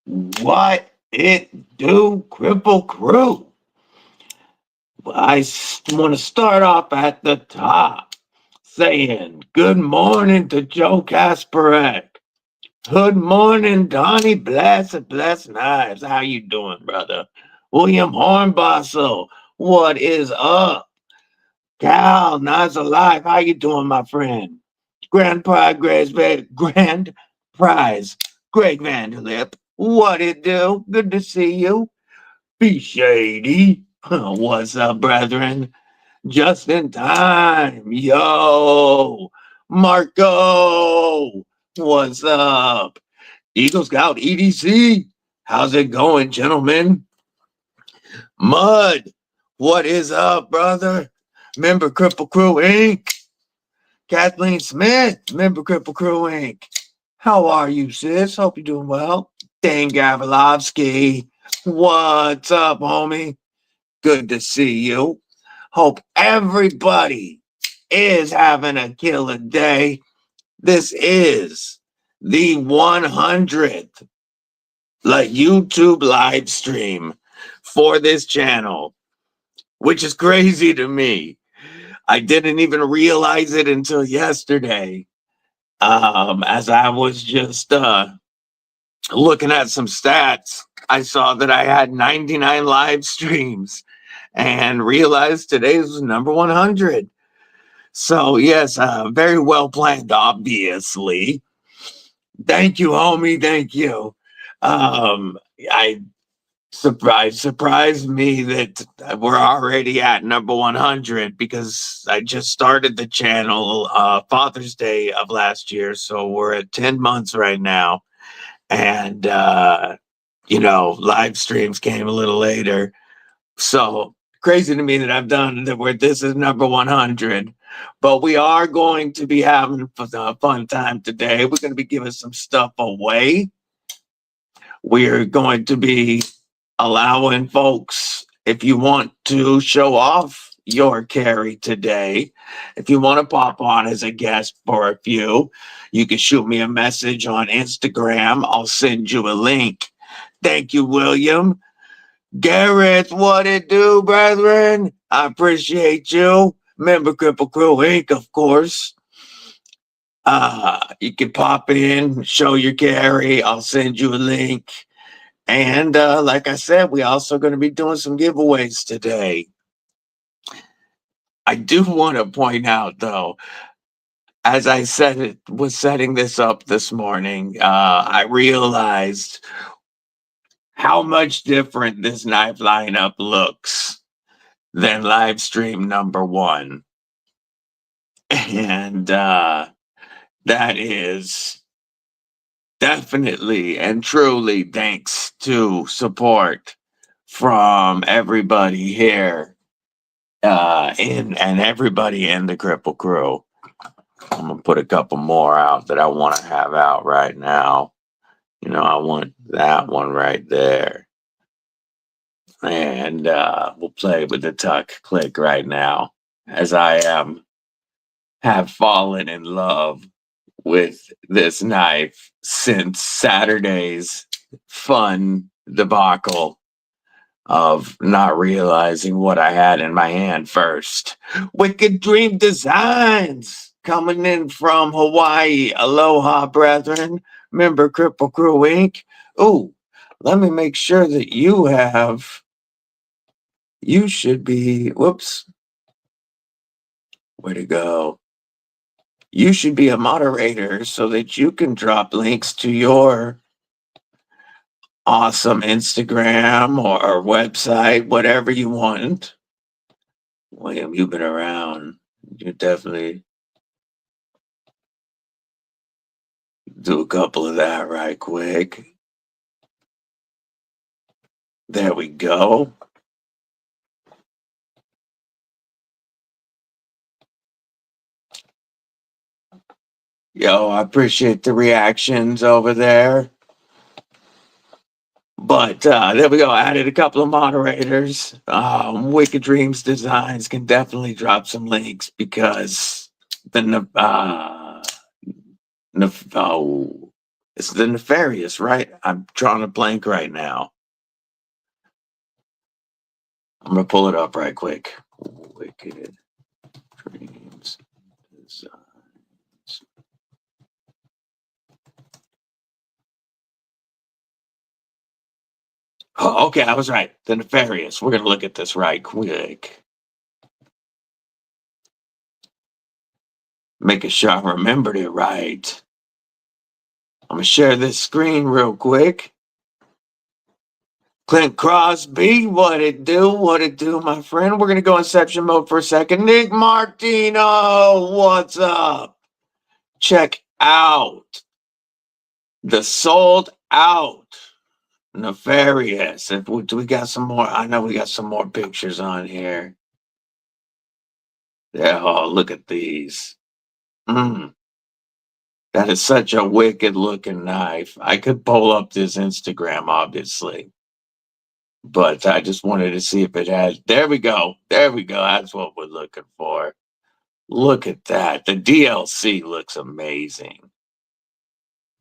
What it do, Kripple Krew? I want to start off at the top saying good morning to Joe Kasparek. Good morning, Donnie Blaze of Blessed Knives. How you doing, brother? William Hornbostel, what is up? Cal, Nas Alive, how you doing, my friend? Grand Prize, Greg Vanderlip, what it do? Good to see you. Be shady. What's up, brethren? Just in time. Yo, Marco, what's up? Eagle Scout EDC, how's it going, gentlemen? Mud, what is up, brother? Member Kripple Krew Inc. Kathleen Smith, member Kripple Krew Inc. How are you, sis? Hope you're doing well. Dan Gavrilovsky, what's up, homie? Good to see you. Hope everybody is having a killer day. This is the 100th YouTube live stream for this channel, which is crazy to me. I didn't even realize it until yesterday, as I was just looking at some stats. I saw that I had 99 live streams and realized today's was number 100. So yes, very well planned, obviously. Thank you, homie. Thank you. I surprised me that we're already at number 100 because I just started the channel Father's Day of last year. So we're at 10 months right now. And, live streams came a little later. So crazy to me that I've done that where this is number 100. But we are going to be having a fun time today. We're going to be giving some stuff away. We're going to be allowing folks, if you want to show off your carry today, if you want to pop on as a guest for a few, you can shoot me a message on Instagram. I'll send you a link. Thank you, William. Gareth, what it do, brethren? I appreciate you. Member Kripple Krew Inc., of course. You can pop in, show your carry. I'll send you a link. And like I said, we also going to be doing some giveaways today. I do want to point out, though, as I said, it was setting this up this morning, I realized how much different this knife lineup looks than live stream number 1. And that is definitely and truly thanks to support from everybody here and everybody in the Kripple Krew. I'm gonna put a couple more out that I want to have out right now. I want that one right there. And we'll play with the tuck click right now as I have fallen in love with this knife since Saturday's fun debacle of not realizing what I had in my hand first. Wicked Dream Designs coming in from Hawaii. Aloha, brethren. Member Kripple Krew Inc. Oh, let me make sure that you should be, whoops, way to go. You should be a moderator so that you can drop links to your awesome Instagram or website, whatever you want. William, you've been around. You definitely do a couple of that right quick. There we go. Yo, I appreciate the reactions over there. But there we go. Added a couple of moderators. Wicked Dreams Designs can definitely drop some links because the It's the Nefarious, right? I'm drawing a blank right now. I'm gonna pull it up right quick. Wicked Dreams Designs. Oh, okay, I was right. The Nefarious. We're gonna look at this right quick. Making sure I remembered it right. I'm gonna share this screen real quick. Clint Crosby, what it do, my friend? We're gonna go Inception mode for a second. Nick Martino, what's up? Check out the sold out Nefarious. If we got some more, I know we got some more pictures on here. Yeah, oh, look at these. That is such a wicked looking knife. I could pull up this Instagram, obviously, but I just wanted to see if it has. There we go. There we go. That's what we're looking for. Look at that. The DLC looks amazing.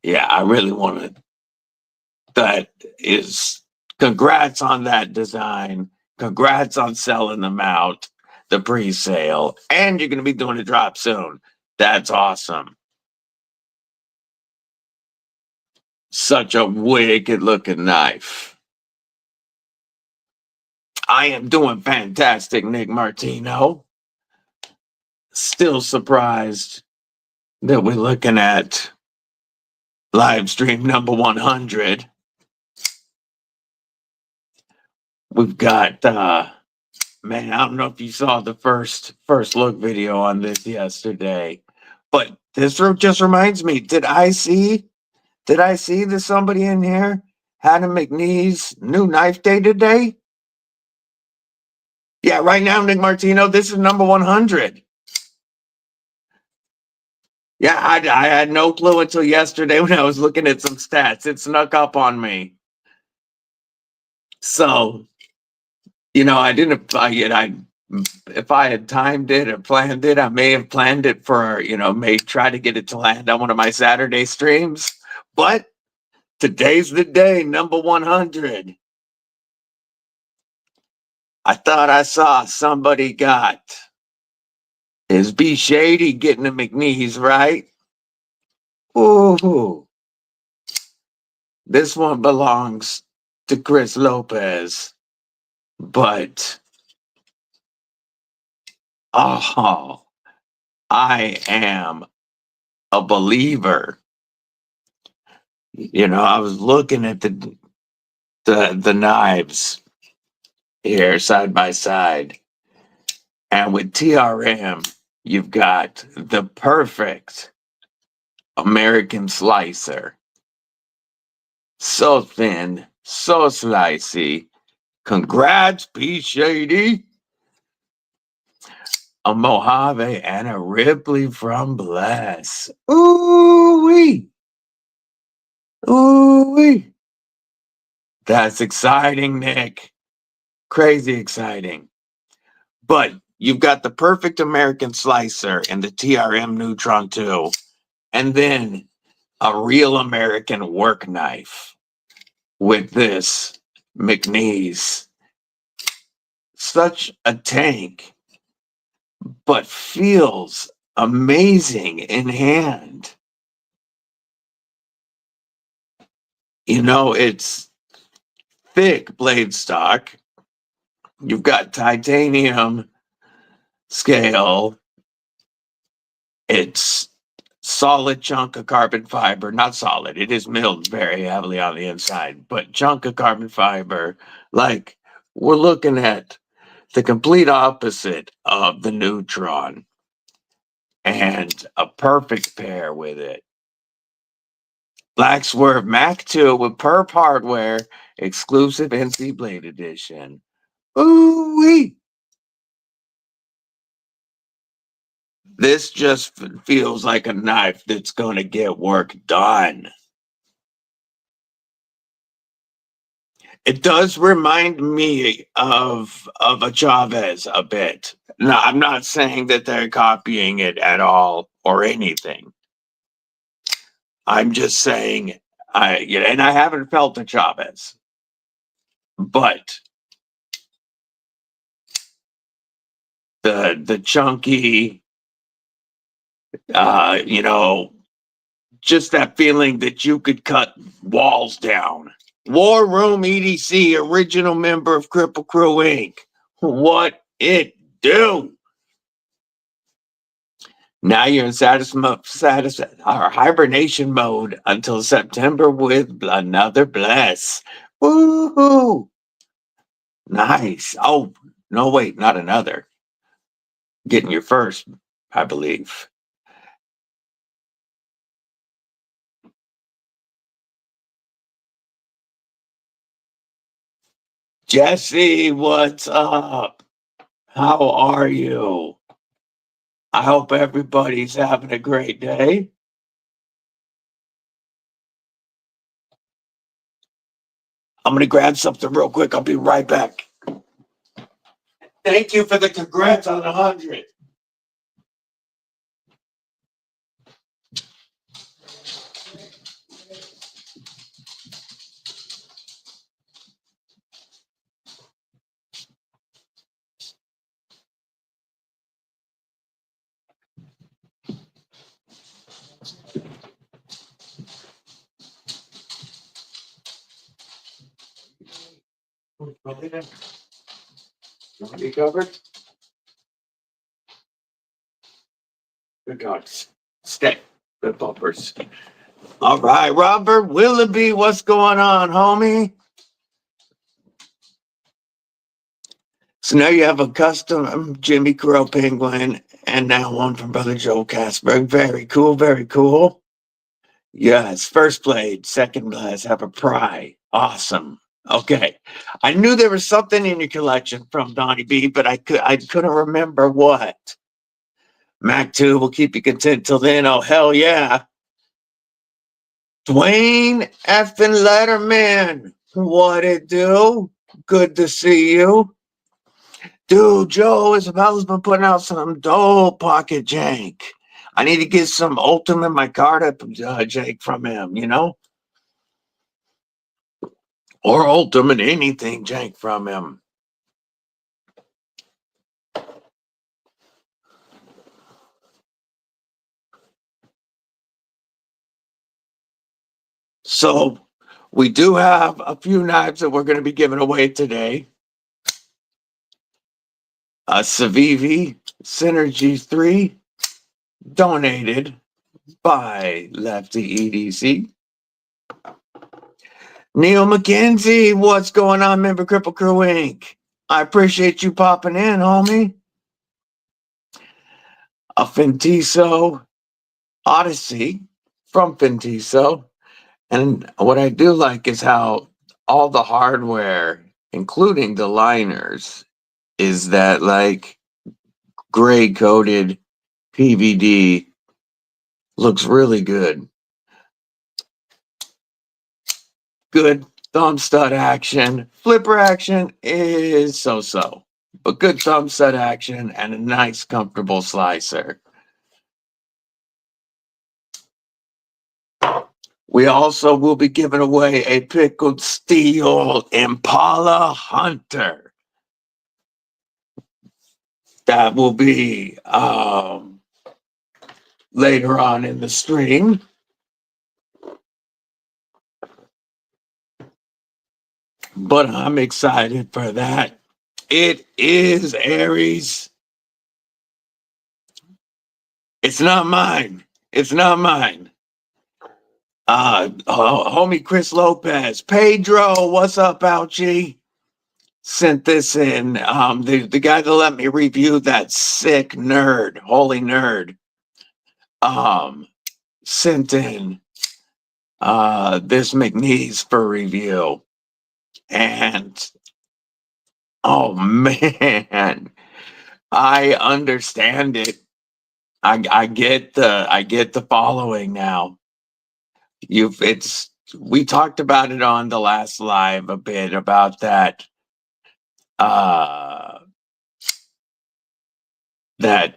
Yeah, I really want to. That is, congrats on that design. Congrats on selling them out, the pre sale. And you're going to be doing a drop soon. That's awesome. Such a wicked looking knife. I am doing fantastic, Nick Martino. Still surprised that we're looking at live stream number 100. We've got, man, I don't know if you saw the first look video on this yesterday, but this just reminds me, did I see that somebody in here had a McNee's new knife day today? Yeah, right now, Nick Martino, this is number 100. Yeah, I had no clue until yesterday when I was looking at some stats. It snuck up on me. So, I didn't. If I had timed it or planned it, I may have planned it for, may try to get it to land on one of my Saturday streams. But today's the day, number 100. I thought I saw somebody got. Is B Shady getting the McNee's right? Ooh. This one belongs to Chris Lopez. But, oh, I am a believer. I was looking at the knives here side by side. And with TRM, you've got the perfect American slicer. So thin, so slicey. Congrats, B Shady. A Mojave and a Ripley from Bless. Ooh-wee. Ooh-wee. That's exciting, Nick. Crazy exciting. But you've got the perfect American slicer and the TRM Neutron 2. And then a real American work knife with this McNee's. Such a tank, but feels amazing in hand. It's thick blade stock. You've got titanium scale. It's solid chunk of carbon fiber. Not solid. It is milled very heavily on the inside, but chunk of carbon fiber. Like, we're looking at the complete opposite of the Neutron and a perfect pair with it. Black Swerve Mac 2 with Perp hardware, exclusive NC Blade Edition. Ooh-wee! This just feels like a knife that's going to get work done. It does remind me of a Chavez a bit. No, I'm not saying that they're copying it at all or anything. I'm just saying And I haven't felt the Chavez, but the chunky, just that feeling that you could cut walls down. War Room EDC, original member of Kripple Krew Inc. What it do? Now you're in hibernation mode until September with another bless. Woohoo! Nice. Oh, no, wait, not another. Getting your first, I believe. Jesse, what's up? How are you? I hope everybody's having a great day. I'm going to grab something real quick. I'll be right back. Thank you for the congrats on 100. You covered? Good dogs. Stay. Good bumpers. All right, Robert Willoughby, what's going on, homie? So now you have a custom Jimmy Crow penguin and now one from Brother Joel Casper. Very cool, very cool. Yes, first blade, second blast, have a pry. Awesome. Okay. I knew there was something in your collection from Donnie B, but I couldn't remember what. Mac 2 will keep you content till then. Oh, hell yeah. Dwayne effing Letterman. What it do? Good to see you. Dude, Joe Isabella's been putting out some dope pocket jank. I need to get some Ultimate my card up jank from him, or Ultimate anything jank from him. So we do have a few knives that we're going to be giving away today. A Civivi Synergy 3 donated by Lefty EDC. Neil McKenzie, what's going on, member Kripple Krew Inc.? I appreciate you popping in, homie. A Fintiso Odyssey from Fintiso. And what I do like is how all the hardware, including the liners, is that like gray coated PVD. Looks really good. Good thumb stud action. Flipper action is so-so, but good thumb stud action and a nice comfortable slicer. We also will be giving away a pickled steel Impala Hunter. That will be later on in the stream. But I'm excited for that. It is Aries. It's not mine. It's not mine. Homie Chris Lopez. Pedro, what's up, Ouchie? Sent this in. The guy that let me review that sick nerd, holy nerd, sent in this McNeese for review. And oh man, I understand it. I get the following now. We talked about it on the last live a bit about that that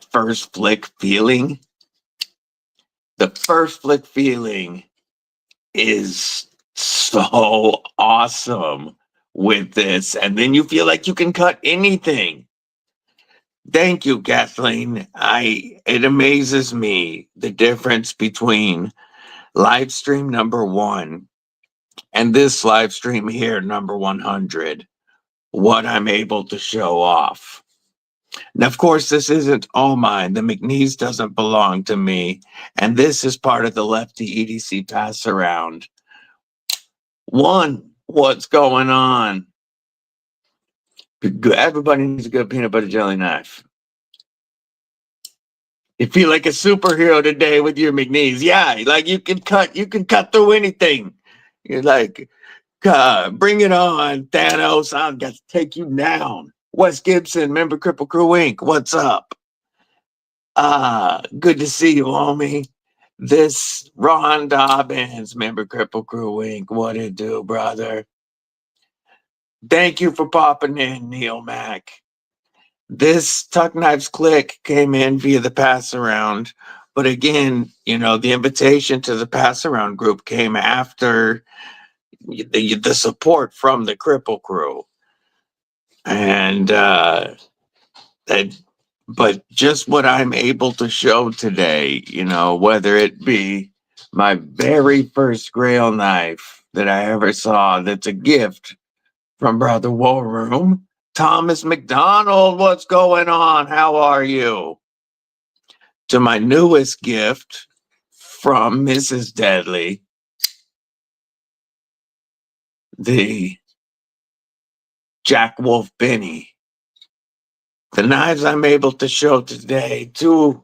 first flick feeling. The first flick feeling is so awesome with this. And then you feel like you can cut anything. Thank you, Kathleen. It amazes me the difference between live stream number 1 and this live stream here, number 100, what I'm able to show off. Now, of course, this isn't all mine. The McNeese doesn't belong to me. And this is part of the Lefty EDC pass around. One, what's going on? Everybody needs a good peanut butter jelly knife. You feel like a superhero today with your McNeese. Yeah, like you can cut through anything. You're like, bring it on, Thanos. I've got to take you down. Wes Gibson, member Kripple Krew Inc. What's up? Good to see you, homie. This Ron Dobbins, member Kripple Krew Inc. What it do, brother? Thank you for popping in, Neil Mack. This Tuck Knives Click came in via the pass around. But again, you know, the invitation to the pass around group came after the support from the Kripple Krew. And but just what I'm able to show today, you know, whether it be my very first Grail knife that I ever saw, that's a gift from Brother War Room, Thomas McDonald. What's going on? How are you? To my newest gift from Mrs. Deadly, the Jack Wolf Benny. The knives I'm able to show today to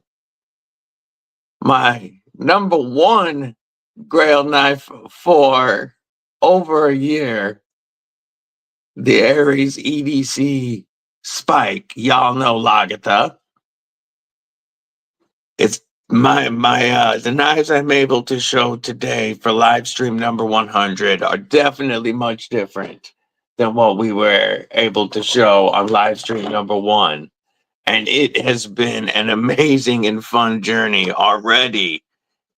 my number 1 Grail knife for over a year, the Aries EDC Spike. Y'all know Lagatha. It's the knives I'm able to show today for live stream number 100 are definitely much different than what we were able to show on live stream number 1. And it has been an amazing and fun journey already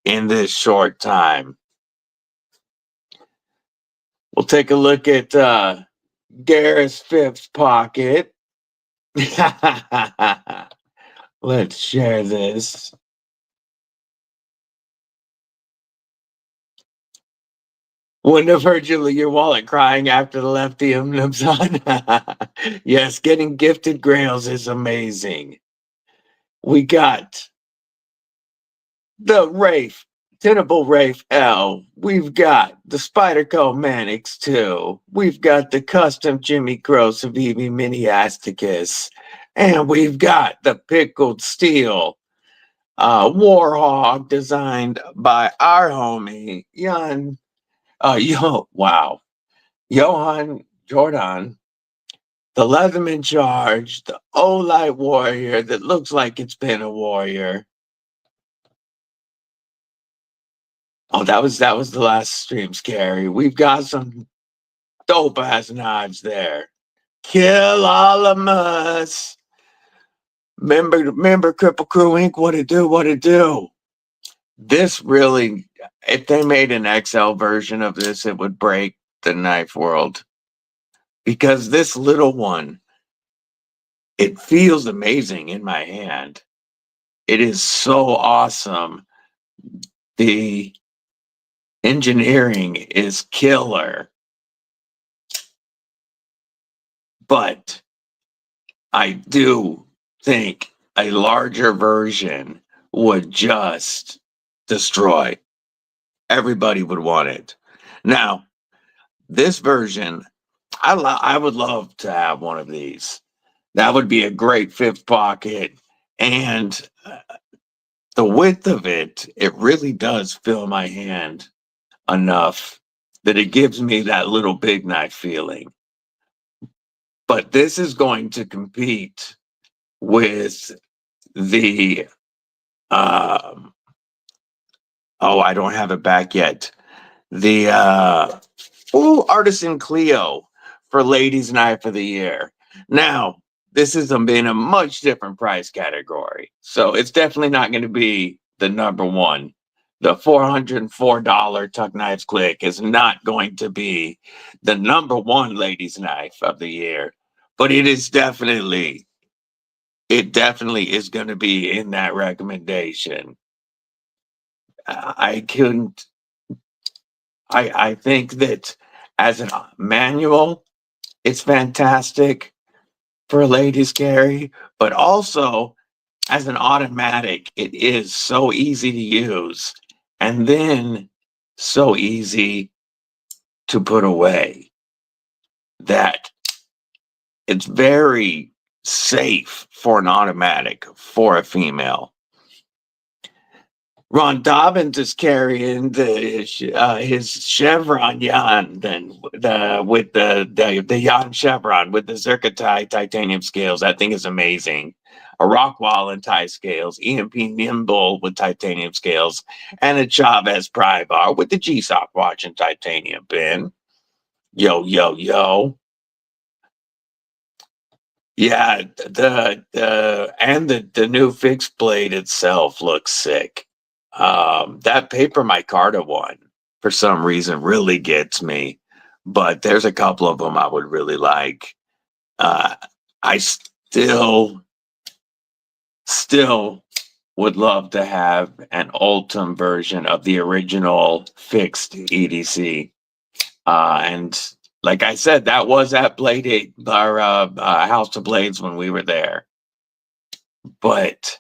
in this short time. We'll take a look at Gareth's 5th pocket. Let's share this. Wouldn't have heard your wallet crying after the Lefty emblems on. Yes, getting gifted grails is amazing. We got the Rafe, Tenable Rafe L. We've got the Spyderco Mannix 2. We've got the custom Jimmy Crow Civivi Mini Asticus. And we've got the Pickled Steel Warhawk designed by our homie, Johan Jordan, the Leatherman Charge, the O-Light Warrior that looks like it's been a warrior. Oh, that was the last stream, Scary. We've got some dope ass knives there. Kill all of us. Remember Kripple Krew Inc. What it do? This really, if they made an XL version of this, it would break the knife world. Because this little one, it feels amazing in my hand. It is so awesome. The engineering is killer. But I do think a larger version would just destroy. Everybody would want it. Now, this version, I would love to have one of these. That would be a great 5th pocket. And the width of it really does fill my hand enough that it gives me that little big knife feeling. But this is going to compete with the I don't have it back yet. The Artisan Clio for Ladies Knife of the Year. Now, this is in a much different price category. So it's definitely not going to be the number 1. the $404 Tuck Knives Click is not going to be the #1 ladies knife of the year, but it definitely is going to be in that recommendation. I think that as a manual, it's fantastic for a ladies carry, but also as an automatic, it is so easy to use and then so easy to put away that it's very safe for an automatic for a female. Ron Dobbins is carrying his chevron Jan with the Jan chevron with the Zircotai titanium scales. That thing is amazing. A Rockwall and tie scales, EMP Nimble with titanium scales, and a Chavez pry bar with the G-Sock watch and titanium pin. Yo, yo, yo. Yeah, the new fixed blade itself looks sick. That paper micarta one, for some reason, really gets me. But there's a couple of them I would really like. I still would love to have an Ultim version of the original fixed EDC. And like I said, that was at Blade 8, our House of Blades when we were there. But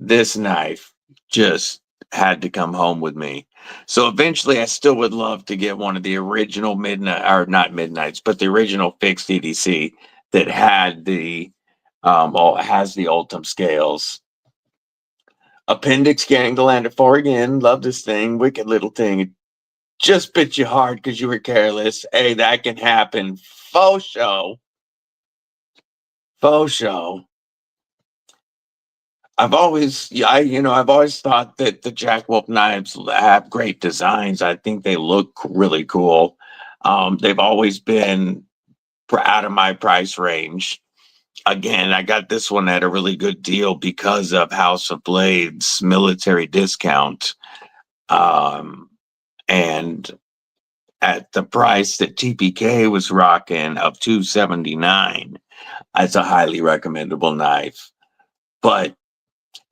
this knife just had to come home with me. So eventually I still would love to get one of the original Midnights, but the original fixed EDC that had has the Ultim scales. Appendix Gangland 4 again. Love this thing. Wicked little thing. It just bit you hard because you were careless. Hey, that can happen. Faux show. I've always thought that the Jack Wolf knives have great designs. I think they look really cool. They've always been out of my price range. Again, I got this one at a really good deal because of House of Blades military discount. And at the price that TPK was rocking of $279, it's a highly recommendable knife. But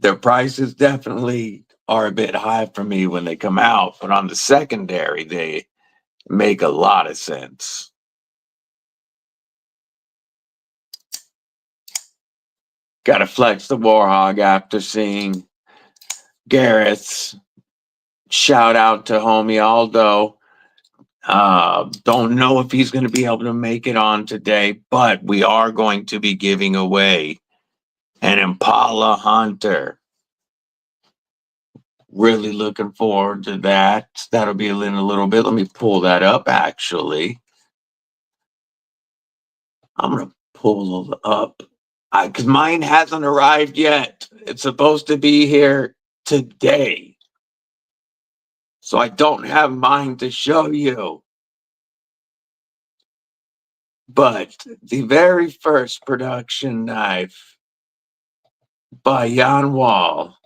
their prices definitely are a bit high for me when they come out, but on the secondary, they make a lot of sense. Got to flex the Warhog after seeing Garrett's. Shout out to homie Aldo. Don't know if he's going to be able to make it on today, but we are going to be giving away an Impala Hunter. Really looking forward to that. That'll be in a little bit. Let me pull that up, actually. I'm going to pull it up because mine hasn't arrived yet. It's supposed to be here today. So I don't have mine to show you. But the very first production knife by Jan Wall.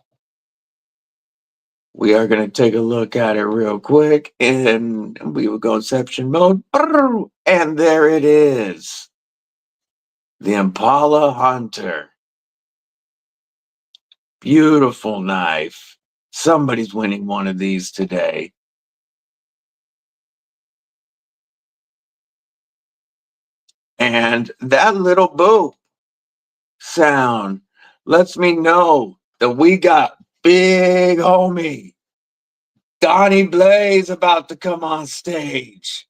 We are going to take a look at it real quick, and we will go inception mode. And there it is. The Impala Hunter. Beautiful knife. Somebody's winning one of these today. And that little boop sound lets me know that we got big homie Donnie Blaze about to come on stage.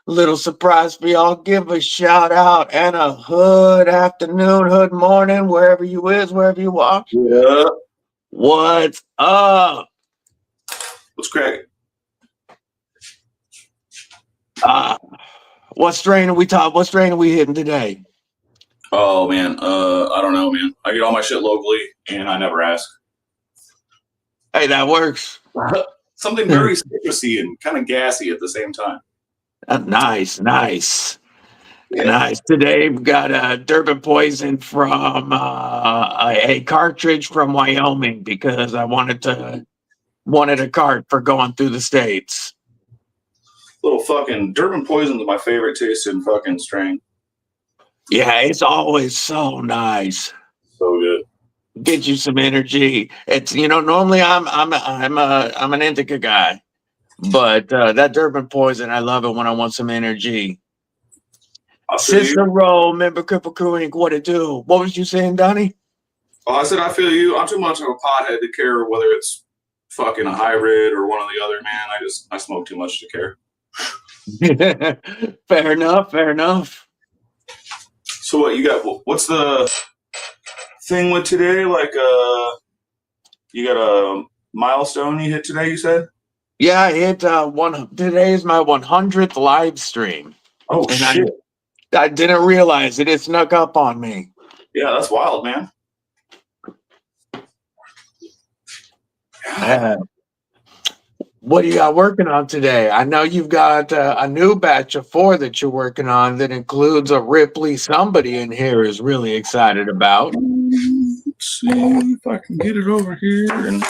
Little surprise for y'all. Give a shout out and a hood afternoon, hood morning, wherever you are. Yeah. What's up? What's cracking? What strain are we hitting today? Oh man, I don't know, man. I get all my shit locally, and I never ask. Hey, that works. Something very citrusy and kind of gassy at the same time. Nice. Yeah. Nice. Today we've got a Durban Poison from a cartridge from Wyoming because I wanted to wanted a cart for going through the states. Little fucking Durban Poison's my favorite tasting fucking strain. Yeah, it's always so nice. So good. Get you some energy. It's normally I'm an indica guy, but that Durban Poison, I love it when I want some energy. I feel you. Cicero, member Kripple Krew Inc. What it do? What was you saying, Donnie? Oh, I said I feel you. I'm too much of a pothead to care whether it's fucking a hybrid or one or the other, man. I smoke too much to care. Fair enough. Fair enough. So what you got? What's the thing with today? Like, you got a milestone you hit today, you said? Yeah, I hit today is my 100th live stream. Oh, and shit. I didn't realize it. It snuck up on me. Yeah, that's wild, man. What do you got working on today? I know you've got a new batch of 4 that you're working on that includes a Ripley somebody in here is really excited about. Let's see if I can get it over here and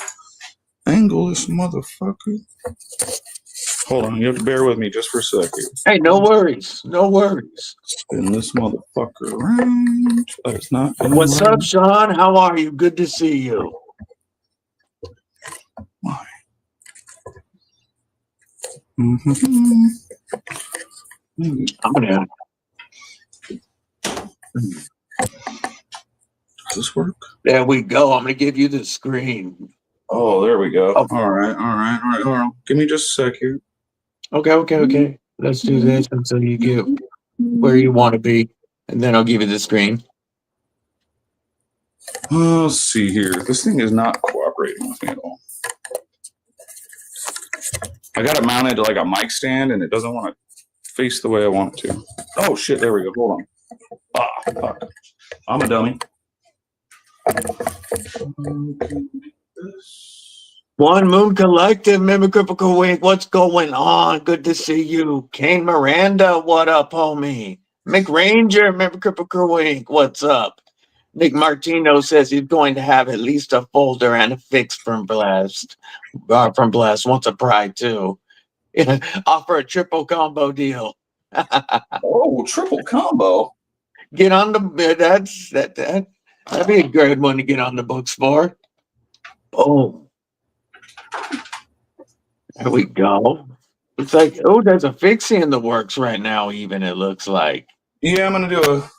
angle this motherfucker. Hold on, you have to bear with me just for a second. Hey, no worries. No worries. Spin this motherfucker around. That's not. What's up, Sean? How are you? Good to see you. Why? Mm-hmm. I'm gonna. Does this work? There we go. I'm gonna give you the screen. Oh, there we go. Oh. All right. Hold on. Give me just a sec here. Okay. Let's do this until you get where you want to be, and then I'll give you the screen. Let's see here. This thing is not cooperating with me at all. I got it mounted to like a mic stand, and it doesn't want to face the way I want it to. Oh, shit. There we go. Hold on. Ah, fuck. I'm a dummy. One Moon Collective, member Kripple Krew Inc. What's going on? Good to see you. Kane Miranda, what up, homie? Mick Ranger, member Kripple Krew Inc. What's up? Nick Martino says he's going to have at least a folder and a fix from Blast. Wants a pride too. Offer a triple combo deal. Oh, triple combo. Get on the that'd be a good one to get on the books for. Oh, there we go. It's like, oh, there's a fixie in the works right now. Even it looks like. Yeah, I'm gonna do a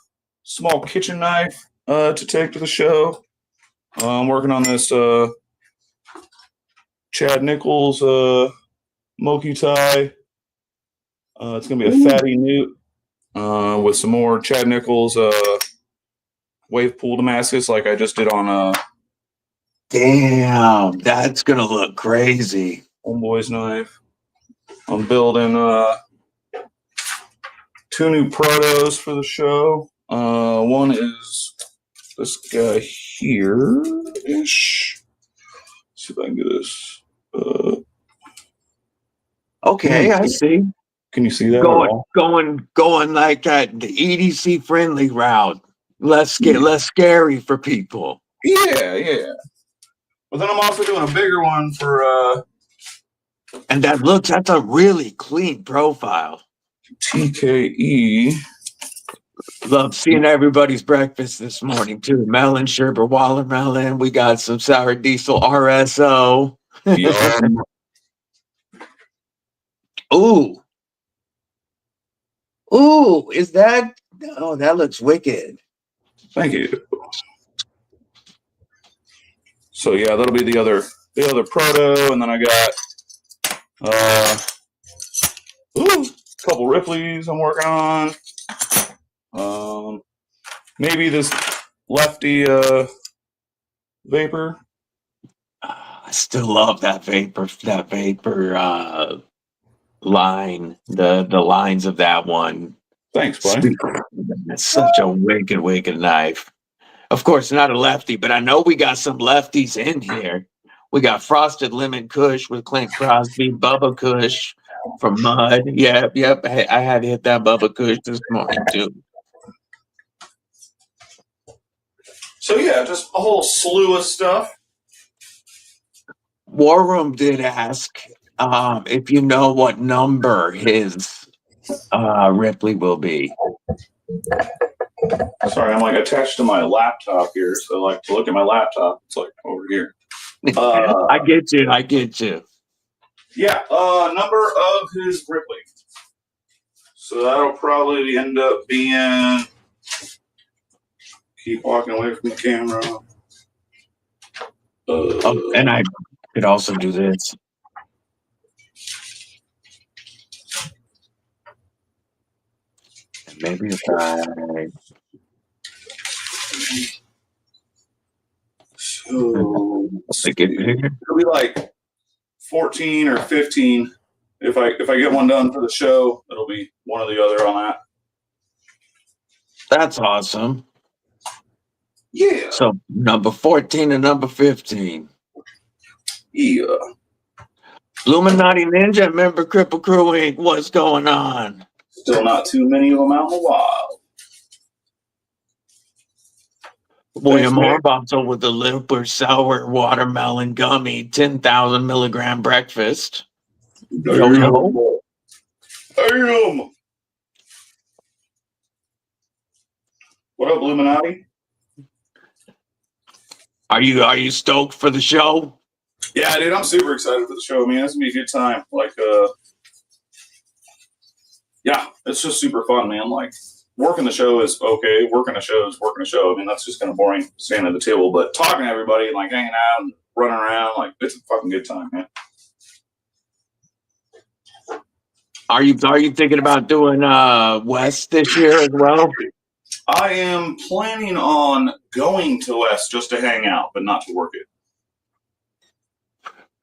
small kitchen knife to take to the show. I'm working on this Chad Nichols Moki tie. It's gonna be a fatty newt with some more Chad Nichols wave pool Damascus, like I just did on Damn, that's gonna look crazy. Homeboy's knife. I'm building 2 new protos for the show. One is this guy here-ish. See if I can do this. Okay, I see. Can you see that? Going like that, the EDC friendly route. Less scary for people. Yeah. But then I'm also doing a bigger one for and that's a really clean profile. TKE. Love seeing everybody's breakfast this morning too. Melon, sherbet, watermelon. We got some sour diesel RSO. Ooh, is that? Oh, that looks wicked. Thank you. So yeah, that'll be the other proto, and then I got a couple Ripleys I'm working on. Maybe this lefty vapor. I still love that vapor line. The lines of that one. Thanks, buddy. That's such a wicked knife. Of course, not a lefty, but I know we got some lefties in here. We got Frosted Lemon Kush with Clint Crosby, Bubba Kush from Mud. Yep. I had to hit that Bubba Kush this morning too. So yeah, just a whole slew of stuff. War Room did ask if you know what number his Ripley will be. Sorry, I'm like attached to my laptop here, so like to look at my laptop, it's like over here. I get you. I get you. Yeah, number of his Ripley. So that'll probably end up being. Keep walking away from the camera. And I could also do this. Maybe if I. So Make it bigger. it'll be like 14 or 15. If I get one done for the show, it'll be one or the other on that. That's awesome. Yeah. So number 14 and number 15. Yeah. Illuminati Ninja, member Kripple Krew Inc. What's going on? Still not too many of them out in the wild. William Harbottle with the Limper Sour Watermelon Gummy 10,000 milligram breakfast. Damn. What up, Illuminati? Are you stoked for the show? Yeah, dude, I'm super excited for the show, man. It's gonna be a good time. Like, yeah, it's just super fun, man. Like, working the show is okay. Working a show is working a show. I mean, that's just kind of boring standing at the table. But talking to everybody and like hanging out and running around, like, it's a fucking good time, man. Are you thinking about doing West this year as well? I am planning on going to West just to hang out, but not to work it.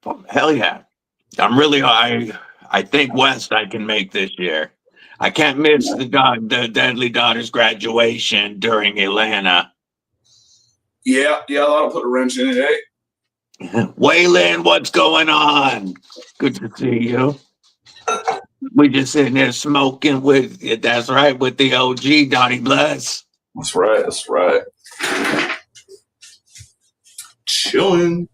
Oh, hell yeah. I think West I can make this year. I can't miss the Deadly Daughters graduation during Atlanta. Yeah, that'll put a wrench in it, eh? Waylon, what's going on? Good to see you. We just sitting there smoking with the OG Donnie Blaze. That's right. Chilling.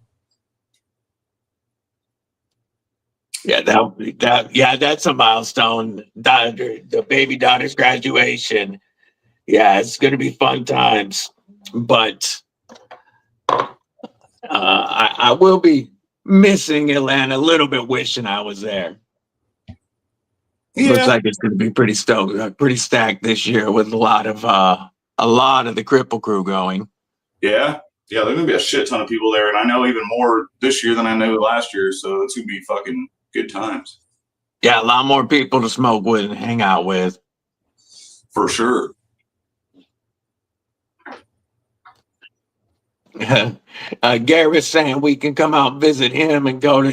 Yeah, that's a milestone. The baby daughter's graduation. Yeah, it's gonna be fun times. But I will be missing Atlanta a little bit, wishing I was there. Yeah. Looks like it's gonna be pretty stacked this year with a lot of the Kripple Krew going. Yeah, there's gonna be a shit ton of people there, and I know even more this year than I knew last year. So it's gonna be fucking good times. Yeah, a lot more people to smoke with and hang out with. For sure. Gary's saying we can come out and visit him and go to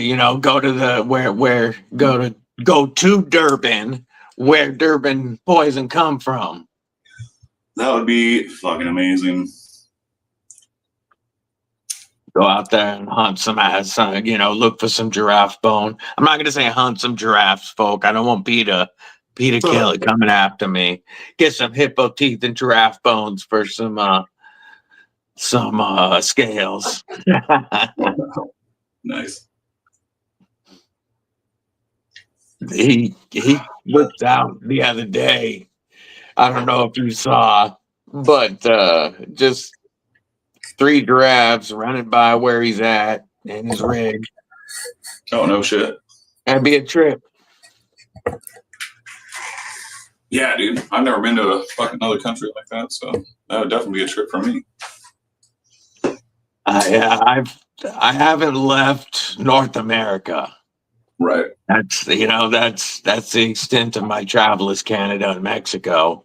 Durban, where Durban poison come from. That would be fucking amazing. Go out there and hunt some ass, look for some giraffe bone. I'm not gonna say hunt some giraffes, folk. I don't want PETA Kelly coming after me. Get some hippo teeth and giraffe bones for some scales. Nice. He whipped out the other day. I don't know if you saw, but just 3 giraffes running by where he's at in his rig. Oh, no shit. That'd be a trip. Yeah, dude. I've never been to a fucking other country like that, so that would definitely be a trip for me. I haven't left North America. Right. That's the extent of my travel is Canada and Mexico.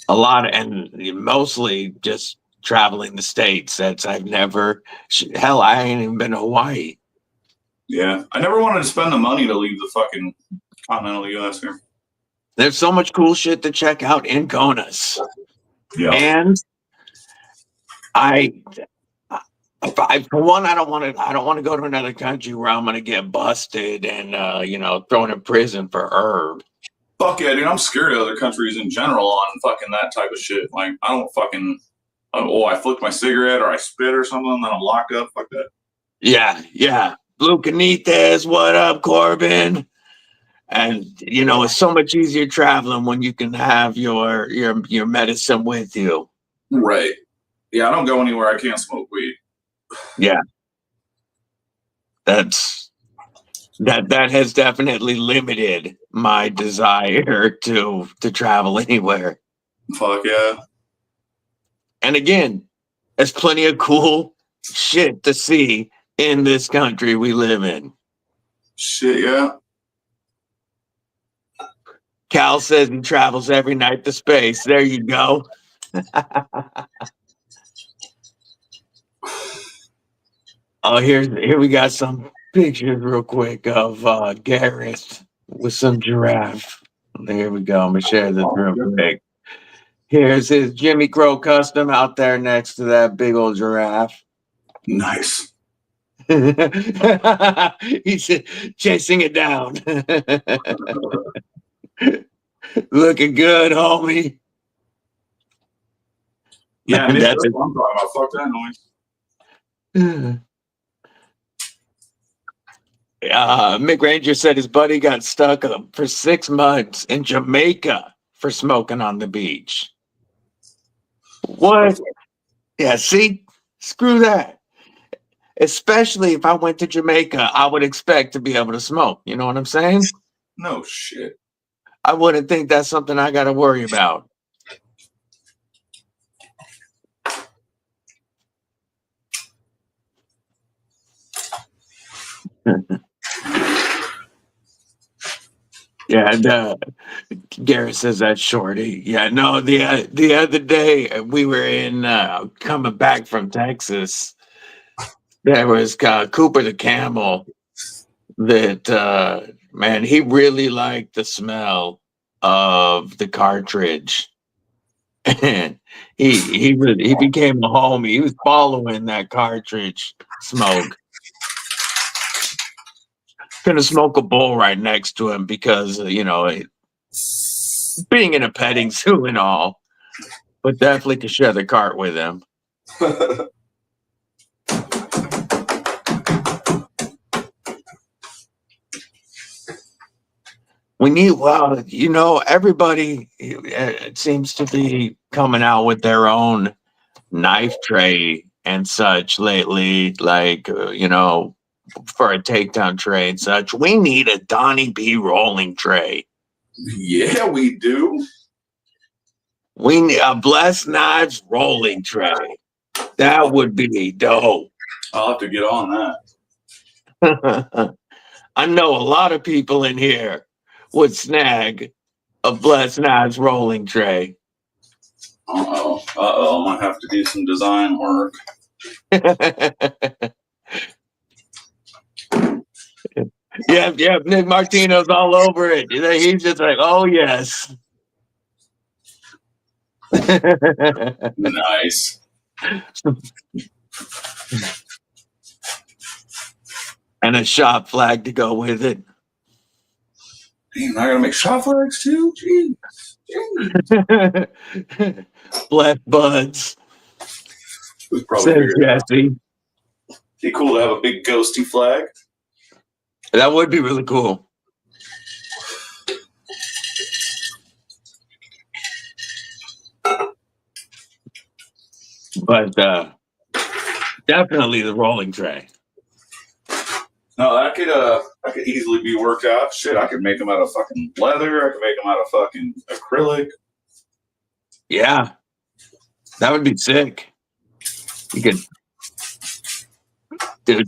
And mostly just traveling the States. I ain't even been to Hawaii. Yeah. I never wanted to spend the money to leave the fucking continental US here. There's so much cool shit to check out in CONUS. Yeah. And for one, I don't want to go to another country where I'm going to get busted and thrown in prison for herb. Fuck yeah, dude. I'm scared of other countries in general on fucking that type of shit. Like, I don't fucking, I flick my cigarette or I spit or something, then I'm locked up. Fuck that. Yeah. Blue Canitez, what up, Corbin? And you know, it's so much easier traveling when you can have your medicine with you. Right. Yeah, I don't go anywhere I can't smoke weed. Yeah. That has definitely limited my desire to travel anywhere. Fuck yeah. And again, there's plenty of cool shit to see in this country we live in. Shit, yeah. Cal says he travels every night to space. There you go. Oh, here we got some pictures real quick of Gareth with some giraffe. There we go. I'm gonna share this real quick. Here's his Jimmy Crow custom out there next to that big old giraffe. Nice. He's chasing it down. Looking good, homie. Yeah, that's what I'm talking about. Fuck that noise. Mick Ranger said his buddy got stuck for 6 months in Jamaica for smoking on the beach. What? Yeah, see? Screw that. Especially if I went to Jamaica, I would expect to be able to smoke. You know what I'm saying? No shit. I wouldn't think that's something I got to worry about. Yeah, and Garrett says that's shorty. Yeah, no, the other day we were in coming back from Texas. There was Cooper the camel that man, he really liked the smell of the cartridge. And he became a homie. He was following that cartridge smoke. Gonna smoke a bowl right next to him because you know, being in a petting zoo and all, but definitely to share the cart with him. We need, well, you know, everybody it seems to be coming out with their own knife tray and such lately, like, you know, for a takedown tray and such. We need a Donnie B rolling tray. Yeah, we do. We need a Blessed Knives rolling tray. That would be dope. I'll have to get on that. I know a lot of people in here would snag a Blessed Knives rolling tray. I might have to do some design work. Yeah, Nick Martino's all over it. He's just like, oh yes. Nice. And a shop flag to go with it. Damn, I gotta make shot flags too? Jeez. Black buds. Says Jesse. Be cool to have a big ghosty flag. That would be really cool. But definitely the rolling tray. No, that could easily be worked out. Shit, I could make them out of fucking leather. I could make them out of fucking acrylic. Yeah, that would be sick. You could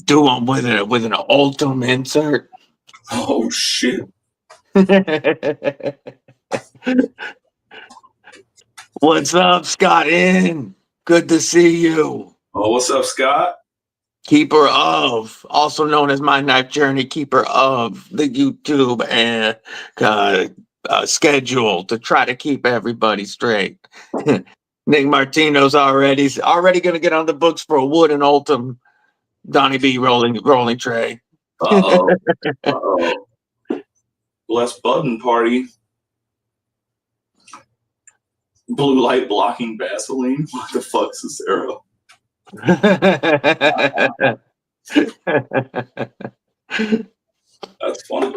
do one with an Ultim insert. Oh shit! What's up, Scott? Good to see you. Oh, what's up, Scott? Keeper of, also known as My Knife Journey, keeper of the YouTube and schedule to try to keep everybody straight. Nick Martino's already going to get on the books for a wooden Ultim Donnie B rolling tray. Uh-oh. Uh-oh. Bless Button Party. Blue light blocking Vaseline? What the fuck's this arrow? That's funny.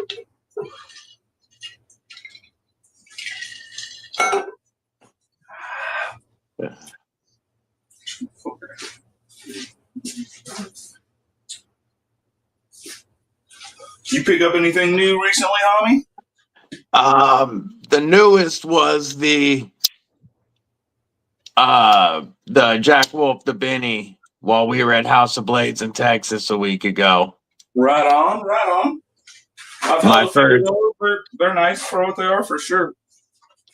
You pick up anything new recently, homie? The newest was the Jack Wolf, the Benny, while we were at House of Blades in Texas a week ago. Right on, right on. I've held a few of those. They're nice for what they are, for sure.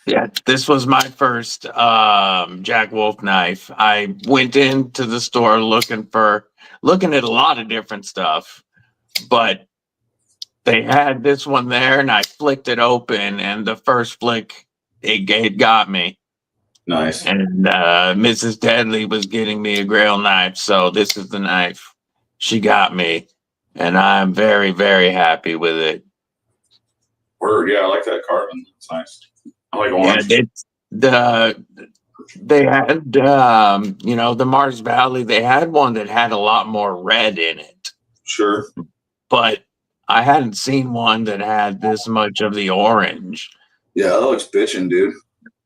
Yeah, this was my first Jack Wolf knife. I went into the store looking at a lot of different stuff, but they had this one there, and I flicked it open, and the first flick, it got me. Nice. And Mrs. Deadly was getting me a Grail knife, so this is the knife she got me, and I'm very, very happy with it. Word, yeah, I like that carbon. It's nice. I like orange. Yeah, they had the Mars Valley. They had one that had a lot more red in it. Sure, but I hadn't seen one that had this much of the orange. Yeah, that looks bitchin', dude.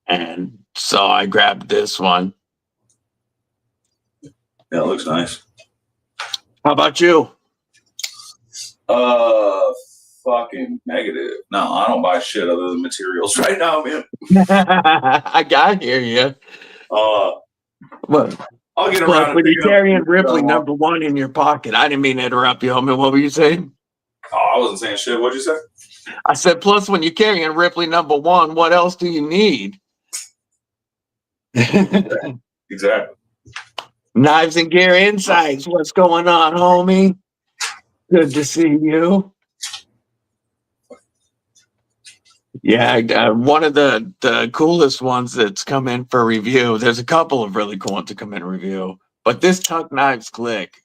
And so I grabbed this one. Yeah, it looks nice. How about you? Fucking negative. No, I don't buy shit other than materials right now, man. I hear you. But I'll get around. When you're carrying Ripley #1 in your pocket, I didn't mean to interrupt you, homie. What were you saying? Oh, I wasn't saying shit. What'd you say? I said, plus when you're carrying Ripley #1, what else do you need? Exactly. Knives and Gear Insights. What's going on, homie? Good to see you. Yeah, one of the coolest ones that's come in for review. There's a couple of really cool ones to come in review, but this Tuck Knives Click,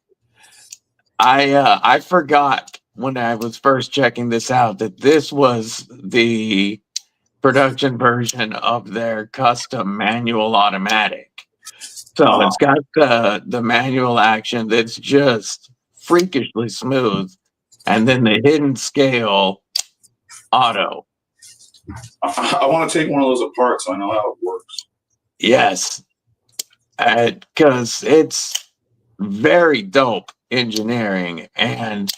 I forgot when I was first checking this out that this was the production version of their custom manual automatic. So it's got the manual action that's just freakishly smooth, and then the hidden scale auto. I want to take one of those apart so I know how it works. Yes, because it's very dope engineering, and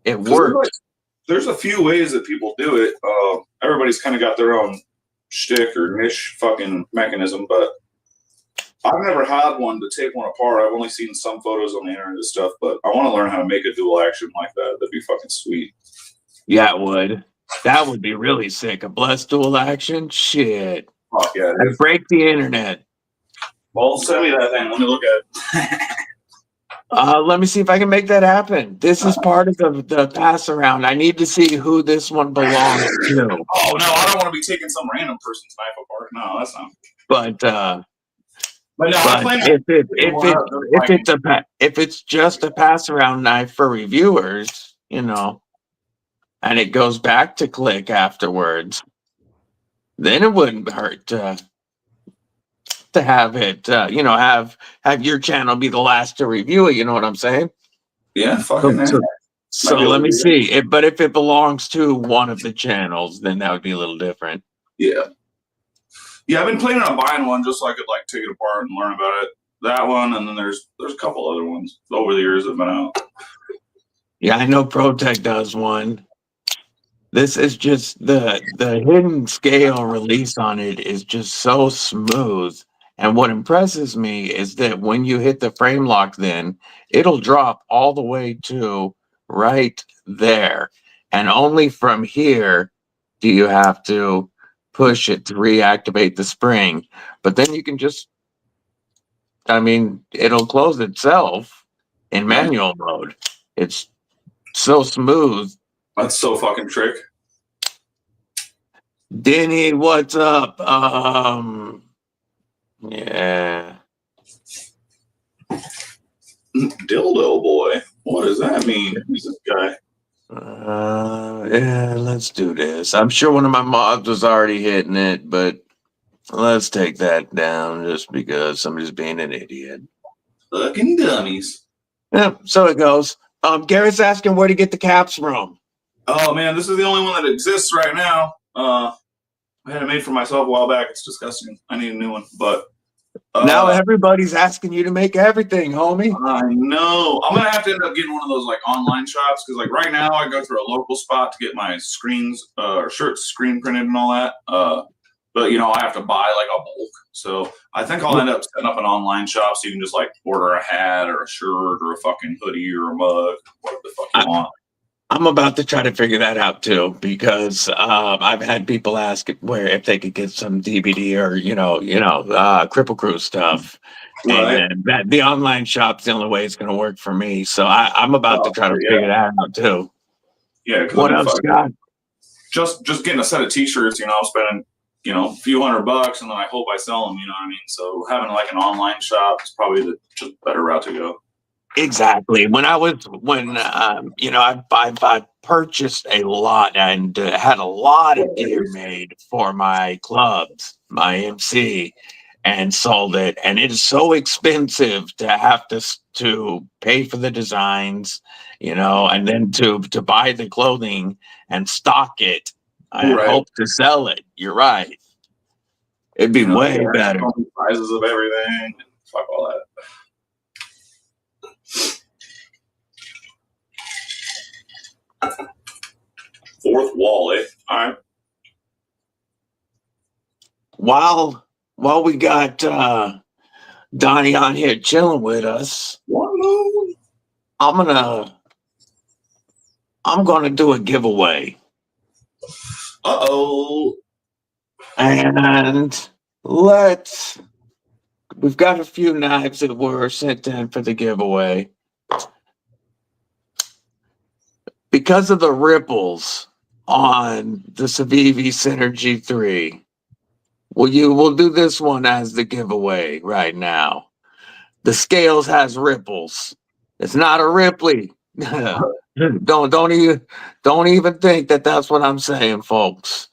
it works. There's a few ways that people do it. Everybody's kind of got their own shtick or niche fucking mechanism, but I've never had one to take one apart. I've only seen some photos on the internet and stuff, but I want to learn how to make a dual action like that. That'd be fucking sweet. Yeah, it would. That would be really sick. A blessed dual action? Shit. Fuck yeah. I'd break the internet. Well, send me that thing. Let me look at it. Let me see if I can make that happen. This is part of the pass around. I need to see who this one belongs to. Oh, no, I don't want to be taking some random person's knife apart. No, that's not. But if it's just a pass around knife for reviewers, and it goes back to Click afterwards, then it wouldn't hurt to have it, have your channel be the last to review it. You know what I'm saying? Yeah, fucking. So let me see. But if it belongs to one of the channels, then that would be a little different. Yeah. Yeah, I've been planning on buying one just so I could take it apart and learn about it. That one, and then there's a couple other ones over the years that have been out. Yeah, I know ProTech does one. This is just the hidden scale release on it is just so smooth. And what impresses me is that when you hit the frame lock, then it'll drop all the way to right there. And only from here do you have to push it to reactivate the spring. But then you can just, it'll close itself in manual mode. It's so smooth. That's so fucking trick. Denny, what's up? Yeah. Dildo boy. What does that mean? Who's this guy? Yeah, let's do this. I'm sure one of my mods was already hitting it, but let's take that down just because somebody's being an idiot. Fucking dummies. Yeah, so it goes. Garrett's asking where to get the caps from. Oh man, this is the only one that exists right now. I had it made for myself a while back. It's disgusting. I need a new one, but now everybody's asking you to make everything, homie. I know. I'm gonna have to end up getting one of those like online shops because like right now I go through a local spot to get my screens or shirts screen printed and all that. But you know I have to buy like a bulk, so I think I'll end up setting up an online shop so you can just like order a hat or a shirt or a fucking hoodie or a mug, whatever the fuck you want. I'm about to try to figure that out too because I've had people ask where if they could get some DBD or Kripple Krew stuff, Right. and that the online shop's the only way it's going to work for me. So I'm about to try to figure that out too. Yeah. What else, Scott? Just getting a set of T-shirts. You know, I'm spending a few $100, and then I hope I sell them. You know what I mean? So having like an online shop is probably the just better route to go. Exactly. I purchased a lot and had a lot of gear made for my clubs, my MC, and sold it. And it is so expensive to have to pay for the designs, and then to buy the clothing and stock it. I hope to sell it. You're right. It'd be way better. Prices of everything. Fuck all that. Fourth wall, eh? All right. While we got Donnie on here chilling with us, I'm gonna do a giveaway. Uh-oh. And we've got a few knives that were sent in for the giveaway. Because of the ripples on the Civivi Synergy 3, we'll do this one as the giveaway right now. The scales has ripples. It's not a Ripley. Don't even think that that's what I'm saying, folks.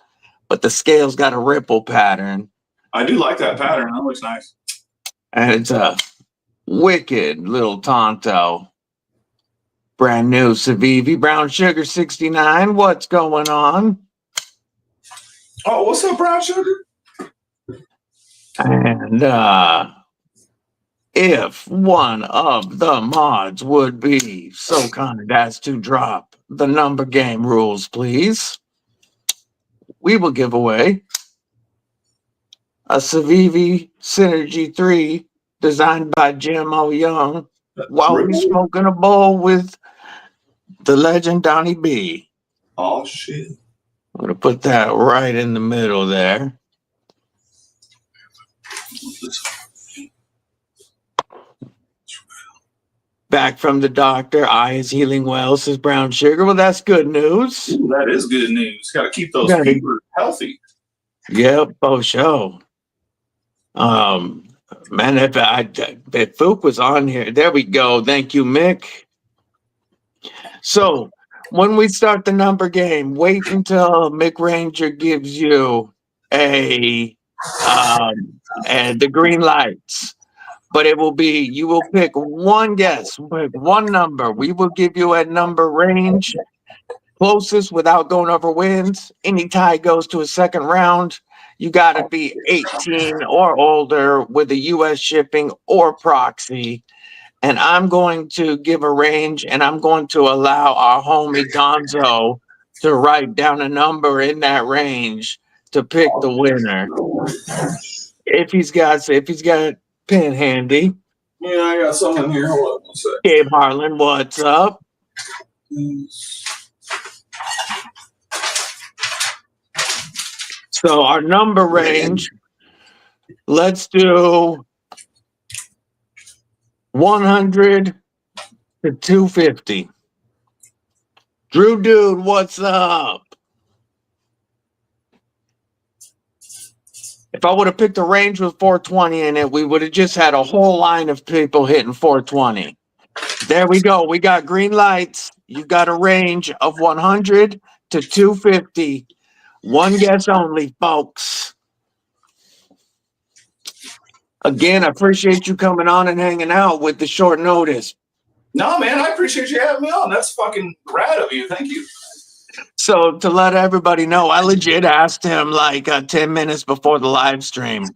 But the scale's got a ripple pattern. I do like that pattern. That looks nice. And it's a wicked little Tonto. Brand new Civivi Brown Sugar 69. What's going on? Oh, what's up, Brown Sugar? And if one of the mods would be so kind as to drop the number game rules, please, we will give away a Civivi Synergy 3 designed by Jim O. Young while we're smoking a bowl with the legend Donnie B. Oh, shit. I'm going to put that right in the middle there. Back from the doctor, eye is healing well, says Brown Sugar. Well, that's good news. Ooh, that is good news. Got to keep those fevers healthy. Yep, oh, show. Man, if Fook was on here, there we go. Thank you, Mick. So, when we start the number game, wait until Mick Ranger gives you the green lights. But it will be, you will pick one guess, pick one number. We will give you a number range. Closest without going over wins. Any tie goes to a second round. You got to be 18 or older with a U.S. shipping or proxy. And I'm going to give a range, and I'm going to allow our homie Gonzo to write down a number in that range to pick the winner. If he's got pen handy. Yeah, I got something here. Hold on one sec. Gabe Harlan, what's up? So our number range, let's do 100 to 250. Drew Dude, what's up? If I would have picked a range with 420 in it, we would have just had a whole line of people hitting 420. There we go. We got green lights. You got a range of 100 to 250. One guess only, folks. Again, I appreciate you coming on and hanging out with the short notice. No, man, I appreciate you having me on. That's fucking rad of you. Thank you. So to let everybody know, I legit asked him like 10 minutes before the live stream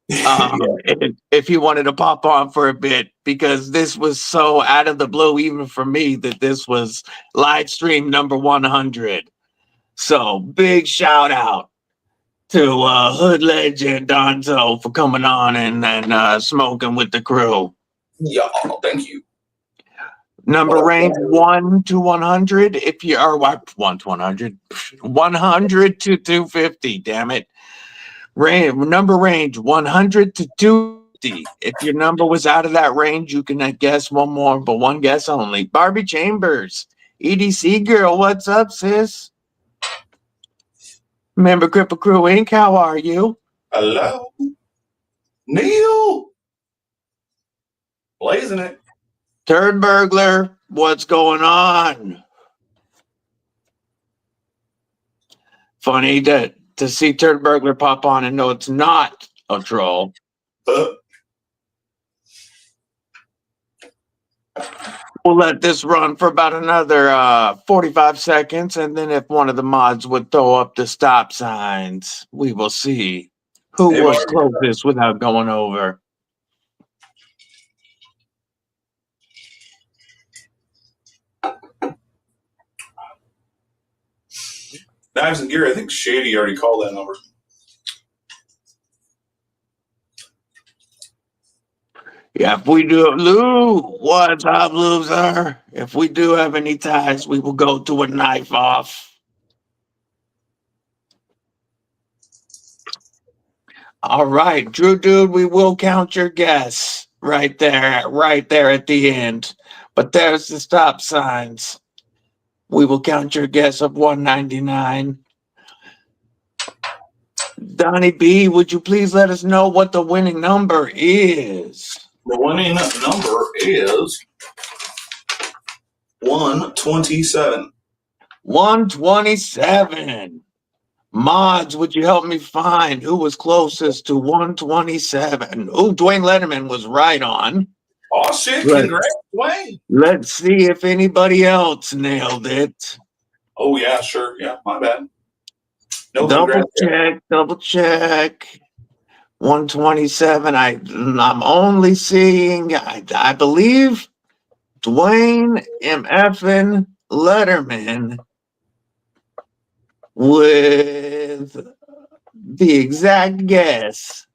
if he wanted to pop on for a bit, because this was so out of the blue, even for me, that this was live stream number 100. So big shout out to Hood Legend Donzo for coming on and smoking with the crew. Yeah, thank you. Number range 1 to 100. If you are 1 to 100, 100 to 250. Damn it. Number range 100 to 250. If your number was out of that range, you can guess one more, but one guess only. Barbie Chambers, EDC girl, what's up, sis? Member Kripple Krew Inc., how are you? Hello. Neil. Blazing it. Turd Burglar, what's going on? Funny to see Turd Burglar pop on and know it's not a troll. We'll let this run for about another 45 seconds, and then if one of the mods would throw up the stop signs, we will see who was closest without going over. Knives and Gear, I think Shady already called that number. Yeah, if we do, Lou, what's up, loser? If we do have any ties, we will go to a knife off. All right, Drew Dude, we will count your guess right there at the end. But there's the stop signs. We will count your guess of 199. Donnie B, would you please let us know what the winning number is? The winning number is 127. 127. Mods, would you help me find who was closest to 127? Oh, Dwayne Letterman was right on. Oh, shit. Congrats, Dwayne. Let's see if anybody else nailed it. Oh, yeah, sure. Yeah, my bad. No, double check. 127. I'm only seeing, I believe, Dwayne M. Effin Letterman with the exact guess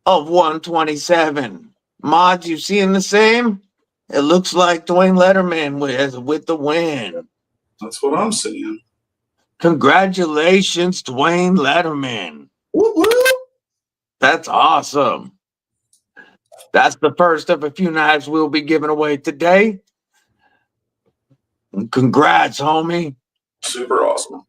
of 127. Mods, you seeing the same? It looks like Dwayne Letterman with the win. That's what I'm seeing. Congratulations, Dwayne Letterman. Whoop, whoop. That's awesome. That's the first of a few knives we'll be giving away today. Congrats, homie. Super awesome.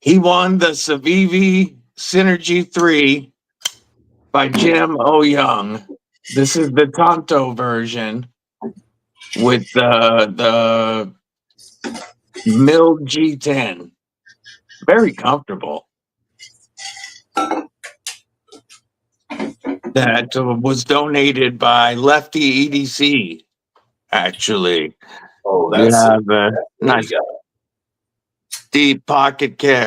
He won the Civivi Synergy 3 by Jim O. Young. This is the Tonto version with the milled G10. Very comfortable. That was donated by Lefty EDC, actually. Oh, that's nice. Deep pocket clip.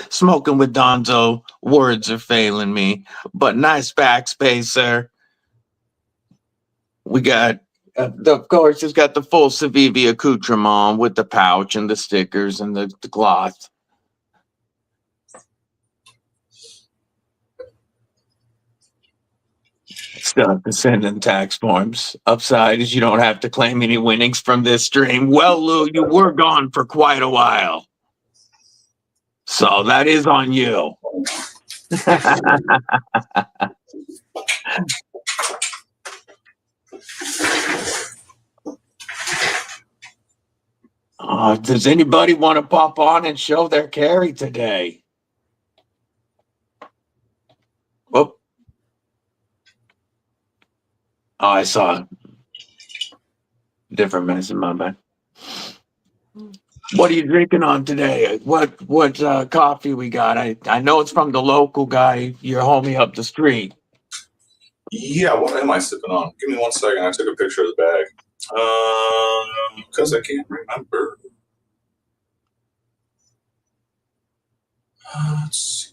Smoking with Donzo. Words are failing me, but nice backspacer. We got, of course, it's got the full Civivi accoutrement with the pouch and the stickers and the cloth. Still have to send in tax forms. Upside is you don't have to claim any winnings from this stream. Well, Lou, you were gone for quite a while. So that is on you. Does anybody want to pop on and show their carry today? Oh, I saw a different message, my bad. What are you drinking on today? What coffee we got? I know it's from the local guy, your homie up the street. Yeah, what am I sipping on? Give me 1 second. I took a picture of the bag. Because I can't remember. Let's see.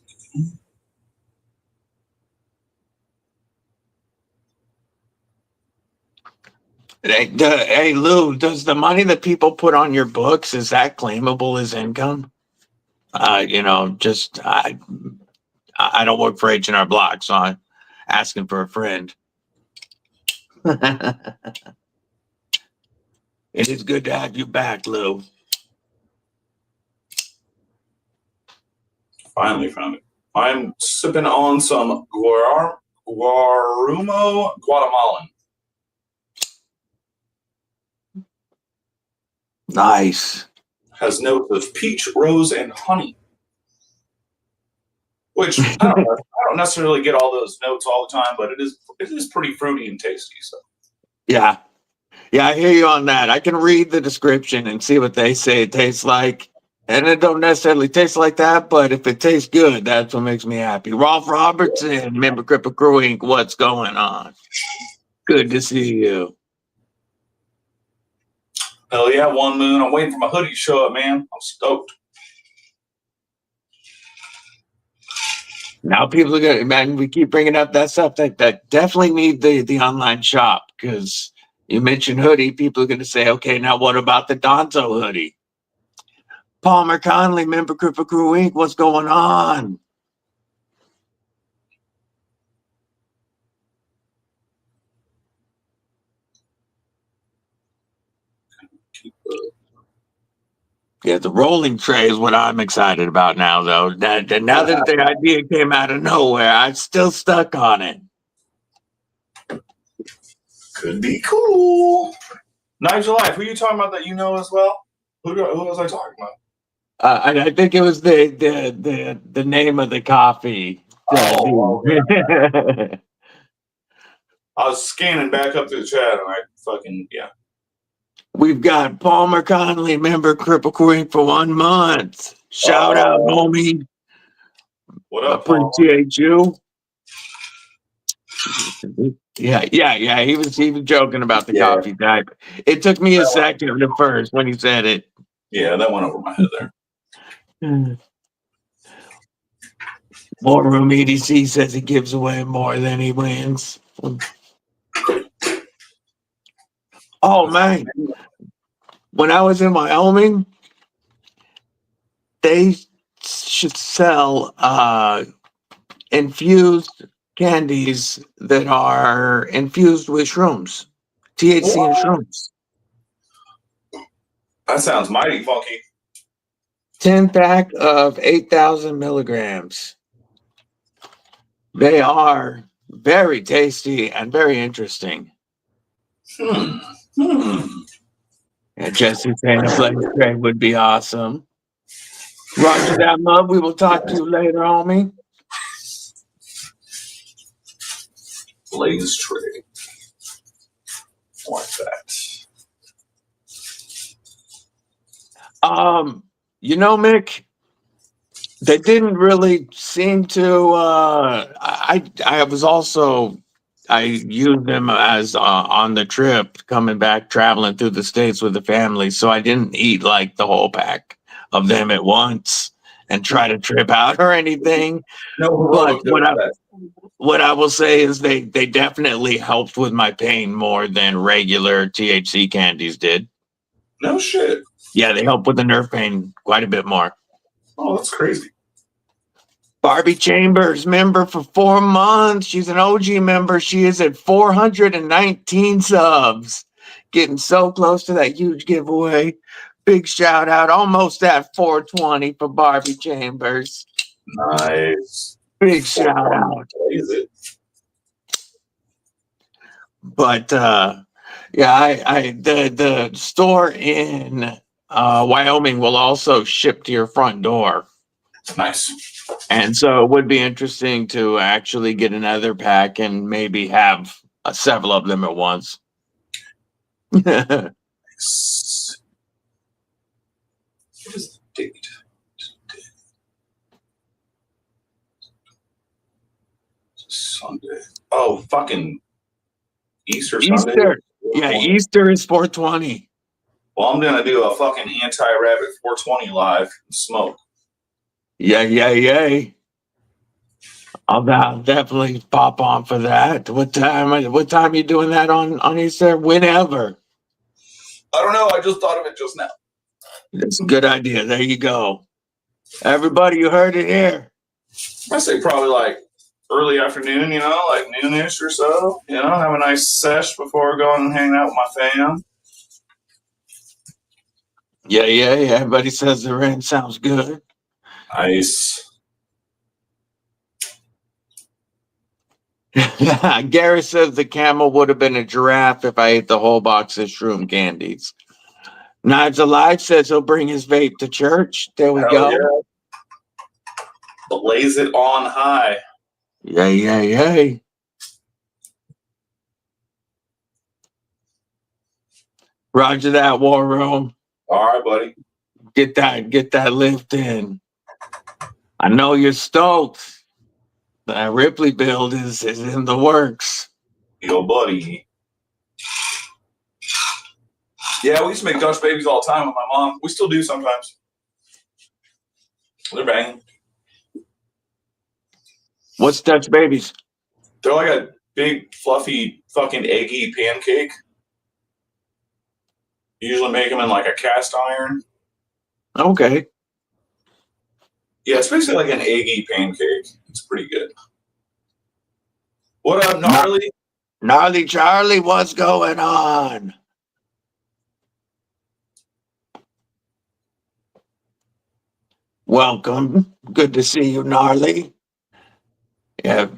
Hey Lou, does the money that people put on your books, is that claimable as income? Just I don't work for H&R Block, so I'm asking for a friend. It is good to have you back, Lou. Finally found it. I'm sipping on some Guarumo Guatemalan. Nice. Has notes of peach, rose, and honey. Which I don't necessarily get all those notes all the time, but it is pretty fruity and tasty. So Yeah, I hear you on that. I can read the description and see what they say it tastes like, and it don't necessarily taste like that. But if it tastes good, that's what makes me happy. Rolf Robertson, member Kripple Krew Inc. What's going on? Good to see you. hell yeah, One Moon. I'm waiting for my hoodie to show up, man. I'm stoked. Now people are gonna, man, we keep bringing up that stuff that definitely need the online shop, because you mentioned hoodie. People are going to say, okay, now what about the Donzo hoodie? Palmer Conley, member Kripple Krew Inc. What's going on? Yeah, the rolling tray is what I'm excited about now, though. Now that the idea came out of nowhere, I'm still stuck on it. Could be cool. Nigel Life, who are you talking about that you know as well? Who was I talking about? I think it was the name of the coffee. Oh, yeah. I was scanning back up to the chat and I fucking, yeah. We've got Palmer Conley, member Kripple Krew Inc. for 1 month. Shout out, homie. What up, Appreciate you. Yeah. He was joking about the coffee type. It took me a second at first when he said it. Yeah, that went over my head there. More Room EDC says he gives away more than he wins. Oh man, when I was in Wyoming, they should sell infused candies that are infused with shrooms, THC and shrooms. That sounds mighty funky. 10-pack of 8,000 milligrams. They are very tasty and very interesting. Yeah, Jesse saying a blaze tray would be awesome. Roger that, love. We will talk to you later, homie. Blaze tray. Like that. Mick, they didn't really seem to. I used them as on the trip coming back, traveling through the States with the family. So I didn't eat like the whole pack of them at once and try to trip out or anything. No, but what I will say is they definitely helped with my pain more than regular THC candies did. No shit. Yeah, they help with the nerve pain quite a bit more. Oh, that's crazy. Barbie Chambers, member for 4 months. She's an OG member. She is at 419 subs. Getting so close to that huge giveaway. Big shout out. Almost at 420 for Barbie Chambers. Nice. Big shout out. But the store in Wyoming will also ship to your front door. Nice. And so it would be interesting to actually get another pack and maybe have several of them at once. What is the date? Sunday. Oh, fucking Easter Sunday. Easter. Yeah, Easter is 420. Well, I'm gonna do a fucking anti-rabbit 420 live and smoke. Yeah. I'll definitely pop on for that. What time are you doing that on Easter? Whenever. I don't know. I just thought of it just now. That's a good idea. There you go. Everybody, you heard it here. I say probably like early afternoon, you know, like noonish or so. You know, have a nice sesh before going and hanging out with my fam. Yeah. Everybody says the rain sounds good. Nice. Gary says the camel would have been a giraffe if I ate the whole box of shroom candies. Knives Alive says he'll bring his vape to church. There we go. Yeah. Blaze it on high. Yeah. Roger that, War Room. All right, buddy. Get that lift in. I know you're stoked. That Ripley build is in the works. Yo, buddy. Yeah, we used to make Dutch babies all the time with my mom. We still do sometimes. They're banging. What's Dutch babies? They're like a big, fluffy, fucking eggy pancake. You usually make them in like a cast iron. Okay. Yeah, it's basically like an eggy pancake. It's pretty good. What up, Gnarly? Gnarly Charlie, what's going on? Welcome. Good to see you, Gnarly. Yeah,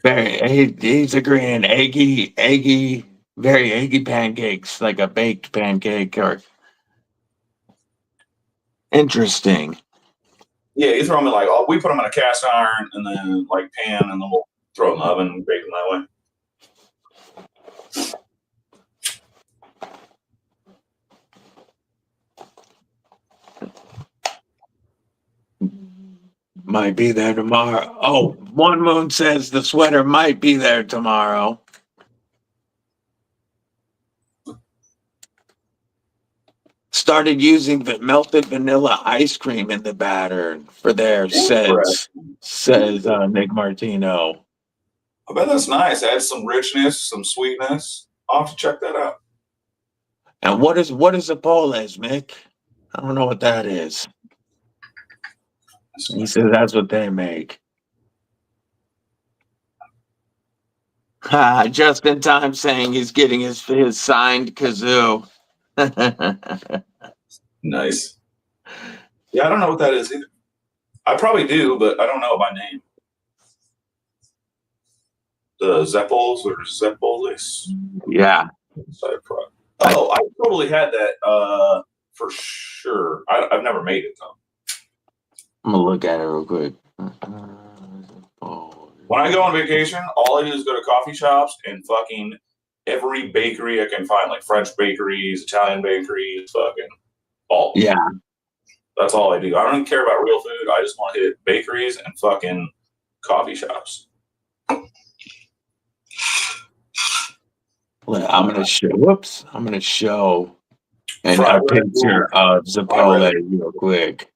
he's agreeing. Eggy, very eggy pancakes, like a baked pancake or interesting. Yeah, you throw them in like, we put them in a cast iron and then like pan and then we'll throw them in the oven and bake them that way. Might be there tomorrow. Oh, One Moon says the sweater might be there tomorrow. Started using the melted vanilla ice cream in the batter for their says Nick Martino. I bet that's nice. Adds some richness, some sweetness. I'll have to check that out. And what is a Poles, Mick? I don't know what that is. He says that's what they make. Just in time saying he's getting his signed kazoo. Nice. Yeah, I don't know what that is either. I probably do, but I don't know it by name. The Zeppels or Zeppolis? Yeah. Oh, I totally had that for sure. I've never made it though. I'm gonna look at it real quick. When I go on vacation, all I do is go to coffee shops and fucking every bakery I can find, like French bakeries, Italian bakeries, fucking all. Yeah. That's all I do. I don't even care about real food. I just want to hit bakeries and fucking coffee shops. I'm gonna show a picture of Zappole real quick.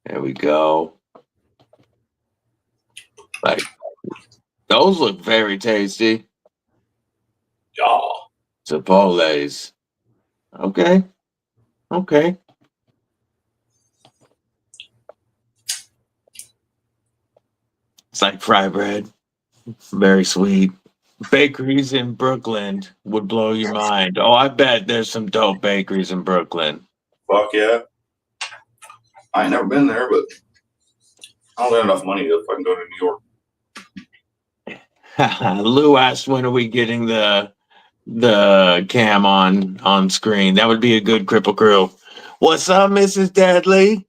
There we go. Like those look very tasty. Yeah. Zappoles. Okay. It's like fry bread. Very sweet. Bakeries in Brooklyn would blow your mind. Oh, I bet there's some dope bakeries in Brooklyn. Fuck yeah. I ain't never been there, but I don't have enough money to fucking go to New York. Lou asked when are we getting the cam on screen. That would be a good Kripple Krew. What's up, Mrs. Deadly?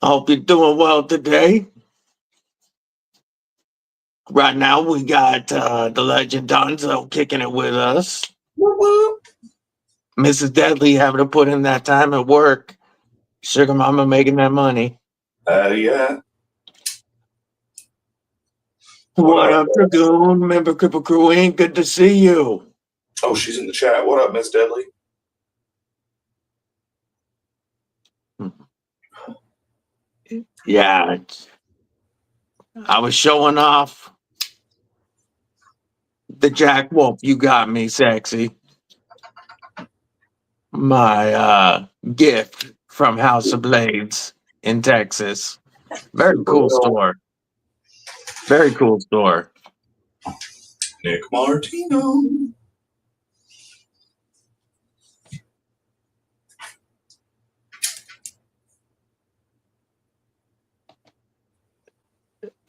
I hope you're doing well today. Right now we got the legend Donzo kicking it with us. Whoop, whoop. Mrs. Deadly having to put in that time at work. Sugar Mama making that money. Yeah. What up, Dragoon? Member Kripple Krew Inc. Good to see you. Oh, she's in the chat. What up, Miss Deadly? Yeah, I was showing off the Jack Wolf. You got me, sexy. My gift from House of Blades in Texas. Very cool store. Very cool store. Nick Martino.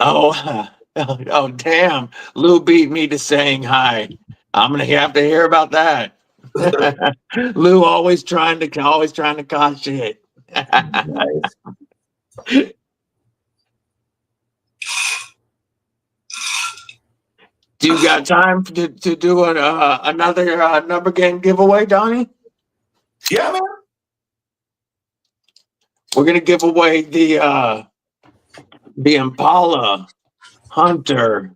Oh, oh, damn. Lou beat me to saying hi. I'm gonna have to hear about that. Lou always trying to cause shit. Nice. Do you got time to do another number game giveaway, Donnie? Yeah, man. We're gonna give away the Impala Hunter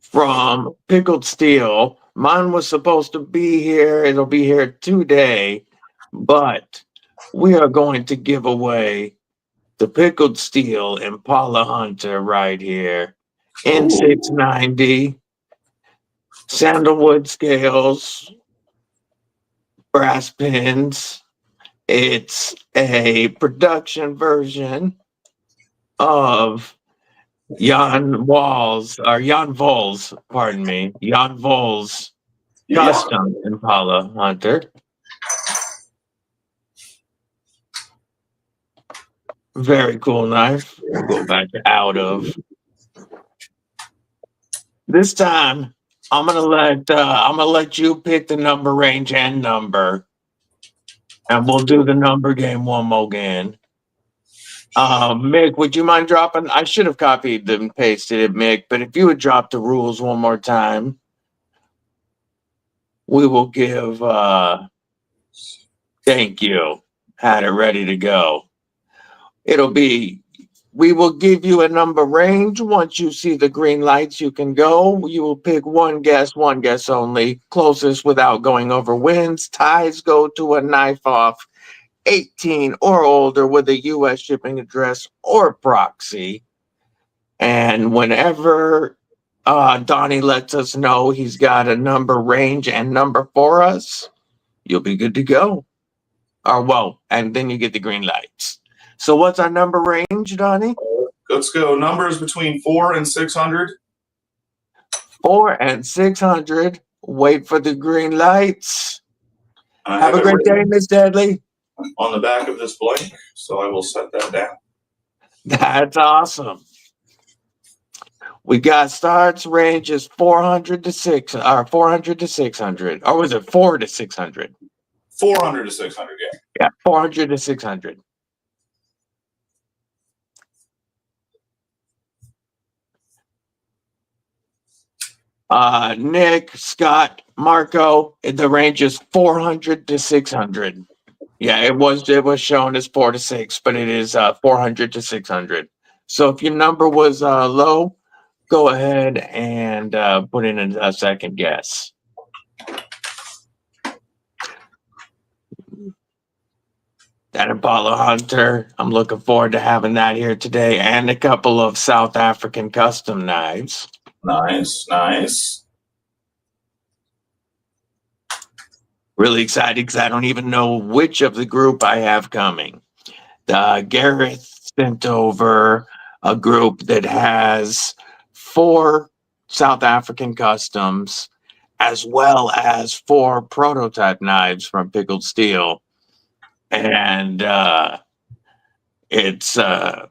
from Pickled Steel. Mine was supposed to be here. It'll be here today, but we are going to give away the Pickled Steel Impala Hunter right here. N690, sandalwood scales, brass pins. It's a production version of Jan Vol's custom Impala Hunter. Very cool knife. We'll go back to out of. This time, I'm gonna let you pick the number range and number, and we'll do the number game one more again. Mick, would you mind dropping? I should have copied and pasted it, Mick, but if you would drop the rules one more time, we will give. Thank you. Had it ready to go. We will give you a number range. Once you see the green lights, you can go. You will pick one guess only. Closest without going over wins. Ties go to a knife off 18 or older with a U.S. shipping address or proxy. And whenever Donnie lets us know he's got a number range and number for us, you'll be good to go. And then you get the green lights. So what's our number range, Donnie? Let's go. Numbers between 4 and 600. 4 and 600. Wait for the green lights. Have a great day, Miss Deadly. On the back of this blank, so I will set that down. That's awesome. We got starts ranges 400 to 600. Or was it 4 to 600? 400 to 600, yeah. Yeah, 400 to 600. Nick, Scott, Marco, the range is 400 to 600. Yeah, it was shown as 4 to 6, but it is 400 to 600. So if your number was low, go ahead and put in a second guess. That Impala Hunter, I'm looking forward to having that here today, and a couple of South African custom knives. Nice, nice. Really excited because I don't even know which of the group I have coming. Gareth sent over a group that has 4 South African customs, as well as 4 prototype knives from Pickled Steel. And it's going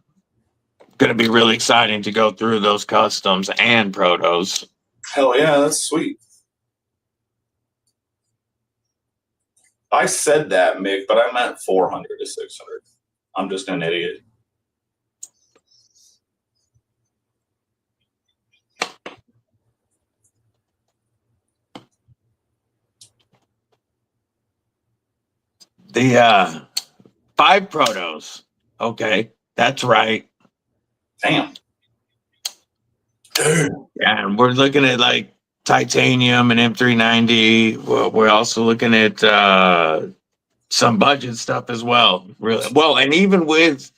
to be really exciting to go through those customs and protos. Hell yeah, that's sweet. I said that, Mick, but I meant 400 to 600. I'm just an idiot. The 5 protos. Okay, that's right. Damn. Dude. And we're looking at like titanium and M390. We're also looking at some budget stuff as well. Really well, and even with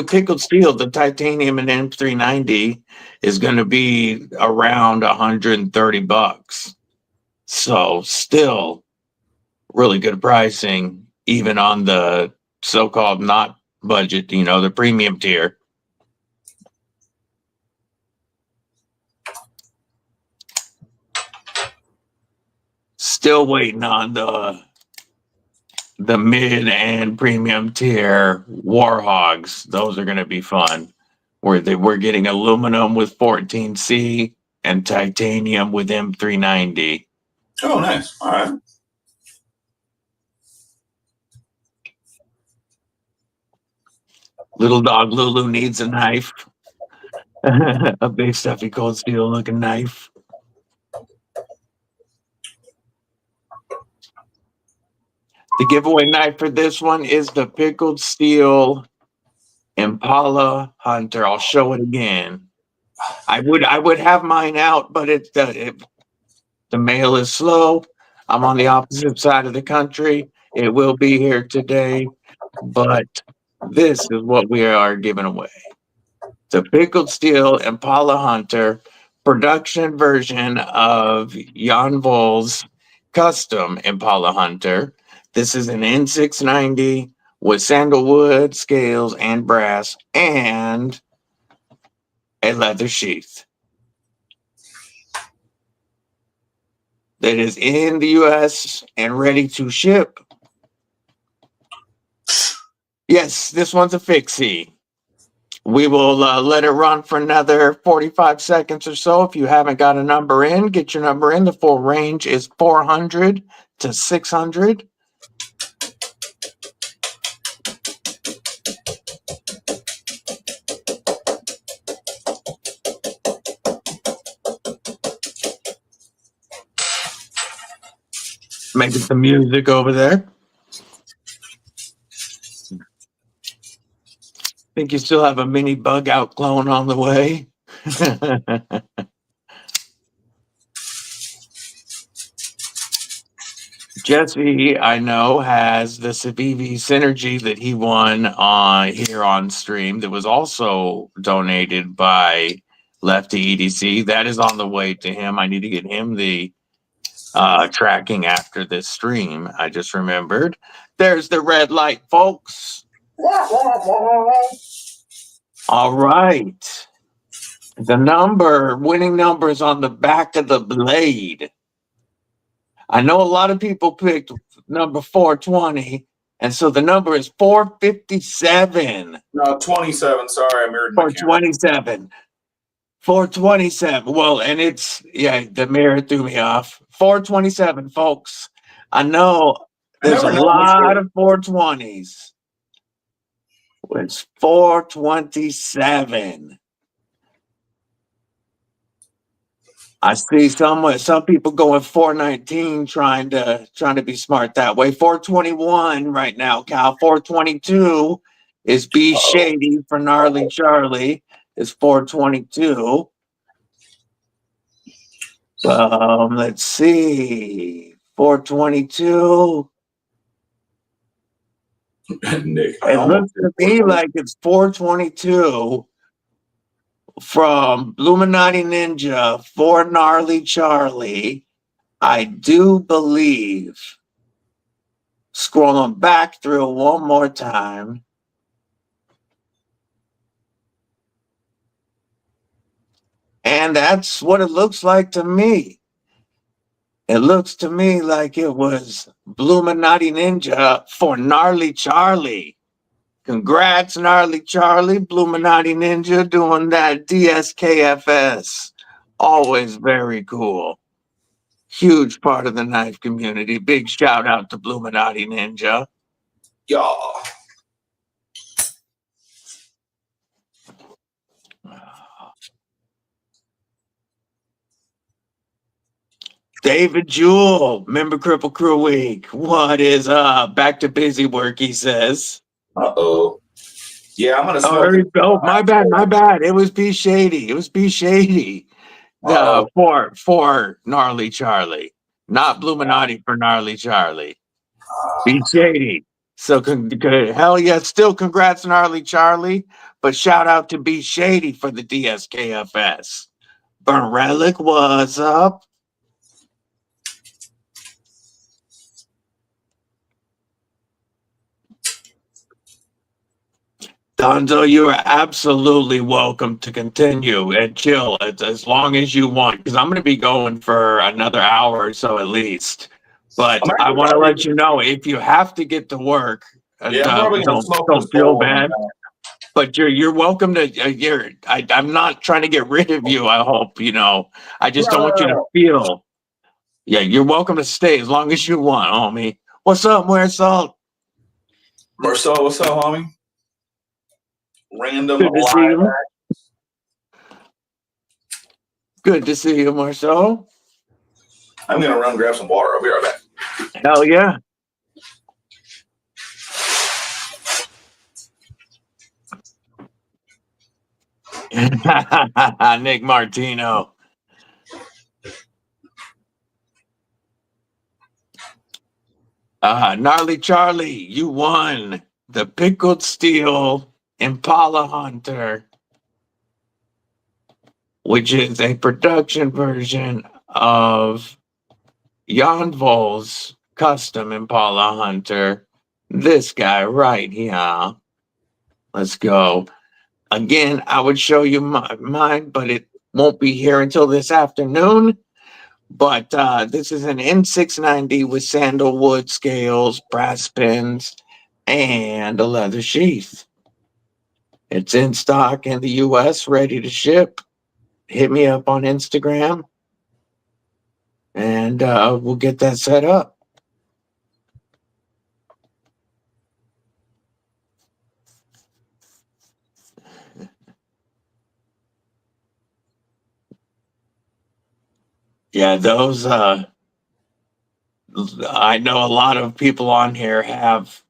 pickled steel, the titanium and M390 is going to be around $130. So still really good pricing, even on the so-called not budget, the premium tier. Still waiting on the mid and premium tier Warhogs. Those are going to be fun. We're getting aluminum with 14C and titanium with M390. Oh, nice. All right. Little dog Lulu needs a knife. A big stuffy cold steel looking knife. The giveaway knife for this one is the pickled steel Impala Hunter. I'll show it again. I would have mine out, but the mail is slow. I'm on the opposite side of the country. It will be here today, but this is what we are giving away. The pickled steel Impala Hunter production version of Jan Vol's custom Impala Hunter. This is an N690 with sandalwood scales and brass and a leather sheath. That is in the US and ready to ship. Yes, this one's a fixie. We will let it run for another 45 seconds or so. If you haven't got a number in, get your number in. The full range is 400 to 600. Making some music over there. Think you still have a mini bug out clone on the way? Jesse, I know, has the Civivi Synergy that he won here on stream that was also donated by Lefty EDC. That is on the way to him. I need to get him the tracking after this stream. I just remembered. There's the red light, folks. All right. The winning number is on the back of the blade. I know a lot of people picked number 420, and so the number is 457. No, 27. Sorry, I mirrored my 427. 427. Well, and the mirror threw me off. 427, folks. I know there's a lot of 420s. It's 427. I see some people going 419 trying to be smart that way. 421 right now, Cal. 422 is B Shady for Gnarly Charlie. Is 422. Let's see. 422. Nick, It looks to me like it's 422 from Illuminati Ninja for Gnarly Charlie. I do believe. Scrolling back through one more time. And that's what it looks like to me. It looks to me like it was Illuminati Ninja for Gnarly Charlie. Congrats, Gnarly Charlie. Illuminati Ninja doing that DSKFS. Always very cool. Huge part of the knife community. Big shout out to Illuminati Ninja. Yeah. David Jewell, member Kripple Krew Week. What is up? Back to busy work, he says. Uh-oh. Yeah, I'm gonna smoke it. Oh, my bad. It was B Shady. Uh-oh. For Gnarly Charlie, not Bluminati for Gnarly Charlie. B Shady. So hell yeah, still congrats Gnarly Charlie, but shout out to B Shady for the DSKFS. Burn Relic, what's up? Donzo, you are absolutely welcome to continue and chill as long as you want, because I'm going to be going for another hour or so at least. But I want to let you know, if you have to get to work, yeah, I'm probably gonna smoke this don't feel bowl bad. But you're welcome to. I'm not trying to get rid of you. I hope you know. I just don't want you to feel. Yeah, you're welcome to stay as long as you want, homie. What's up, Marcel? Marcel, what's up, homie? Random Good to see live. you. Good to see you, Marcel. I'm gonna run grab some water. I'll be right back. Hell yeah. Nick Martino. Gnarly Charlie, you won the Pickled Steel Impala Hunter, which is a production version of Yonvol's custom Impala Hunter. This guy right here. Let's go. Again, I would show you mine, but it won't be here until this afternoon. But this is an N690 with sandalwood scales, brass pins, and a leather sheath. It's in stock in the US, ready to ship. Hit me up on Instagram, and we'll get that set up. Yeah, those, I know a lot of people on here have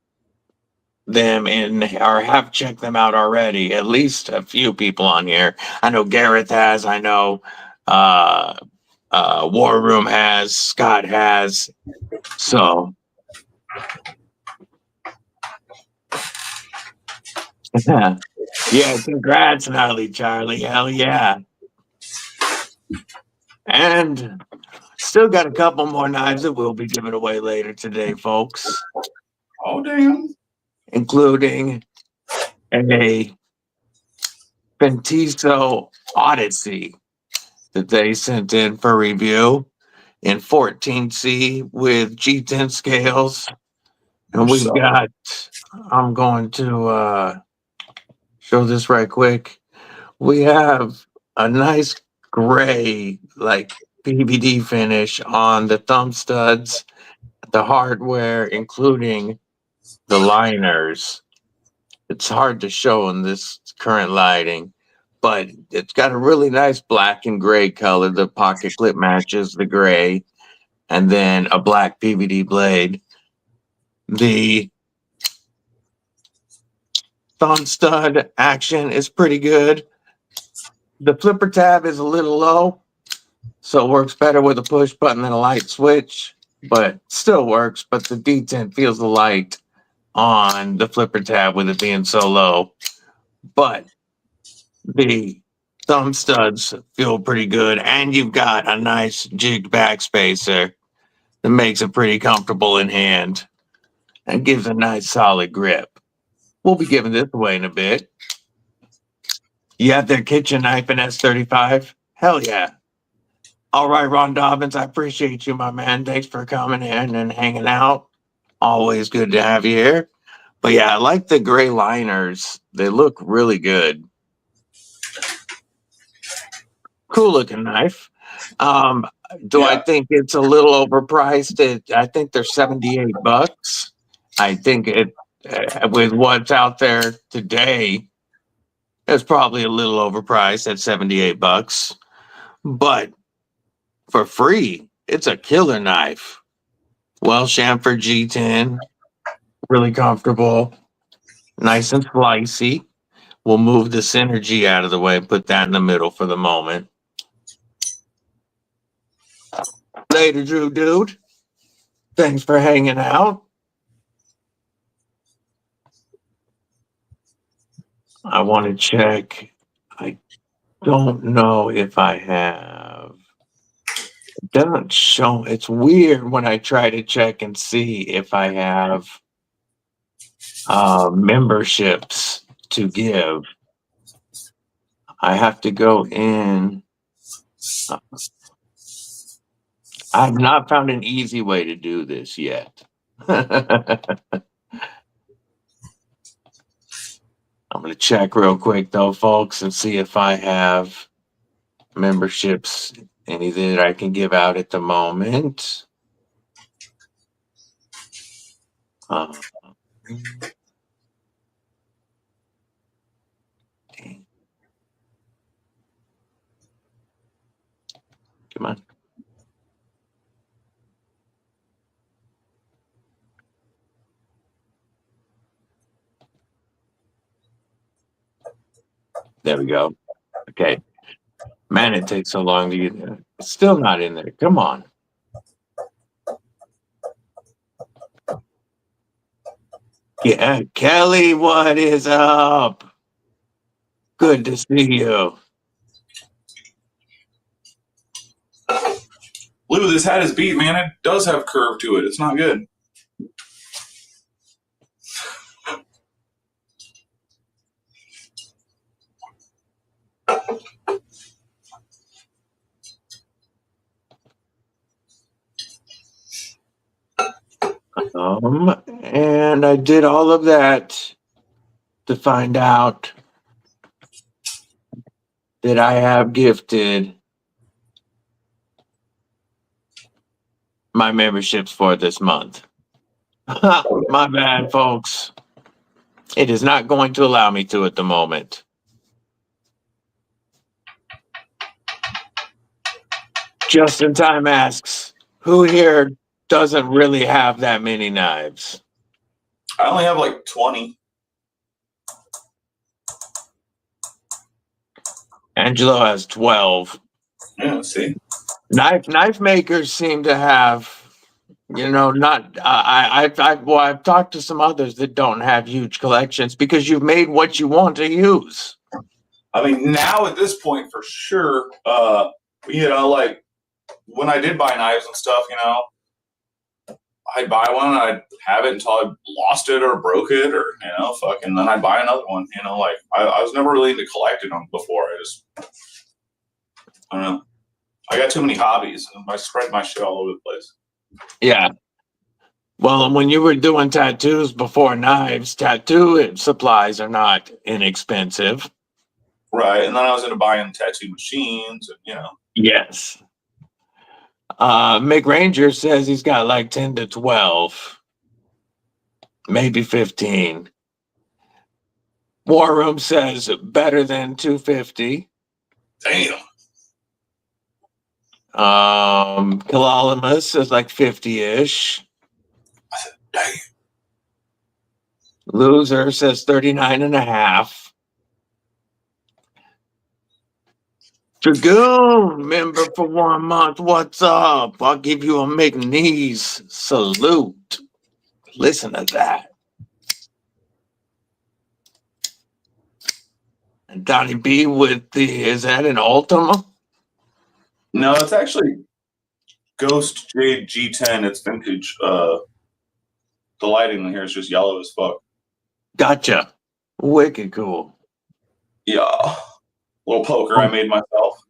them in or have checked them out already. At least a few people on here. I know Gareth has. I know War Room has. Scott has. So yeah, congrats, Gnarly Charlie. Hell yeah. And still got a couple more knives that we'll be giving away later today, folks. Oh damn. Including a Pentiso Odyssey that they sent in for review in 14C with G10 scales. And we've got, I'm going to show this right quick. We have a nice gray, like PVD finish on the thumb studs, the hardware, including the liners. It's hard to show in this current lighting, but it's got a really nice black and gray color. The pocket clip matches the gray, and then a black PVD blade. The thumb stud action is pretty good. The flipper tab is a little low, so it works better with a push button than a light switch, but still works. But the detent feels the light on the flipper tab with it being so low. But the thumb studs feel pretty good, and you've got a nice jigged back spacer that makes it pretty comfortable in hand and gives a nice solid grip. We'll be giving this away in a bit. You have their kitchen knife in S35? Hell yeah. All right, Ron Dobbins, I appreciate you, my man. Thanks for coming in and hanging out. Always good to have you here. But yeah, I like the gray liners. They look really good. Cool looking knife. Do I think it's a little overpriced? I think they're $78. I think it with what's out there today, it's probably a little overpriced at $78. But for free, It's a killer knife. Well, chamfered G10, really comfortable, nice and slicey. We'll move the synergy out of the way, put that in the middle for the moment. Later, Drew dude. Thanks for hanging out. I want to check. I don't know if I have. It doesn't show. It's weird when I try to check and see if I have memberships to give. I have to go in. I've not found an easy way to do this yet. I'm going to check real quick, though, folks, and see if I have memberships, any that I can give out at the moment. Come on. There we go. Okay. Man, it takes so long to get there. It's still not in there. Come on. Yeah, Kelly, what is up? Good to see you. Lou, this hat is beat, man. It does have curve to it. It's not good. And I did all of that to find out that I have gifted my memberships for this month. My bad, folks. It is not going to allow me to at the moment. Just in Time asks, who here doesn't really have that many knives? I only have like 20. Angelo has 12. Yeah, see. Knife makers seem to have, not. I've talked to some others that don't have huge collections because you've made what you want to use. I mean, now at this point, for sure. Like when I did buy knives and stuff, I'd buy one and I'd have it until I lost it or broke it, or then I'd buy another one. I was never really into collecting them before. I don't know. I got too many hobbies and I spread my shit all over the place. Yeah. Well, and when you were doing tattoos before knives, tattoo supplies are not inexpensive. Right. And then I was into buying tattoo machines and, Yes. Mick Ranger says he's got like 10 to 12, maybe 15. War Room says better than 250. Damn. Kalalamus says like 50-ish. I said, damn. Loser says 39 and a half. Dragoon, member for 1 month. What's up? I'll give you a McNeese salute. Listen to that. And Donnie B with is that an Ultima? No, it's actually Ghost Jade G10. It's vintage. The lighting in here is just yellow as fuck. Gotcha. Wicked cool. Yeah. Little poker I made myself.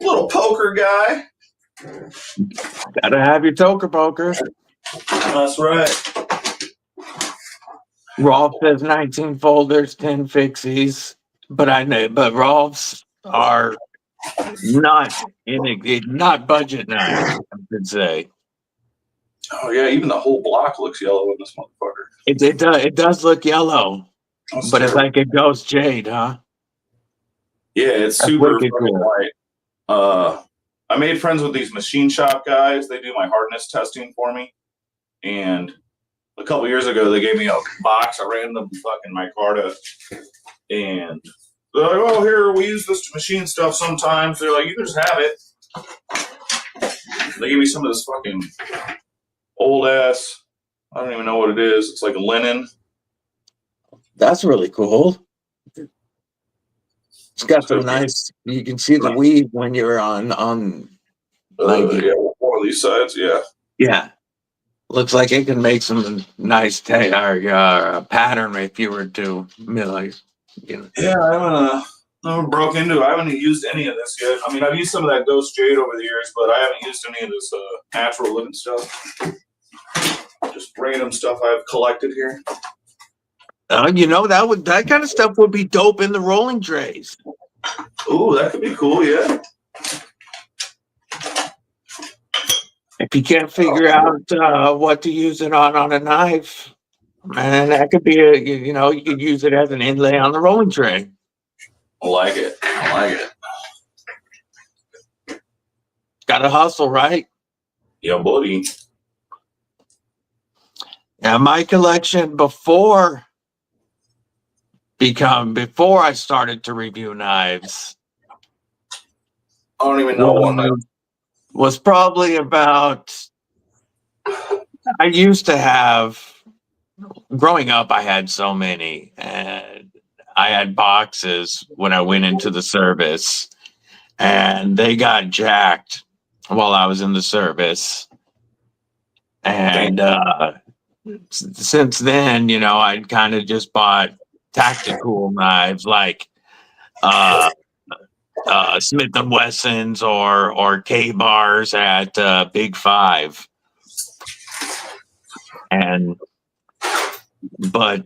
Little poker guy. Gotta have your toker poker. That's right. Rolf says 19 folders, 10 fixies. But Rolfs are not not budget knives, I should say. Oh yeah, even the whole block looks yellow in this motherfucker. It does look yellow, but it's like a ghost jade, huh? Yeah, it's That's super wicked cool. white. I I made friends with these machine shop guys. They do my hardness testing for me. And a couple years ago, they gave me a box. I ran the fucking micarta, and they're like, "Oh, here, we use this machine stuff sometimes." They're like, "You can just have it." They gave me some of this fucking old ass. I don't even know what it is. It's like a linen. That's really cool. It's got some nice. You can see the weave when you're on like yeah, one of these sides. Yeah. Yeah. Looks like it can make some nice pattern if you were to like, you know. Yeah, I haven't broke into it. I haven't used any of this yet. I mean, I've used some of that Ghost Jade over the years, but I haven't used any of this natural looking stuff. Just random stuff I've collected here. You know, that kind of stuff would be dope in the rolling trays. Ooh, that could be cool, yeah. If you can't figure out what to use it on a knife, man, that could be you could use it as an inlay on the rolling tray. I like it. I like it. Gotta hustle, right? Yeah, buddy. Yeah, my collection before I started to review knives. I don't even know what knife was probably about. I used to have. Growing up, I had so many, and I had boxes when I went into the service, and they got jacked while I was in the service. And since then, I'd kind of just bought tactical knives like Smith & Wessons or K-bars at Big Five. But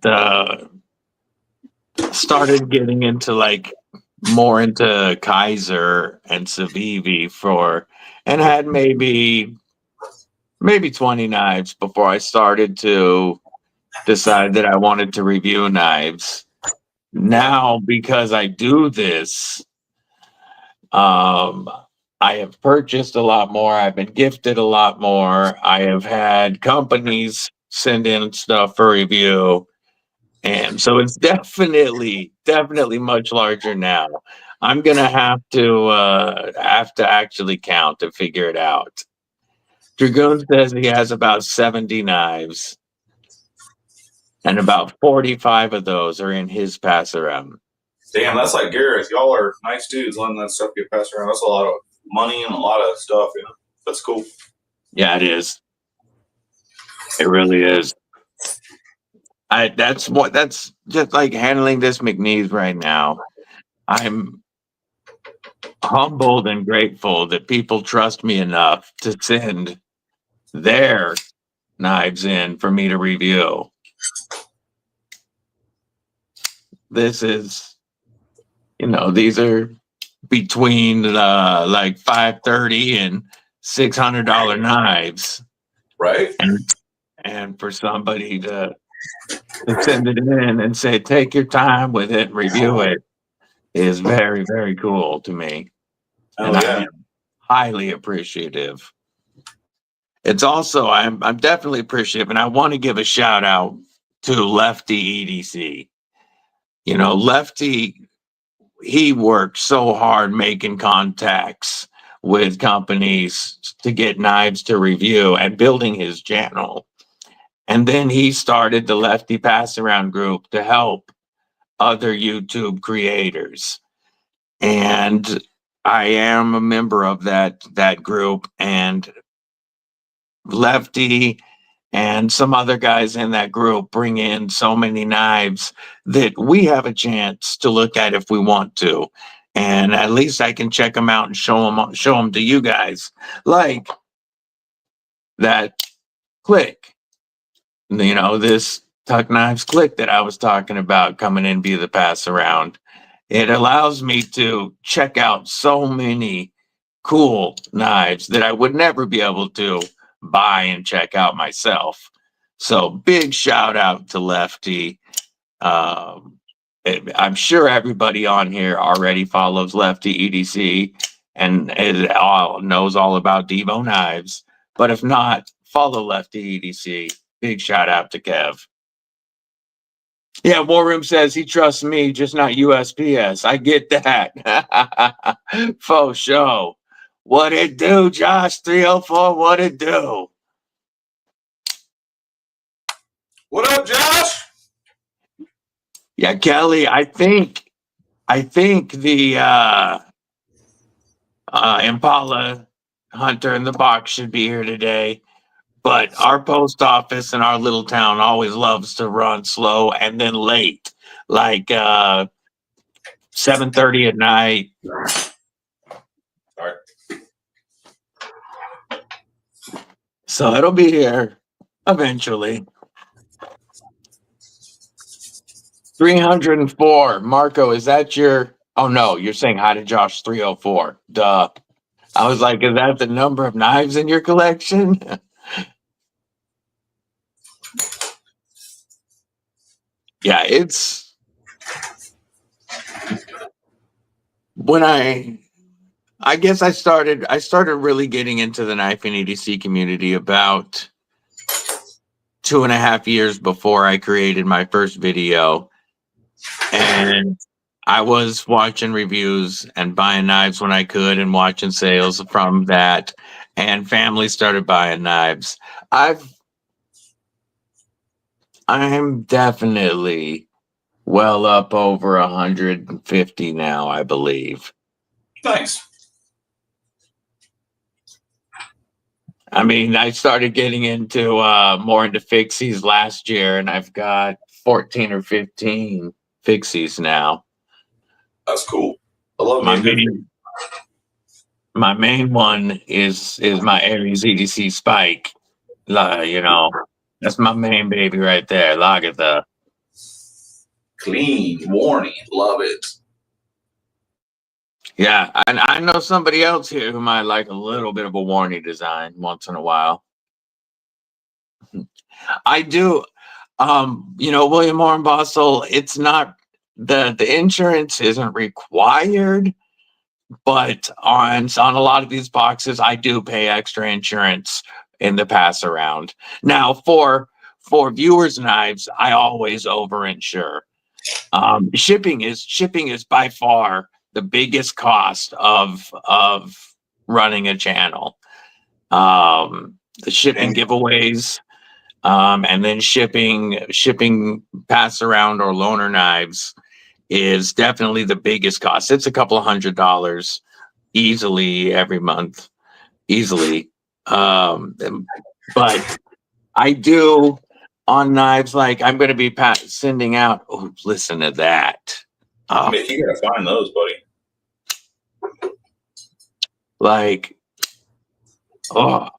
started getting into more into Kaiser and Civivi and had maybe 20 knives before I started to decide that I wanted to review knives. Now, because I do this, I have purchased a lot more. I've been gifted a lot more. I have had companies send in stuff for review. And so it's definitely much larger now. I'm going to have to actually count to figure it out. Dragoon says he has about 70 knives, and about 45 of those are in his pass around. Damn, that's like Gareth. Y'all are nice dudes letting that stuff get passed around. That's a lot of money and a lot of stuff. That's cool. Yeah, it is. It really is. That's just like handling this McNeese right now. I'm humbled and grateful that people trust me enough to send their knives in for me to review. This is, these are between like $530 and $600 knives, right? And for somebody to send it in and say, take your time with it, review it, is very, very cool to me. Oh, and yeah. I am highly appreciative. It's also, I'm definitely appreciative, and I want to give a shout out to Lefty EDC. Lefty, he worked so hard making contacts with companies to get knives to review and building his channel. And then he started the Lefty Pass Around group to help other YouTube creators. And I am a member of that group, and Lefty and some other guys in that group bring in so many knives that we have a chance to look at if we want to. And at least I can check them out and show them to you guys. Like that click, this Tuck Knives click that I was talking about coming in via the pass around. It allows me to check out so many cool knives that I would never be able to buy and check out myself. So big shout out to Lefty. I'm sure everybody on here already follows Lefty EDC, and it all knows all about Devo knives. But if not, follow Lefty EDC. Big shout out to Kev. Yeah, War Room says he trusts me, just not USPS. I get that. Faux show. What it do, Josh 304? What it do? What up, Josh? Yeah, Kelly, I think the Impala Hunter in the box should be here today. But our post office in our little town always loves to run slow and then late, like 7:30 at night. All right. So it'll be here eventually. 304. Marco, is that your... Oh, no, you're saying hi to Josh 304. Duh. I was like, is that the number of knives in your collection? Yeah, it's... When I guess I started really getting into the knife and EDC community about 2.5 years before I created my first video. And I was watching reviews and buying knives when I could and watching sales from that. And family started buying knives. I'm definitely well up over 150 now, I believe. Nice. I mean, I started getting into more into fixies last year, and I've got 14 or 15 fixies now. That's cool. I love my main one is my Aries EDC Spike. You know, that's my main baby right there. Lagatha. Clean, warning, love it. Yeah, and I know somebody else here who might like a little bit of a warning design once in a while. I do. You know, William Hornbostel, it's not the insurance isn't required, but on a lot of these boxes, I do pay extra insurance in the pass around. Now, for viewers' knives, I always overinsure. Shipping is by far the biggest cost of running a channel. The shipping giveaways, and then shipping pass around or loaner knives is definitely the biggest cost. It's a couple of $100 easily every month, easily. But I do on knives, like I'm going to be sending out. Oh, listen to that. I mean, you gotta find those, buddy. Like, oh,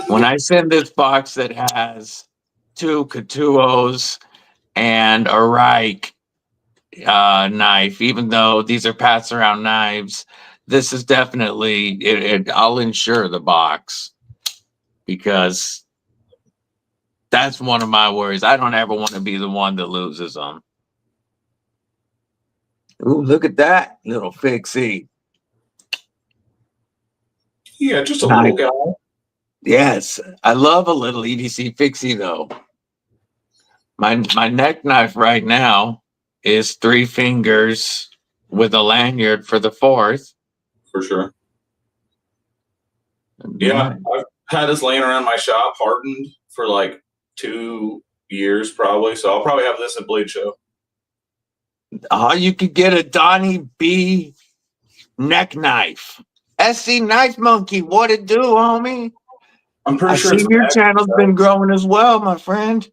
when I send this box that has 2 Katuos and a Reich knife, even though these are pass around knives, this is definitely I'll insure the box, because that's one of my worries. I don't ever want to be the one that loses them. Ooh, look at that little fixie. Yeah, just a little guy. Yes, I love a little EDC fixie though. My neck knife right now is 3 fingers with a lanyard for the 4th. For sure. Yeah, I've had this laying around my shop, hardened for like 2 years probably. So I'll probably have this at Blade Show. You could get a Donnie B neck knife. SC Knife Monkey, what it do, homie? I'm pretty sure your channel's been growing as well, my friend.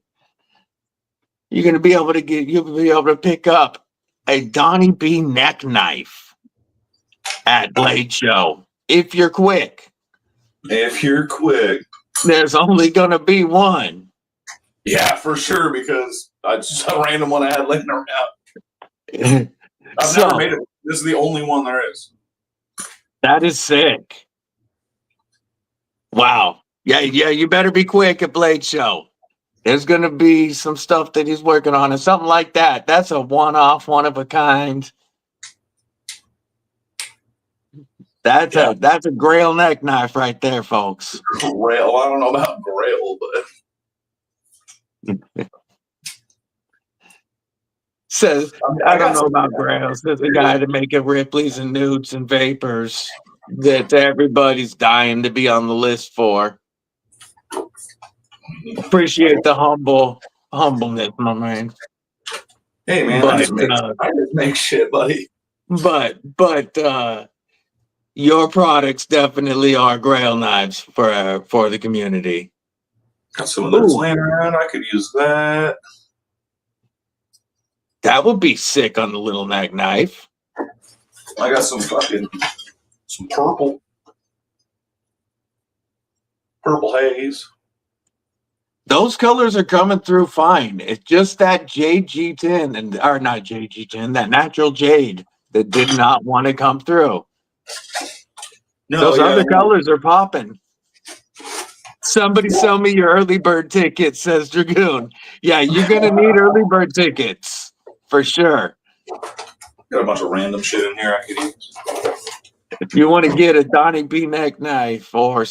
You're gonna be able to you'll be able to pick up a Donnie B neck knife at Blade Show if you're quick. If you're quick. There's only gonna be one. Yeah, for sure, because I just a random one I had laying around. I've never made it. This is the only one there is. That is sick. Wow. Yeah, you better be quick at Blade Show. There's going to be some stuff that he's working on, and something like that. That's a one-off, one of a kind. That's a Grail neck knife right there, folks. Grail. I don't know about Grail, but Says I don't know about Grails. There's a guy to make Ripley's and Newts and Vapors that everybody's dying to be on the list for. Appreciate the humbleness, my man. Hey man, I just make shit, buddy. But your products definitely are Grail knives for the community. Got some of those laying around. I could use that. That would be sick on the little neck knife. I got some purple haze. Those colors are coming through fine. It's just that JG10 or not JG10, that natural jade that did not want to come through. No, those other colors are popping. Somebody sell me your early bird tickets, says Dragoon. Yeah, you're gonna need early bird tickets for sure. Got a bunch of random shit in here I could use. If you want to get a Donnie B neck knife or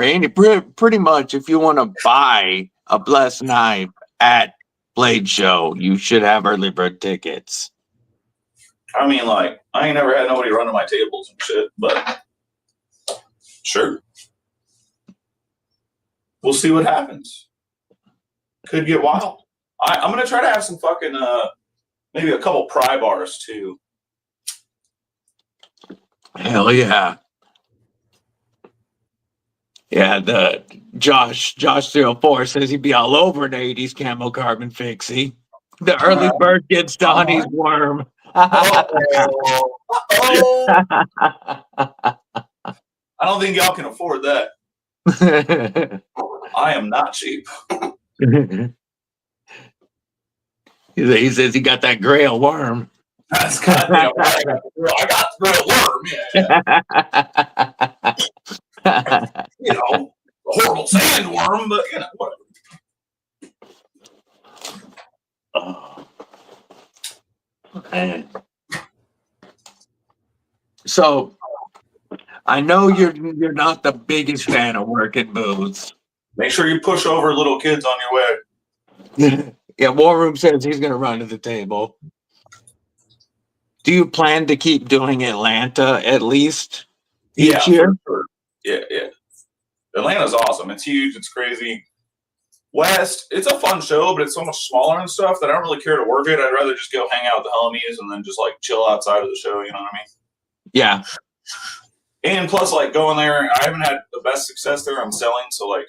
any, pretty much if you want to buy a blessed knife at Blade Show, you should have early bird tickets. I mean, like, I ain't never had nobody run to my tables and shit, but sure. We'll see what happens. Could get wild. I'm going to try to have some fucking, maybe a couple pry bars too. Hell yeah. Yeah, the Josh 304 says he'd be all over an 80s camo carbon fixie. The early bird gets Donnie's worm. I don't think y'all can afford that. I am not cheap. He says he got that Grail worm. That's goddamn right. I got the Grail worm, yeah. You know, a horrible sandworm, but you know, whatever. Oh. Man. So I know you're not the biggest fan of working booths. Make sure you push over little kids on your way. Yeah, War Room says he's going to run to the table. Do you plan to keep doing Atlanta at least each year? Sure. Yeah. Atlanta's awesome. It's huge. It's crazy. West, it's a fun show, but it's so much smaller and stuff that I don't really care to work it. I'd rather just go hang out with the homies and then just like chill outside of the show. You know what I mean? Yeah. And plus, like going there, I haven't had the best success there. I'm selling, so like,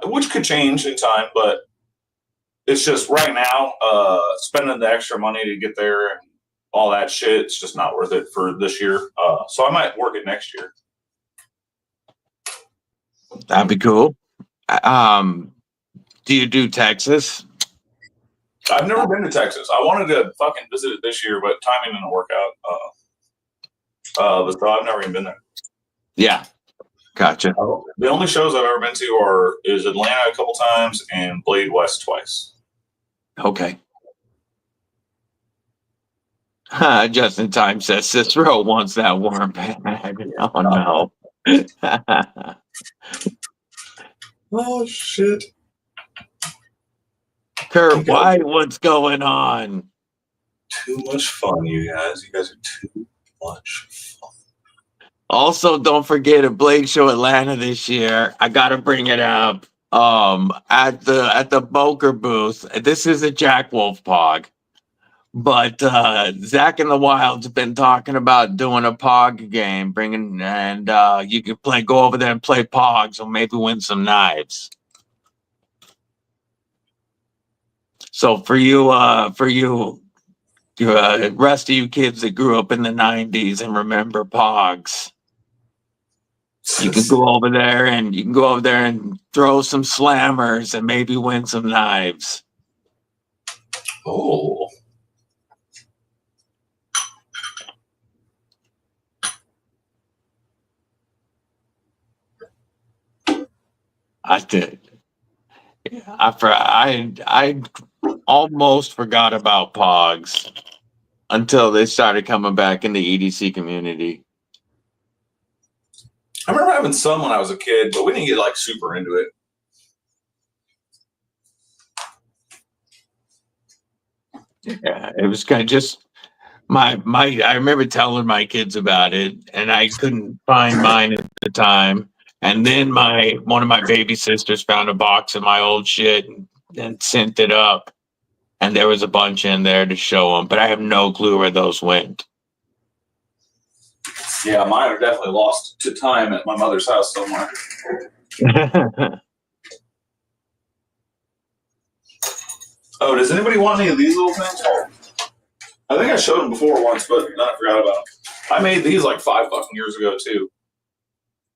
which could change in time, but it's just right now, spending the extra money to get there and all that shit, it's just not worth it for this year. So I might work it next year. That'd be cool. Do you do Texas? I've never been to Texas. I wanted to fucking visit it this year, but timing didn't work out. So I've never even been there. Yeah. Gotcha. The only shows I've ever been to is Atlanta a couple times and Blade West twice. Okay. Just in time says Cicero wants that worm bag. Oh no. Oh shit. Kurt White, what's going on? Too much fun, you guys. You guys are too much fun. Also, don't forget a Blade Show Atlanta this year. I gotta bring it up. At the Boker booth. This is a Jack Wolf Pog. But Zach in the Wild's been talking about doing a Pog game, you can go over there and play Pogs or maybe win some knives. So for you rest of you kids that grew up in the 90s and remember Pogs, you can go over there and throw some slammers and maybe win some knives. Oh. I did. Yeah, I almost forgot about Pogs until they started coming back in the EDC community. I remember having some when I was a kid, but we didn't get like super into it. Yeah, it was kind of just my. I remember telling my kids about it, and I couldn't find mine at the time. And then one of my baby sisters found a box of my old shit and sent it up, and there was a bunch in there to show them. But I have no clue where those went. Yeah, mine are definitely lost to time at my mother's house somewhere. Oh, does anybody want any of these little things? I think I showed them before once, but then I forgot about them. I made these like 5 fucking years ago too.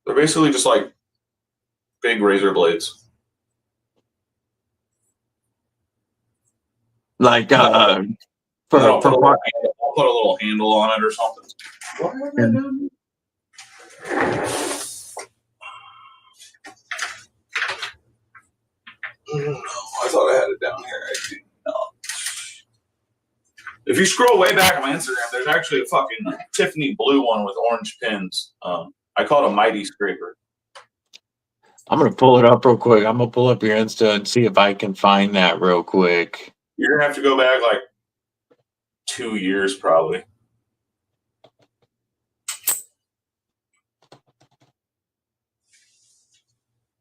They're basically just like big razor blades. Like I'll put a little handle on it or something. Why have I done? I thought I had it down here. I do not. If you scroll way back on my Instagram, there's actually a fucking Tiffany blue one with orange pins. I call it a mighty scraper. I'm gonna pull it up real quick. I'm gonna pull up your Insta and see if I can find that real quick. You're gonna have to go back like 2 years probably.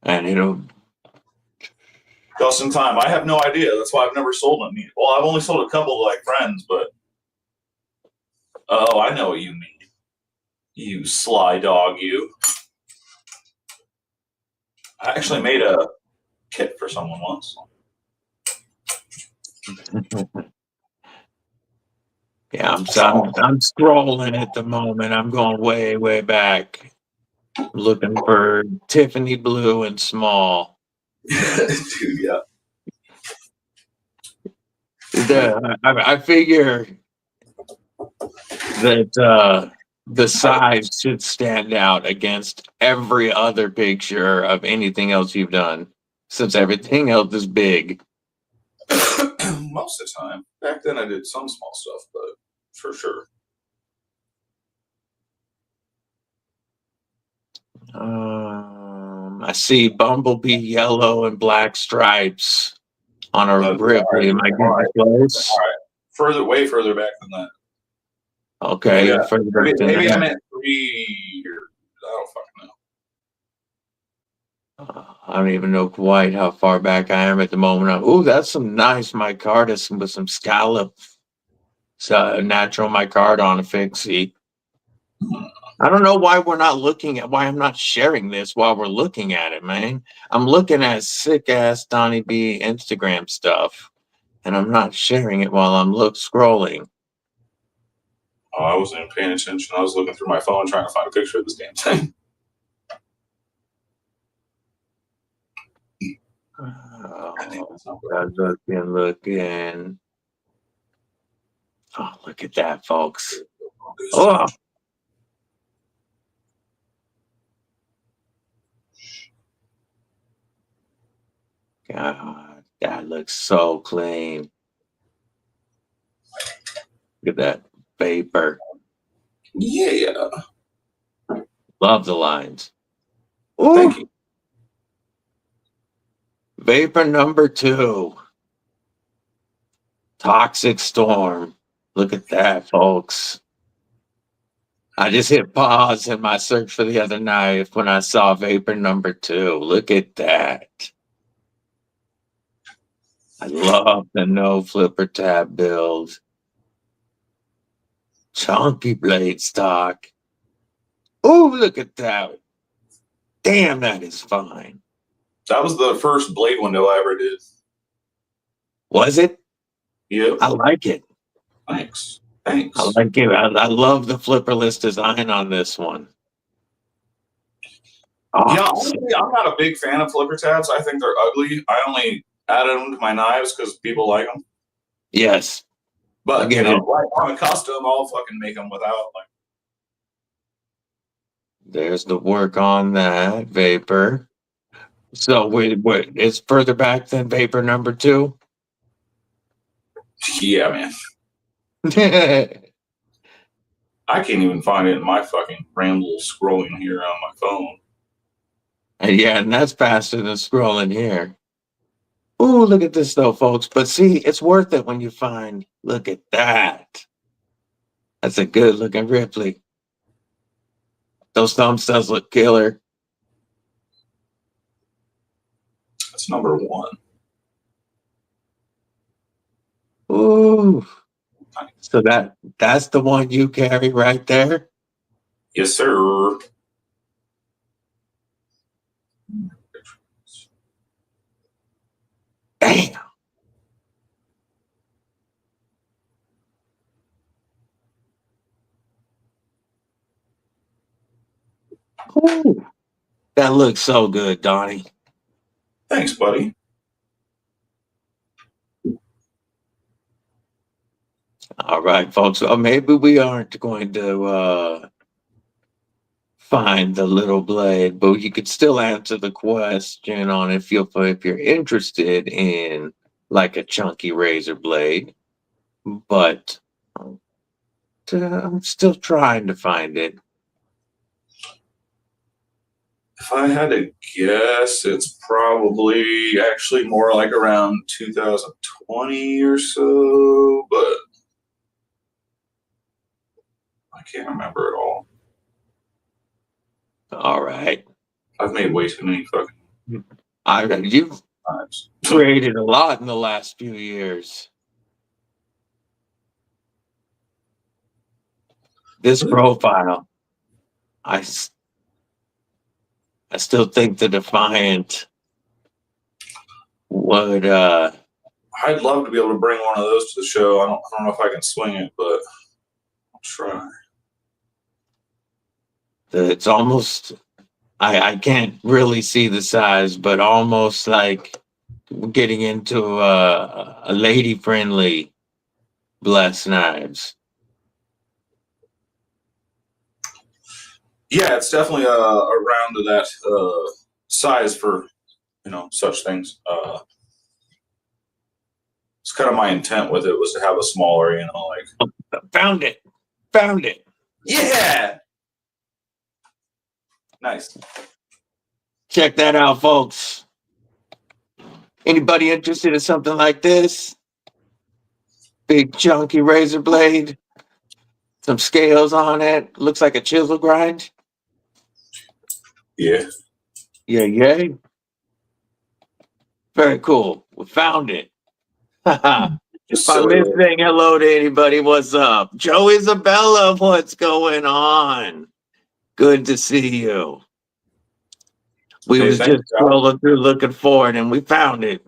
And it'll Just in time. I have no idea. That's why I've never sold them. Well, I've only sold a couple to like friends, but oh, I know what you mean. You sly dog, you. I actually made a kit for someone once. Yeah, I'm scrolling at the moment. I'm going way back, looking for Tiffany blue and small. Dude, yeah. I figure that the size should stand out against every other picture of anything else you've done, since everything else is big. Most of the time. Back then I did some small stuff, but for sure. I see Bumblebee yellow and black stripes on a Ripley. Am I getting close? All right. Way further back than that. Okay. Yeah. Further back than maybe that. I meant 3 years. I don't fucking know. I don't even know quite how far back I am at the moment. Oh, that's some nice micarta with some scallop. Natural micarta on a fixie. I don't know why why I'm not sharing this while we're looking at it, man. I'm looking at sick ass Donnie B Instagram stuff, and I'm not sharing it while I'm scrolling. Oh, I wasn't even paying attention. I was looking through my phone trying to find a picture of this damn thing. Looking. Oh, look at that, folks. Oh. God, that looks so clean. Look at that vapor. Yeah. Love the lines. Ooh. Thank you. Vapor number 2. Toxic Storm. Look at that, folks. I just hit pause in my search for the other knife when I saw Vapor number 2. Look at that. I love the no flipper tab build. Chunky blade stock. Oh, look at that. Damn, that is fine. That was the first blade window I ever did. Was it? Yep. I like it. Thanks. I like it. I love the flipperless design on this one. Oh, yeah, honestly, I'm not a big fan of flipper tabs. I think they're ugly. I only added them to my knives because people like them. Yes. But, like on a custom, I'll fucking make them without. Like. There's the work on that Vapor. So it's further back than Vapor number 2? Yeah, man. I can't even find it in my fucking ramble scrolling here on my phone. And yeah, and that's faster than scrolling here. Ooh, look at this though, folks. But see, it's worth it when you find, look at that. That's a good looking Ripley. Those thumbs does look killer. That's number 1. Ooh. So that's the one you carry right there? Yes, sir. Damn. Ooh. That looks so good, Donnie. Thanks, buddy. All right, folks. Well, maybe we aren't going to find the little blade, but you could still answer the question on if you're interested in like a chunky razor blade. But I'm still trying to find it. If I had to guess, it's probably actually more like around 2020 or so, but I can't remember at all. All right. I've made way too many fucking You've times. created a lot in the last few years. This profile, I still think the Defiant would I'd love to be able to bring one of those to the show. I don't know if I can swing it, but I'll try. it's almost I can't really see the size, but almost like getting into a lady friendly blessed knives. Yeah, it's definitely around to that size for such things. It's kind of my intent with it was to have a smaller, like. Found it. Yeah. Nice. Check that out, folks. Anybody interested in something like this? Big chunky razor blade, some scales on it. Looks like a chisel grind. Yeah. Yeah. Very cool. We found it. If I missed saying hello to anybody, what's up? Joe Isabella, what's going on? Good to see you. We was just scrolling through looking for it and we found it.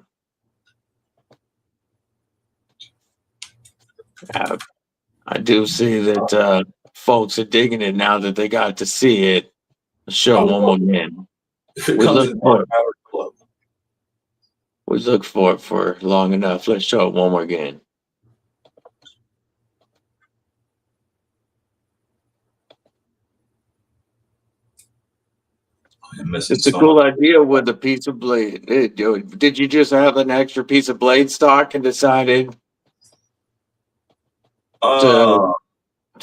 I do see that folks are digging it now that they got to see it. Show one more again. We look for it for long enough. Let's show it one more again. It's a cool idea with a piece of blade. Did you just have an extra piece of blade stock and decided to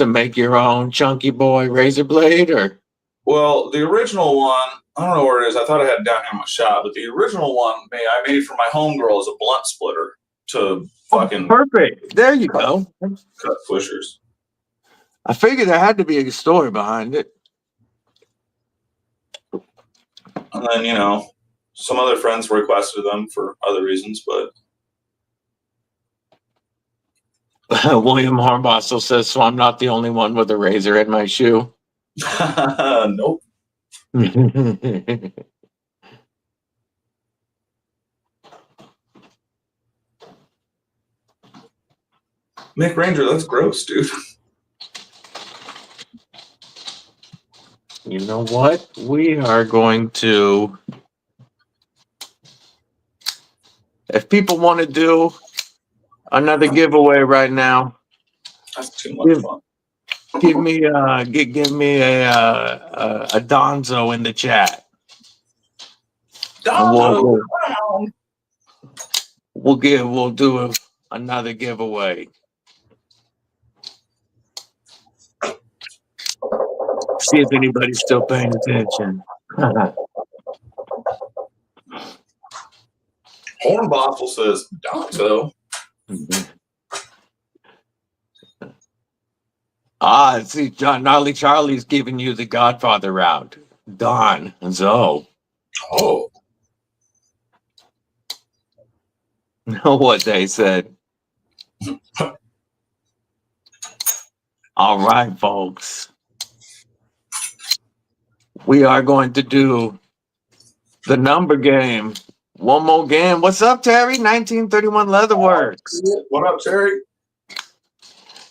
make your own chunky boy razor blade, or? Well, the original one, I don't know where it is. I thought I had it down here in my shop, but the original one I made for my homegirl as a blunt splitter to fucking perfect. There you go. Cut swishers. I figured there had to be a story behind it. And then, some other friends requested them for other reasons, but William Hornbostel says, so I'm not the only one with a razor in my shoe. Nope. Mick Ranger, that's gross, dude. You know what? We are going to, if people want to do another giveaway right now, that's too much fun. Give me a Donzo in the chat. Donzo, we'll do another giveaway. See if anybody's still paying attention. Hornbostel says, Donto. See, Gnarly Charlie's giving you the Godfather route. Don, Zo. Oh. Know what they said. All right, folks. We are going to do the number game. One more game. What's up, Terry? 1931 Leatherworks. What up, Terry?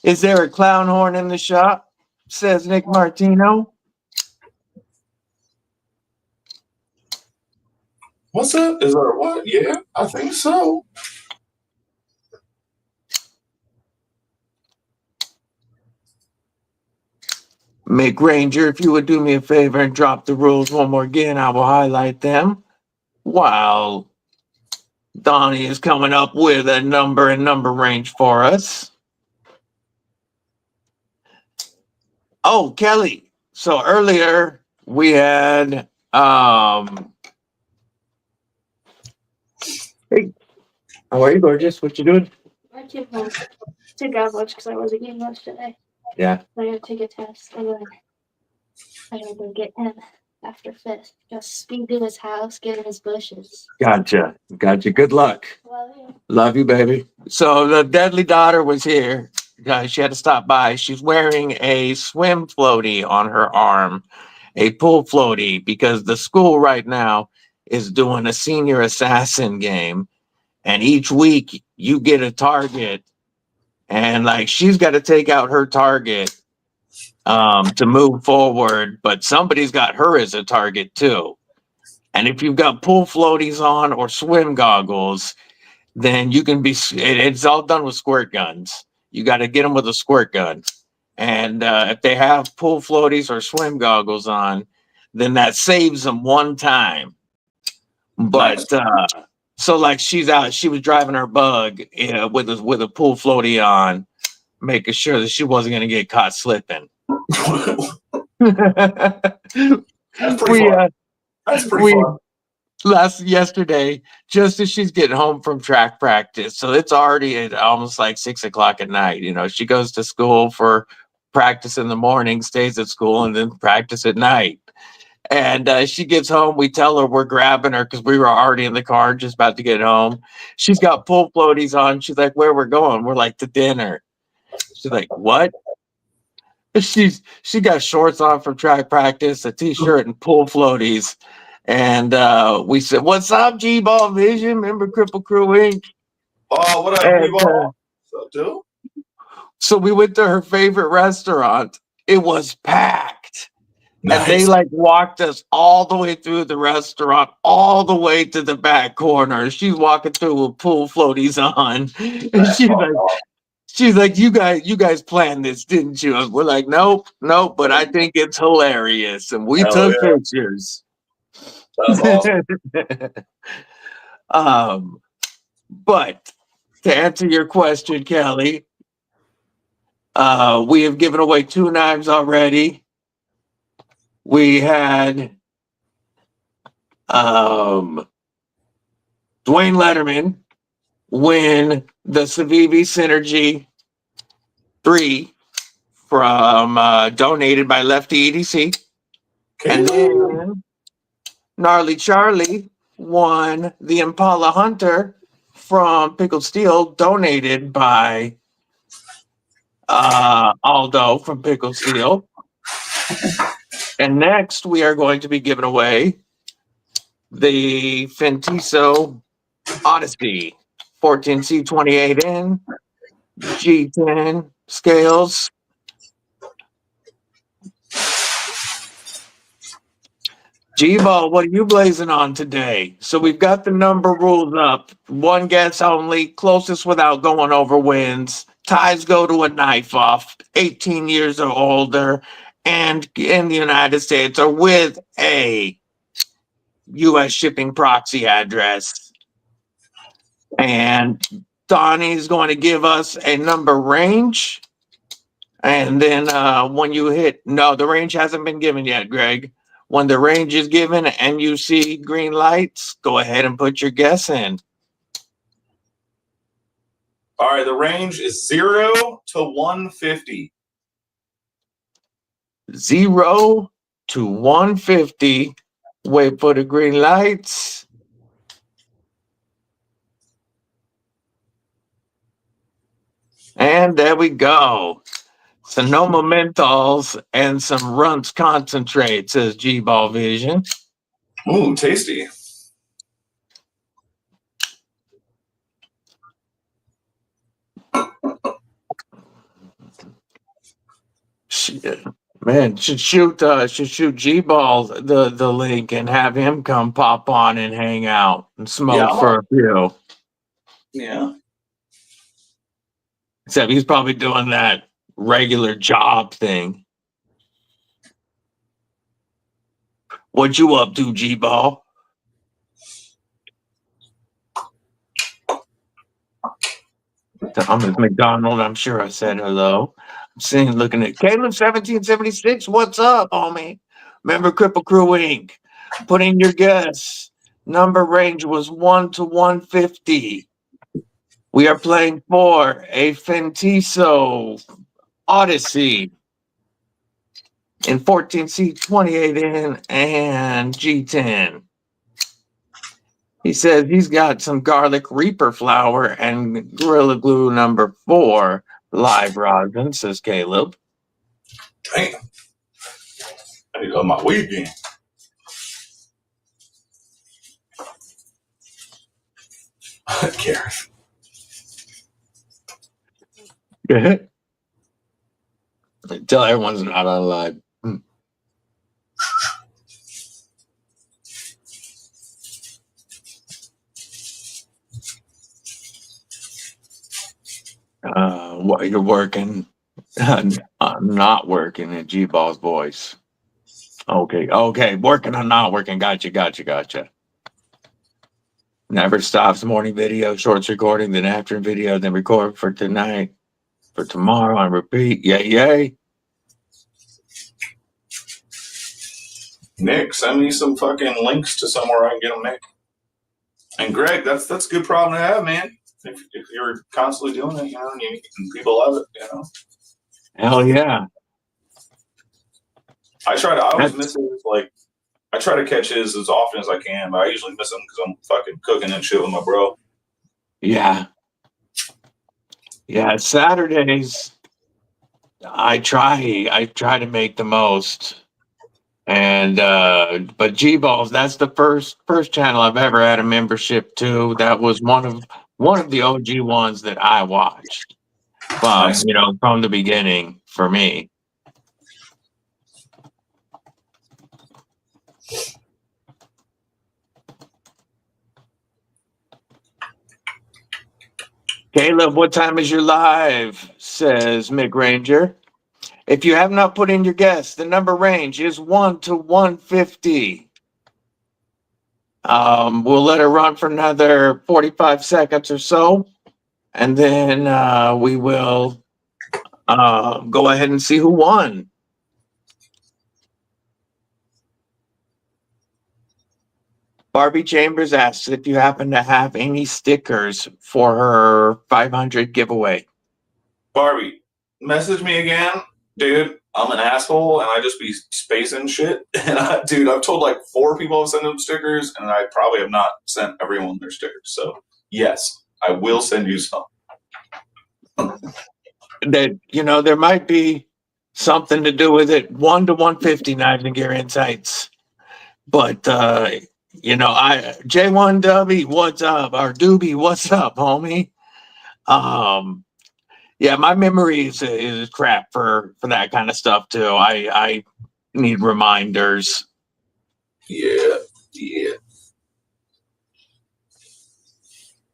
Is there a clown horn in the shop? Says Nick Martino. What's up? Is there a what? Yeah, I think so. Mick Ranger, if you would do me a favor and drop the rules one more again, I will highlight them while Donnie is coming up with a number and number range for us. Oh, Kelly. So earlier we had hey, how are you, gorgeous? What you doing? I came home to grab lunch because I wasn't getting lunch today. Yeah. I had to take a test and then I had to go get him after fifth. Just speed to his house, get in his bushes. Gotcha. Good luck. Love you. Love you, baby. So the deadly daughter was here. She had to stop by. She's wearing a swim floaty on her arm, a pool floaty, because the school right now is doing a senior assassin game. And each week you get a target. And like she's got to take out her target to move forward. But somebody's got her as a target too. And if you've got pool floaties on or swim goggles, then you can be, it's all done with squirt guns. You got to get them with a squirt gun. And if they have pool floaties or swim goggles on, then that saves them one time. But so like she's out, she was driving her bug with a pool floaty on, making sure that she wasn't going to get caught slipping. That's pretty fun. That's pretty fun. Yesterday, just as she's getting home from track practice, so it's already at almost like 6 o'clock at night. You know, she goes to school for practice in the morning, stays at school, and then practice at night. And she gets home. We tell her we're grabbing her because we were already in the car, just about to get home. She's got pool floaties on. She's like, "Where we're going?" We're like, "To dinner." She's like, "What?" She got shorts on from track practice, a t-shirt, and pool floaties. And we said, "What's up, G-Ball Vision? Remember Kripple Krew Inc.?" Oh, what up, G-Ball? What's up, dude? So we went to her favorite restaurant. It was packed. Nice. And they like walked us all the way through the restaurant, all the way to the back corner. She's walking through with pool floaties on. And she's like, you guys planned this, didn't you? And we're like, nope, but I think it's hilarious. And we took pictures. That's awesome. But to answer your question, Kelly, we have given away 2 knives already. We had Dwayne Letterman win the Civivi Synergy 3 from donated by Lefty EDC. And then Gnarly Charlie won the Impala Hunter from Pickled Steel, donated by Aldo from Pickled Steel. And next, we are going to be giving away the Fentiso Odyssey 14C28N G10 scales. G-Ball, what are you blazing on today? So we've got the number rules up. 1 guess only. Closest without going over wins. Ties go to a knife off. 18 years or older. And in the United States or with a U.S. shipping proxy address. And Donnie's going to give us a number range. And then when you hit, no, the range hasn't been given yet, Greg. When the range is given and you see green lights, go ahead and put your guess in. All right, the range is 0 to 150. 0 to 150. Wait for the green lights. And there we go. Sonoma menthols and some Runts concentrate, says G-Ball Vision. Ooh, tasty. Shit. Man, should shoot G-Ball the link and have him come pop on and hang out and smoke Yeah, for a few. Yeah. Except he's probably doing that regular job thing. What you up to, G-Ball? I'm at McDonald. I'm sure I said hello. I'm seeing, looking at Caleb 1776. What's up, homie? Remember Kripple Krew Inc. Put in your guess. Number range was 1 to 150. We are playing for a Fentiso Odyssey in 14C, 28 in, and G10. He says he's got some garlic reaper flour and Gorilla Glue number 4 live rosin, says Caleb. Damn. I need to up my weed game. Gareth. Tell everyone's not on live. What you're working? I'm not working at G-Ball's voice. Okay, working on not working. Gotcha. Never stops. Morning video, shorts recording, then after video, then record for tonight, for tomorrow, and repeat. Yay. Nick, send me some fucking links to somewhere I can get them, Nick. And Greg, that's a good problem to have, man. If you're constantly doing it, and people love it, Hell yeah. I always miss it. Like, I try to catch his as often as I can, but I usually miss them because I'm fucking cooking and shit with my bro. Yeah, Saturdays, I try to make the most. And but G-Balls, that's the first channel I've ever had a membership to. That was one of the OG ones that I watched. Nice. From the beginning for me. Caleb, what time is your live? Says Mick Ranger. If you have not put in your guess, the number range is 1 to 150. We'll let it run for another 45 seconds or so, and then we will go ahead and see who won. Barbie Chambers asks if you happen to have any stickers for her 500 giveaway. Barbie, message me again. Dude, I'm an asshole, and I just be spacing shit. And I've told like 4 people to send them stickers, and I probably have not sent everyone their stickers. So, yes, I will send you some. That, there might be something to do with it. 1 to 150 Knives and Gear Insights. But, J1W, what's up? Or Doobie, what's up, homie? Yeah, my memory is crap for that kind of stuff too. I need reminders. Yeah.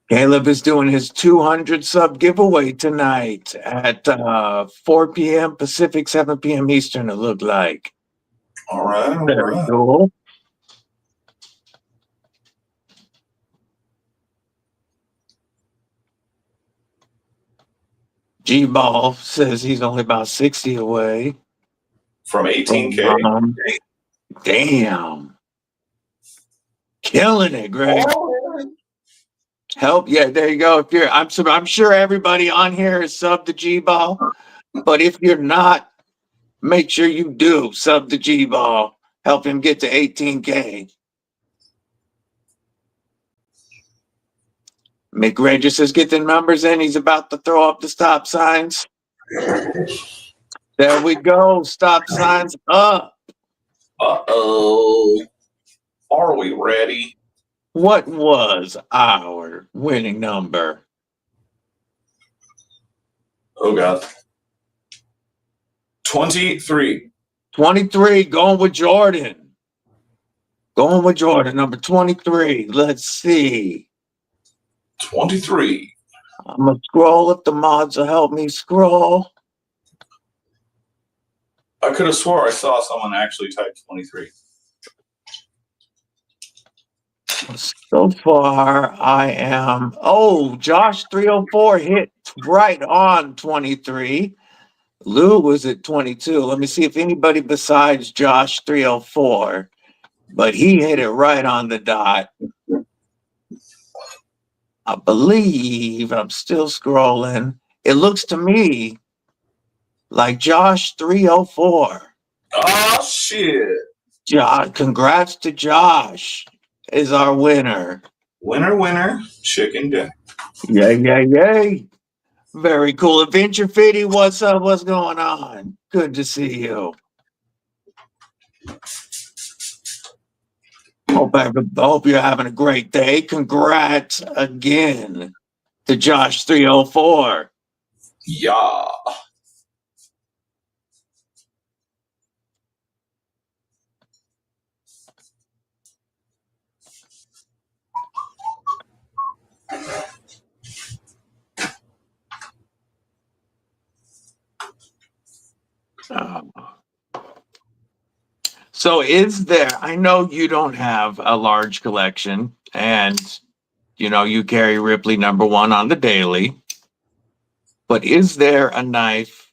Caleb is doing his 200 sub giveaway tonight at 4 p.m. Pacific, 7 p.m. Eastern, it looked like. All right. Very cool. G-Ball says he's only about 60 away. From 18K. Damn. Killing it, Greg. Oh, Help. Yeah, there you go. If you're, I'm sure everybody on here is sub to G-Ball. But if you're not, make sure you do sub to G-Ball. Help him get to 18K. Mick Regis says get the numbers in. He's about to throw up the stop signs. There we go. Stop signs up. uh-oh. Are we ready? What was our winning number? Oh, God. 23. 23. Going with Jordan. Going with Jordan. Number 23. Let's see. 23. I'm going to scroll if the mods will help me scroll. I could have swore I saw someone actually type 23. So far, I am. Oh, Josh 304 hit right on 23. Lou was at 22. Let me see if anybody besides Josh 304, but he hit it right on the dot. I believe I'm still scrolling. It looks to me like Josh 304. Oh, shit. Josh, congrats to Josh is our winner. Winner, winner, chicken dinner. Yay. Very cool. Adventure Fitty, what's up? What's going on? Good to see you. Hope you're having a great day. Congrats again to Josh 304. Yeah. So is there, I know you don't have a large collection and you carry Ripley #1 on the daily, but is there a knife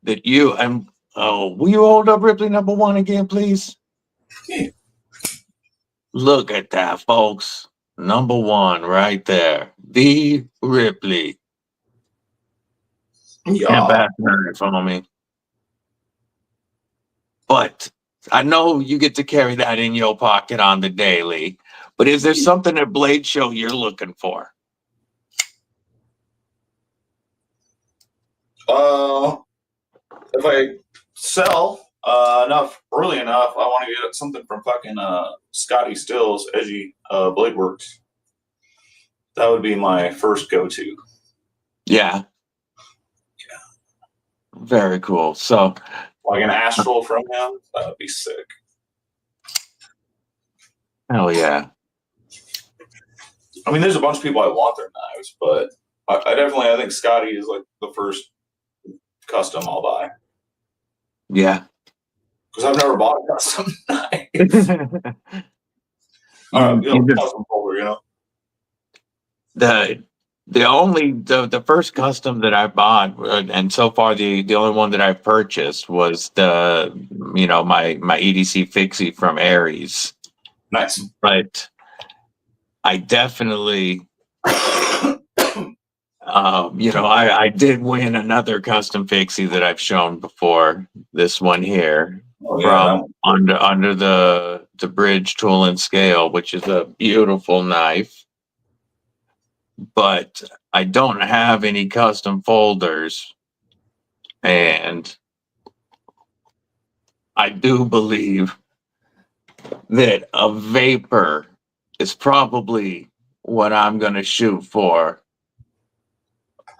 that will you hold up Ripley #1 again, please? Yeah. Look at that, folks. #1 right there. The Ripley. Yeah. Can't back knife on me. But I know you get to carry that in your pocket on the daily. But is there something at Blade Show you're looking for? If I sell early enough, I want to get something from fucking Scotty Stills, Edgy Blade Works. That would be my first go-to. Yeah. Very cool. So, like an Astral from him, that would be sick. Hell yeah. I mean, there's a bunch of people I want their knives, but I think Scotty is like the first custom I'll buy. Yeah. Because I've never bought a custom knife. Custom folder, The first custom that I bought, and so far the only one that I purchased was my EDC Fixie from Aries. Nice. But I definitely I did win another custom Fixie that I've shown before. This one here from under the Bridge Tool and Scale, which is a beautiful knife. But I don't have any custom folders, and I do believe that a Vapor is probably what I'm going to shoot for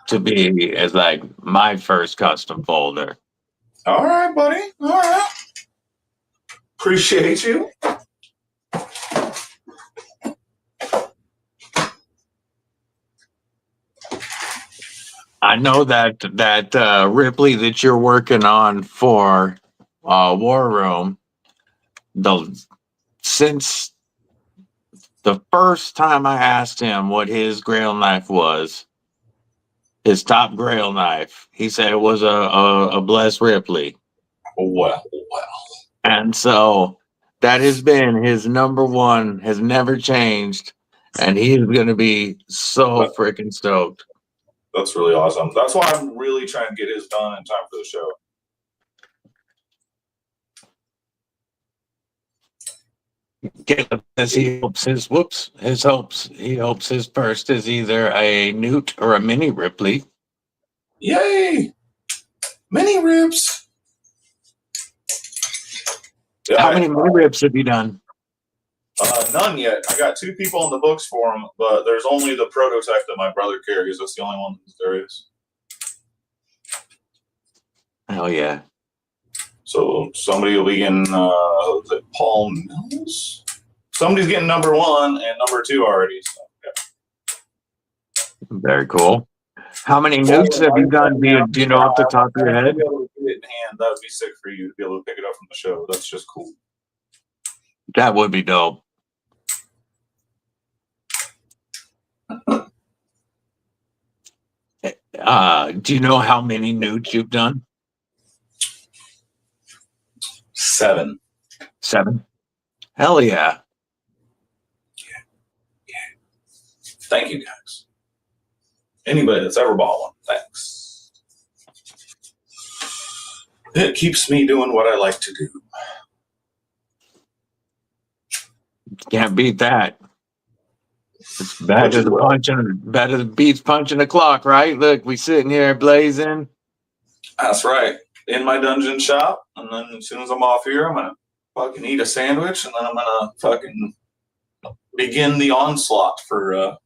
to be as like my first custom folder. All right, buddy. All right. Appreciate you. I know that Ripley that you're working on for War Room, since the first time I asked him what his grail knife was, his top grail knife. He said it was a Bless Ripley. Well. And so that has been his number one, has never changed. And he's going to be so freaking stoked. That's really awesome. That's why I'm really trying to get his done in time for the show. He hopes he hopes his first is either a Newt or a mini Ripley. Yay! Mini rips. Yeah, How many mini rips have you done? None yet. I got 2 people in the books for them, but there's only the prototype that my brother carries. That's the only one there is. Hell yeah. So somebody will be getting, is it Paul Mills? Somebody's getting number 1 and number 2 already. So, yeah. Very cool. How many Newts have you done? Do you know off the top of your head? Be able to get it in hand. That would be sick for you to be able to pick it up from the show. That's just cool. That would be dope. Do you know how many Newts you've done? 7. 7? Hell yeah. Yeah. Thank you, guys. Anybody that's ever bought one, thanks. It keeps me doing what I like to do. Can't beat that. It's better than beats punching the clock, right? Look, we sitting here blazing. That's right. In my dungeon shop, and then as soon as I'm off here, I'm gonna fucking eat a sandwich, and then I'm gonna fucking begin the onslaught for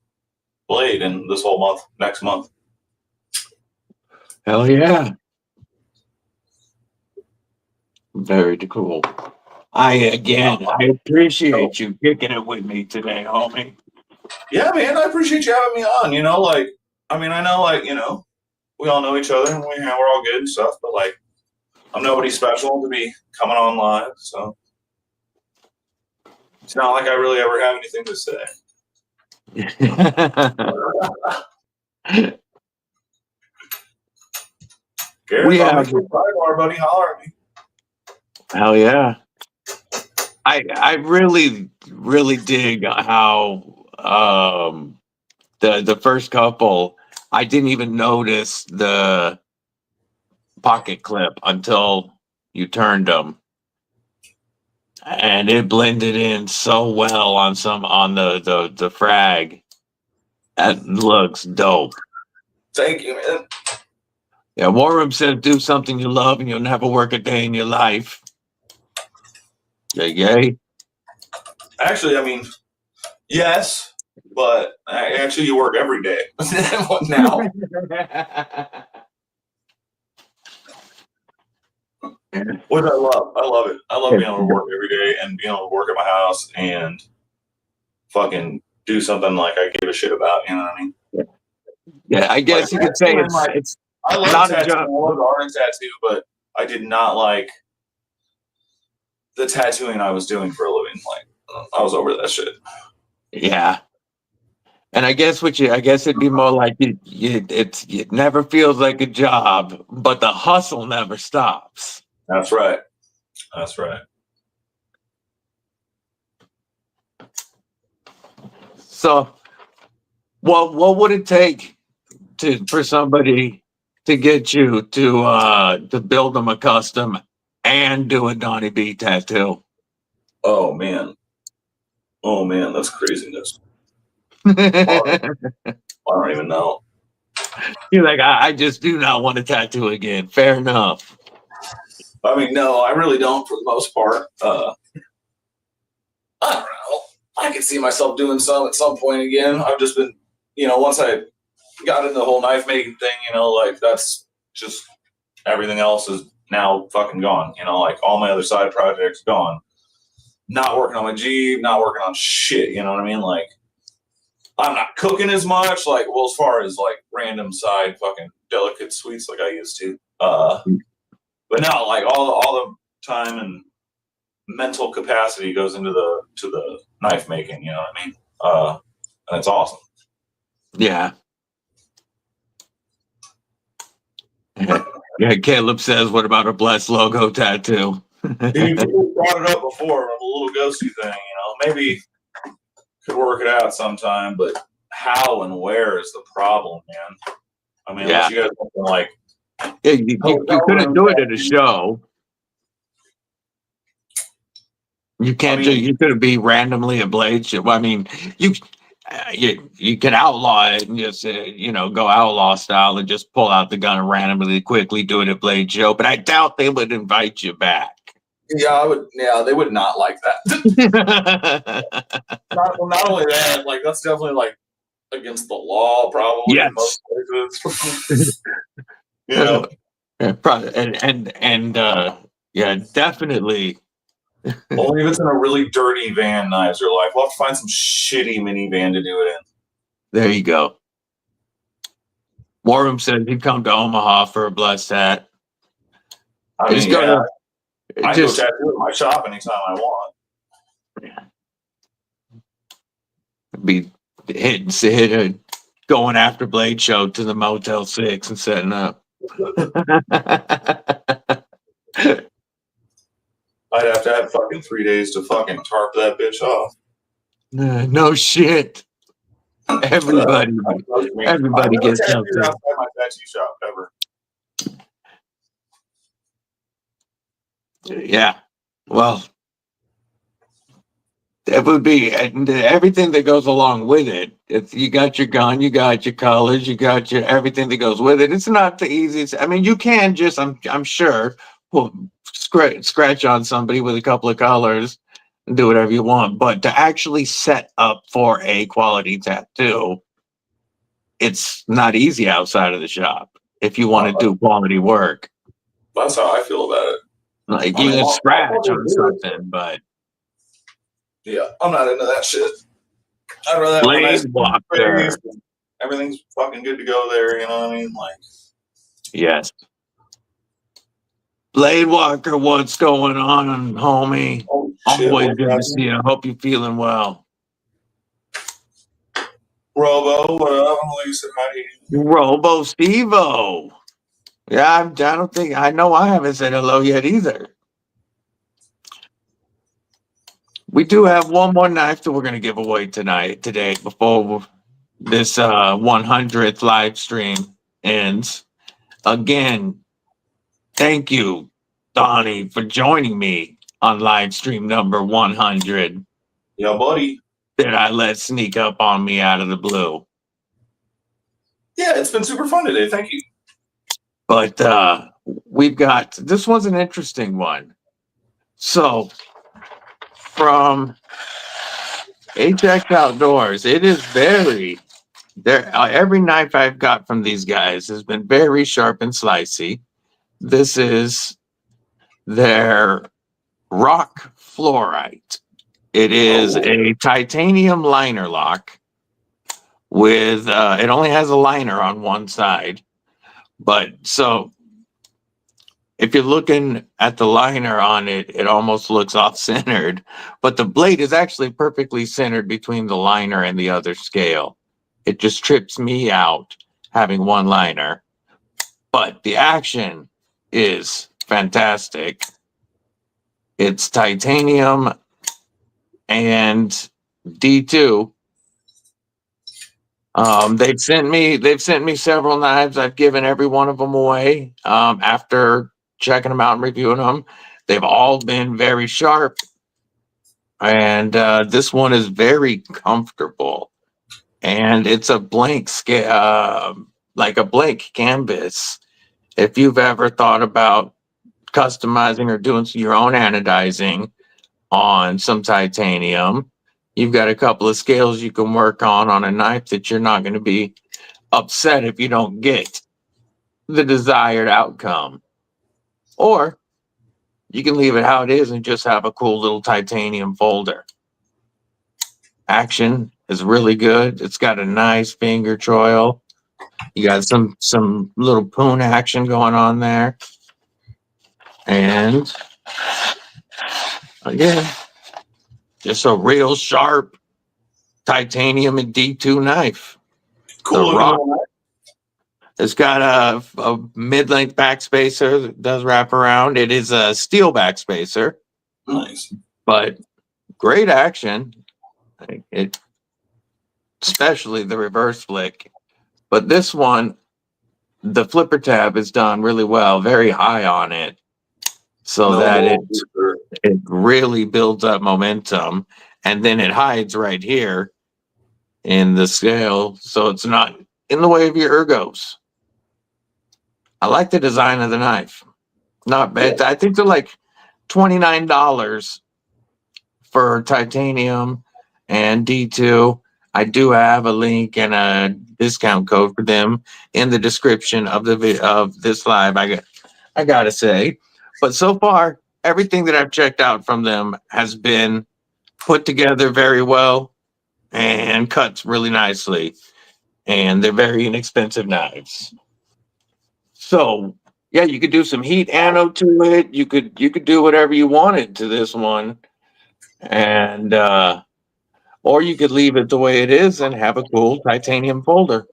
Blade in this whole month, next month. Hell yeah. Very cool. I appreciate you kicking it with me today, homie. Yeah, man, I appreciate you having me on. You know, like, I mean, I know, like, you know, we all know each other, and we're all good and stuff, but, like, I'm nobody special to be coming on live, so it's not like I really ever have anything to say. We have sidebar, buddy. Holler at me. Hell yeah. I really dig how the first couple, I didn't even notice the pocket clip until you turned them, and it blended in so well on the frag. That looks dope. Thank you, man. Yeah, Warren says do something you love and you'll never work a day in your life. Yay. Actually, I mean, yes, but actually you work every day now. Which I love. I love it. I love being able to work every day and being able to work at my house and fucking do something like I give a shit about. You know what I mean? Yeah, I guess you could say it's I love not tattoo. a job. I love the art and tattoo, but I did not like the tattooing I was doing for a living. Like, I was over that shit. Yeah. And I guess it'd be more like it never feels like a job, but the hustle never stops. That's right. That's right. So, what would it take for somebody to get you to build them a custom and do a Donnie B tattoo? Oh man, that's craziness. I don't even know. You're like, I just do not want to tattoo again. Fair enough. I mean, no, I really don't for the most part. I don't know. I could see myself doing some at some point again. I've just been, once I got into the whole knife making thing, like that's just everything else is now fucking gone. Like all my other side projects gone. Not working on my Jeep, not working on shit. You know what I mean? Like, I'm not cooking as much, like, well, as far as like random side fucking delicate sweets like I used to. But no, like all the time and mental capacity goes into the knife making, you know what I mean? And it's awesome. Yeah. Yeah, Caleb says, what about a blessed logo tattoo? Dude, people brought it up before, a little ghosty thing, maybe could work it out sometime, but how and where is the problem, man? I mean, Yeah. unless you guys want something like Yeah, you couldn't do it at a show. You can't you couldn't be randomly a Blade show. I mean, you can outlaw it and just go outlaw style and just pull out the gun and randomly quickly do it at Blade show. But I doubt they would invite you back. Yeah, they would not like that. not only that, like that's definitely like against the law, probably in most places. Yeah, definitely. Only if it's in a really dirty van, knives are like, we'll have to find some shitty minivan to do it in. There you go. Warham said he'd come to Omaha for a blessed hat. I mean, I can go tattoo at my shop anytime I want. Yeah. Be going after Blade show to the Motel 6 and setting up. I'd have to have fucking 3 days to fucking tarp that bitch off. No shit. Everybody gets something. Outside my tattoo shop ever. Yeah. Well, it would be everything that goes along with it. You got your gun, you got your colors, you got your everything that goes with it. It's not the easiest. I mean, you can just, I'm sure, scratch on somebody with a couple of colors and do whatever you want. But to actually set up for a quality tattoo, it's not easy outside of the shop if you want to do quality work. That's how I feel about it. Like you can scratch on something, but yeah, I'm not into that shit. I'd rather have a nice walker. Everything's fucking good to go there, you know what I mean? Like, yes. Blade Walker, what's going on, homie? Always good to see you. I hope you're feeling well. Robo, what up? You said hi to you. Robo Stevo. Yeah, I know I haven't said hello yet either. We do have one more knife that we're going to give away today, before this 100th live stream ends. Again, thank you, Donnie, for joining me on live stream number 100. Yeah, buddy. That I let sneak up on me out of the blue. Yeah, it's been super fun today. Thank you. But we've got, this one's an interesting one. So, from HX Outdoors, it is every knife I've got from these guys has been very sharp and slicey. This is their rock fluorite. It is a titanium liner lock with it only has a liner on one side, but so if you're looking at the liner on it, it almost looks off-centered, but the blade is actually perfectly centered between the liner and the other scale. It just trips me out having one liner, but the action is fantastic. It's titanium and D2. They've sent me several knives. I've given every one of them away after checking them out and reviewing them. They've all been very sharp, and this one is very comfortable. And it's a blank scale, like a blank canvas. If you've ever thought about customizing or doing your own anodizing on some titanium, you've got a couple of scales you can work on a knife that you're not going to be upset if you don't get the desired outcome. Or you can leave it how it is and just have a cool little titanium folder. Action is really good. It's got a nice finger choil. You got some little poon action going on there. And again, just a real sharp titanium and D2 knife. Cool. It's got a mid-length backspacer that does wrap around. It is a steel backspacer, Nice. but great action. It, especially the reverse flick. But this one, the flipper tab is done really well, very high on it, so that it really builds up momentum, and then it hides right here in the scale, so it's not in the way of your ergos. I like the design of the knife. Not bad. I think they're like $29 for titanium and D2. I do have a link and a discount code for them in the description of this live. I gotta say, but so far everything that I've checked out from them has been put together very well and cuts really nicely, and they're very inexpensive knives. So yeah, you could do some heat anode to it. You could do whatever you wanted to this one, and or you could leave it the way it is and have a cool titanium folder.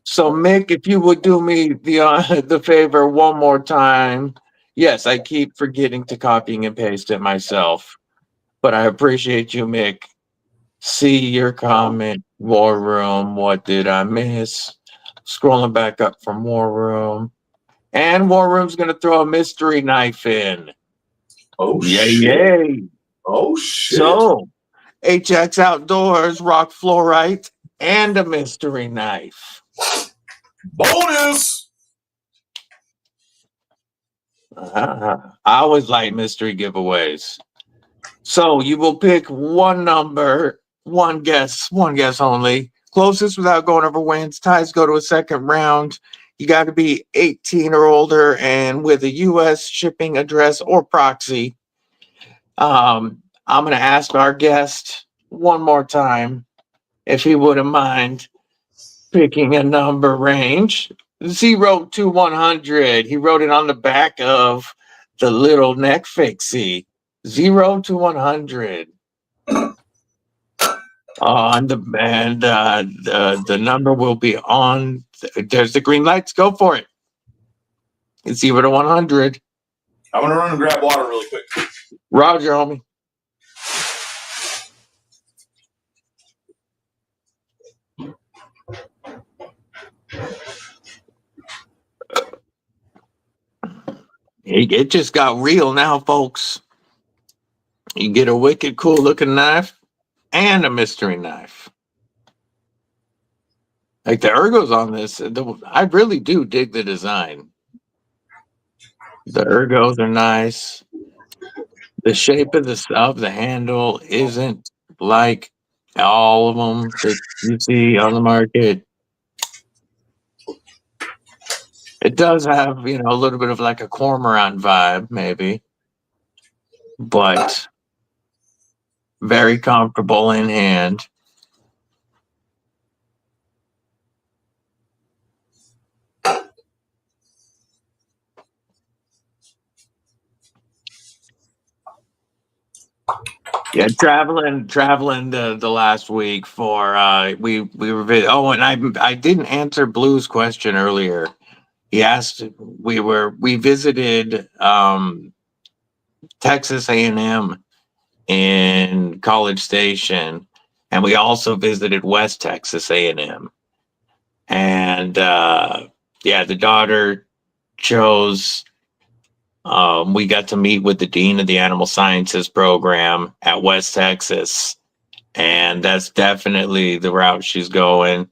So Mick, if you would do me the favor one more time. Yes, I keep forgetting to copying and paste it myself, but I appreciate you, Mick. See your comment, War Room. What did I miss? Scrolling back up from War Room. And War Room's going to throw a mystery knife in. Oh, yay, shit. yay. Oh, shit. So, HX Outdoors, rock fluorite, and a mystery knife. Bonus! I always like mystery giveaways. So, you will pick one number, one guess only. Closest without going over wins. Ties go to a second round. You got to be 18 or older and with a U.S. shipping address or proxy. I'm going to ask our guest one more time if he wouldn't mind picking a number range. 0 to 100. He wrote it on the back of the little neck fixie. 0 to 100. On the and the number will be on. There's the green lights. Go for it. It's 0 to 100. I'm gonna run and grab water really quick. Roger, homie. It just got real now, folks. You get a wicked cool looking knife and a mystery knife. Like the ergos on this, I really do dig the design. The ergos are nice. The shape of the handle isn't like all of them that you see on the market. It does have, a little bit of like a cormorant vibe, maybe, but very comfortable in hand. Yeah, traveling the last week for we were and I didn't answer Blue's question earlier. He asked we visited Texas A&M in College Station, and we also visited West Texas A&M. And the daughter chose. We got to meet with the dean of the animal sciences program at West Texas, and that's definitely the route she's going.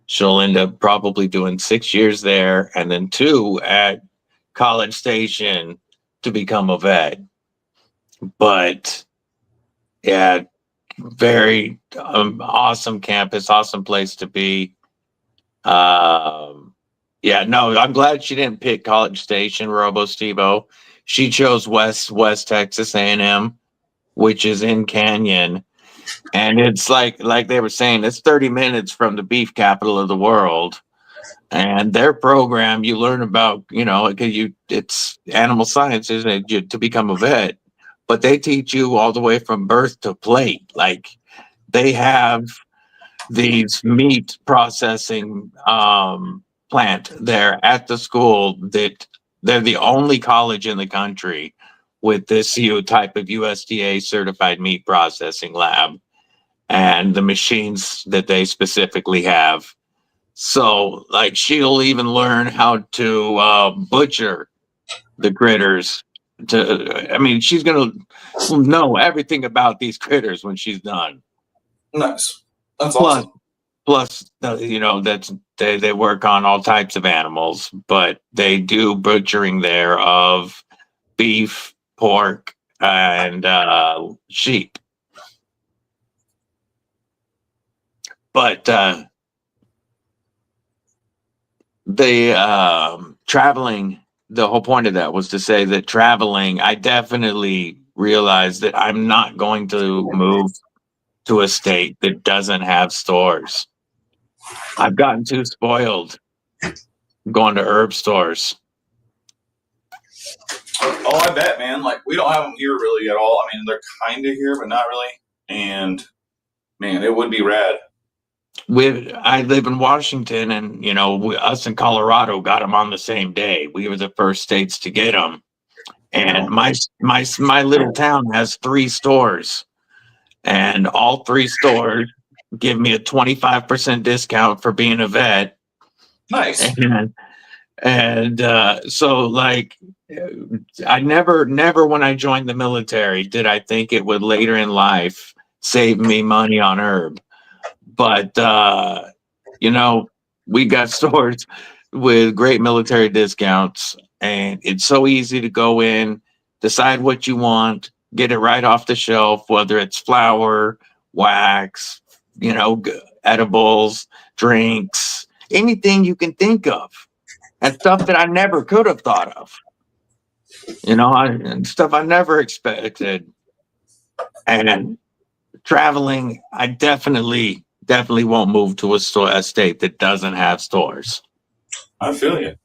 She'll end up probably doing 6 years there and then 2 at College Station to become a vet. But yeah, very awesome campus, awesome place to be. Yeah, no, I'm glad she didn't pick College Station, Robo Stevo. She chose West Texas A&M, which is in Canyon, and it's like they were saying, it's 30 minutes from the beef capital of the world. And their program, you learn about, it's animal sciences to become a vet, but they teach you all the way from birth to plate. Like they have these meat processing plant there at the school that they're the only college in the country with this type of USDA certified meat processing lab and the machines that they specifically have. So, like, she'll even learn how to butcher the critters. I mean, she's gonna know everything about these critters when she's done. Nice. That's Plus, awesome. plus, that's they work on all types of animals, but they do butchering there of beef, pork, and sheep. But traveling, the whole point of that was to say that traveling, I definitely realized that I'm not going to move to a state that doesn't have stores. I've gotten too spoiled going to herb stores. Oh, I bet, man. Like, we don't have them here really at all. I mean, they're kind of here, but not really. And man, it would be rad. I live in Washington, and us in Colorado got them on the same day. We were the first states to get them, and my little town has 3 stores, and all 3 stores give me a 25% discount for being a vet. Nice. And so, like, I never when I joined the military did I think it would later in life save me money on herb. But, we got stores with great military discounts, and it's so easy to go in, decide what you want, get it right off the shelf, whether it's flour, wax, edibles, drinks, anything you can think of, and stuff that I never could have thought of, and stuff I never expected. And traveling, I definitely won't move to a state that doesn't have stores. I feel you.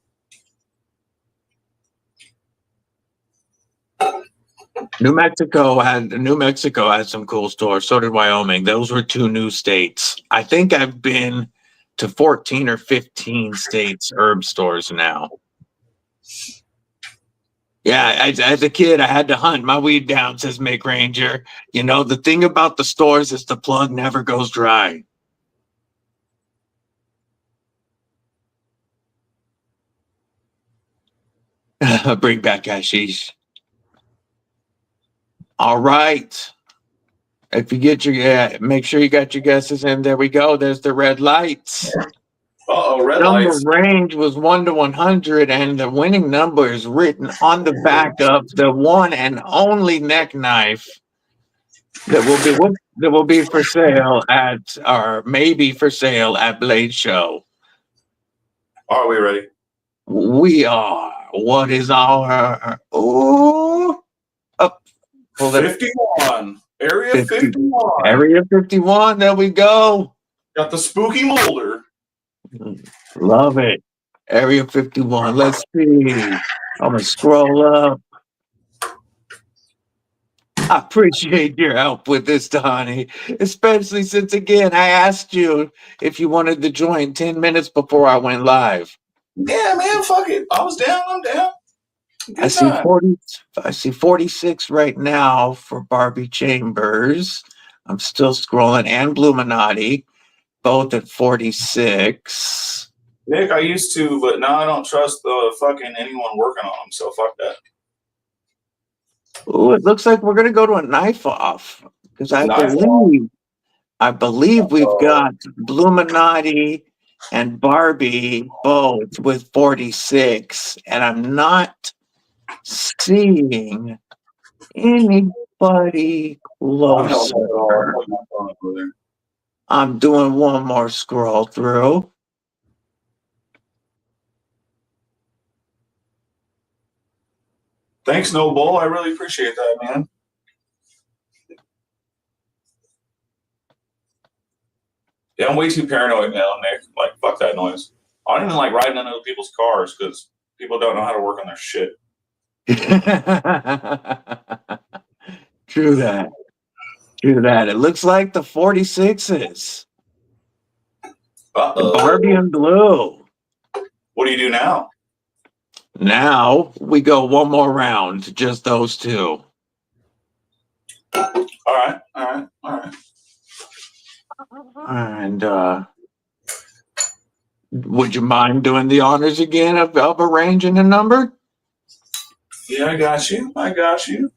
New Mexico has some cool stores. So did Wyoming. Those were 2 new states. I think I've been to 14 or 15 states herb stores now. Yeah, as a kid, I had to hunt my weed down, says Mick Ranger. The thing about the stores is the plug never goes dry. Bring back hashish. All right. If you get make sure you got your guesses in. There we go. There's the red lights. Uh-oh, red Number lights. range was 1 to 100, and the winning number is written on the back of the one and only neck knife that will be for sale or maybe for sale at Blade Show. Are we ready? We are. What is our 51. Area 51. Area 51. There we go. Got the spooky molder. Love it. Area 51. Let's see. I'm going to scroll up. I appreciate your help with this, Donnie, especially since, again, I asked you if you wanted to join 10 minutes before I went live. Yeah, man, fuck it. I was down. I'm down. I see 46 right now for Barbie Chambers. I'm still scrolling, and Bluminati, both at 46. Nick, I used to, but now I don't trust fucking anyone working on them, so fuck that. Oh, it looks like we're gonna go to a knife off because I believe we've got Bluminati and Barbie both with 46, and I'm not seeing anybody closer. I'm doing one more scroll through. Thanks, No Bull. I really appreciate that, man. Yeah, I'm way too paranoid now, Nick. Like, fuck that noise. I don't even like riding in other people's cars because people don't know how to work on their shit. True that. It looks like the 46s. Barbie and Blue. What do you do now? Now we go one more round, just those two. All right. And would you mind doing the honors again of arranging the number? Yeah, I got you.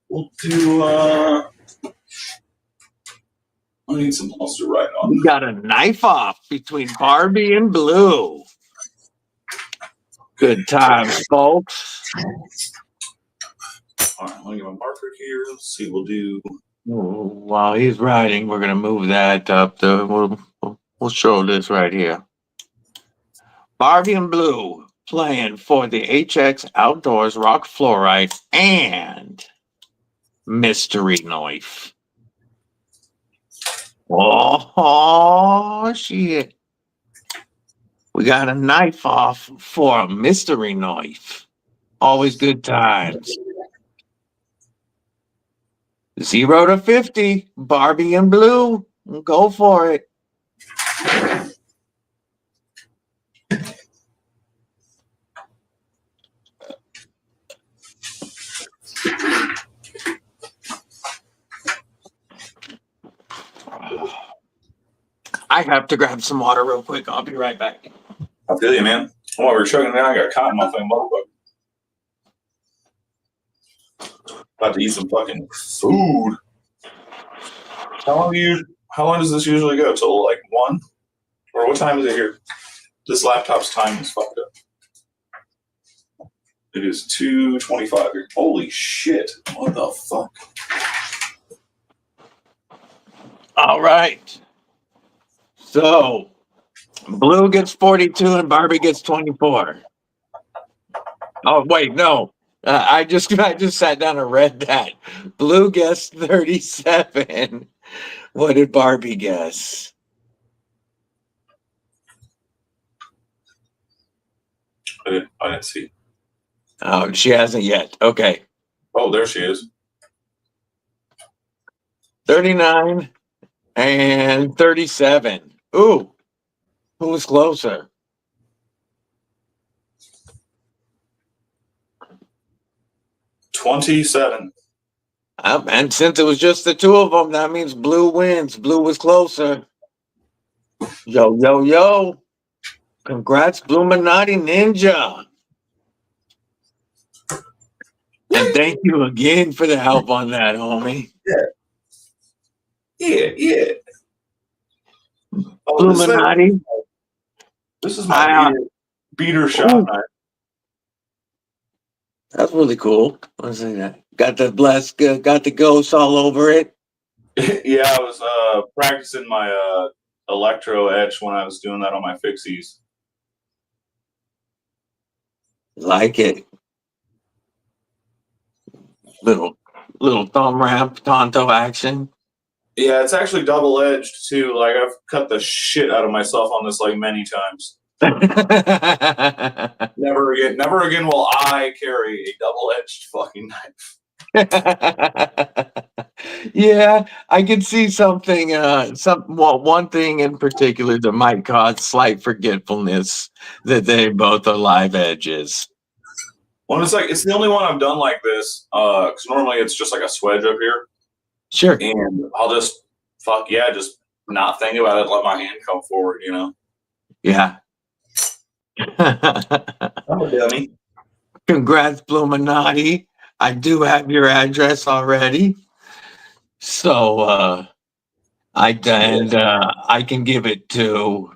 We'll do, I need some else to write on. We got a knife off between Barbie and Blue. Good times, folks. All right, let me get my marker here. Let's see, we'll do. While he's writing, we're going to move that up. We'll show this right here. Barbie and Blue playing for the HX Outdoors Rock Fluorite and Mystery Knife. Oh, shit. We got a knife off for a Mystery Knife. Always good times. 0 to 50, Barbie and Blue. Go for it. I have to grab some water real quick. I'll be right back. I feel you, man. While we're chugging down, I got caught in my fucking motherfucker. About to eat some fucking food. How long does this usually go? Till like 1? Or what time is it here? This laptop's time is fucked up. It is 2:25 here. Holy shit. What the fuck? All right. So, Blue gets 42 and Barbie gets 24. Oh, wait, no. I just sat down and read that. Blue guessed 37. What did Barbie guess? I didn't see. Oh, she hasn't yet. Okay. Oh, there she is. 39 and 37. Ooh, who was closer? $27. And since it was just the two of them, that means Blue wins. Blue was closer. Yo, yo, yo. Congrats, Bluminati Ninja. And thank you again for the help on that, homie. Yeah. Oh, Bluminati. This is my beater shot knife. That's really cool. Let's see that. Got the ghosts all over it. Yeah, I was practicing my electro etch when I was doing that on my fixies. Like it. Little thumb ramp, Tonto action. Yeah, it's actually double-edged too. Like I've cut the shit out of myself on this like many times. Never again will I carry a double-edged fucking knife. Yeah, I can see something. One thing in particular that might cause slight forgetfulness that they both are live edges. Well, it's the only one I've done like this. Because normally it's just like a swedge up here. Sure. And I'll just just not think about it. Let my hand come forward. You know. Yeah. I'm a dummy. Congrats, Bluminati. I do have your address already. So I can give it to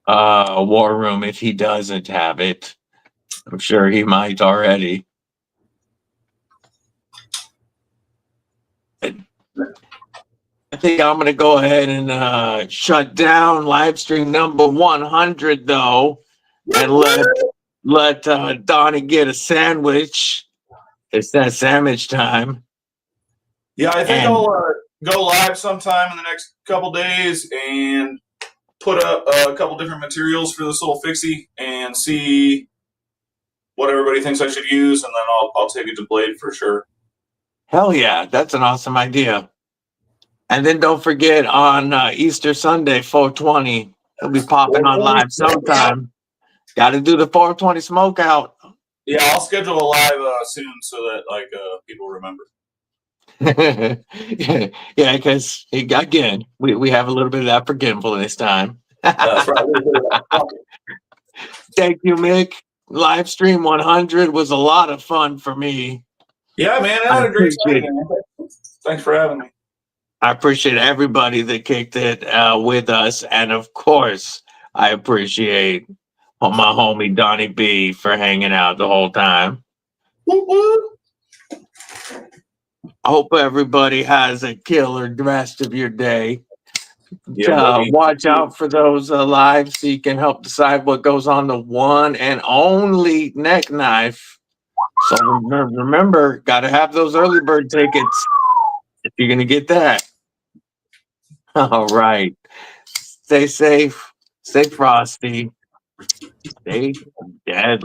War Room if he doesn't have it. I'm sure he might already. I think I'm going to go ahead and shut down live stream number 100 though, and let Donnie get a sandwich. It's that sandwich time. Yeah, I think I'll go live sometime in the next couple days and put up a couple different materials for this little fixie and see what everybody thinks I should use, and then I'll take it to Blade for sure. Hell yeah, that's an awesome idea. And then don't forget on Easter Sunday, 420, He'll be popping on live sometime. Got to do the 420 smoke out. Yeah, I'll schedule a live soon so that people remember. Yeah, because again, we have a little bit of that forgetfulness time. That's right. Thank you, Mick. Live stream 100 was a lot of fun for me. Yeah, man, I had a great time. Thanks for having me. I appreciate everybody that kicked it with us, and of course, I appreciate my homie Donnie B for hanging out the whole time. I hope everybody has a killer rest of your day. Yeah, watch out for those lives so you can help decide what goes on the one and only neck knife. So remember, got to have those early bird tickets if you're going to get that. All right. Stay safe. Stay frosty. Stay deadly.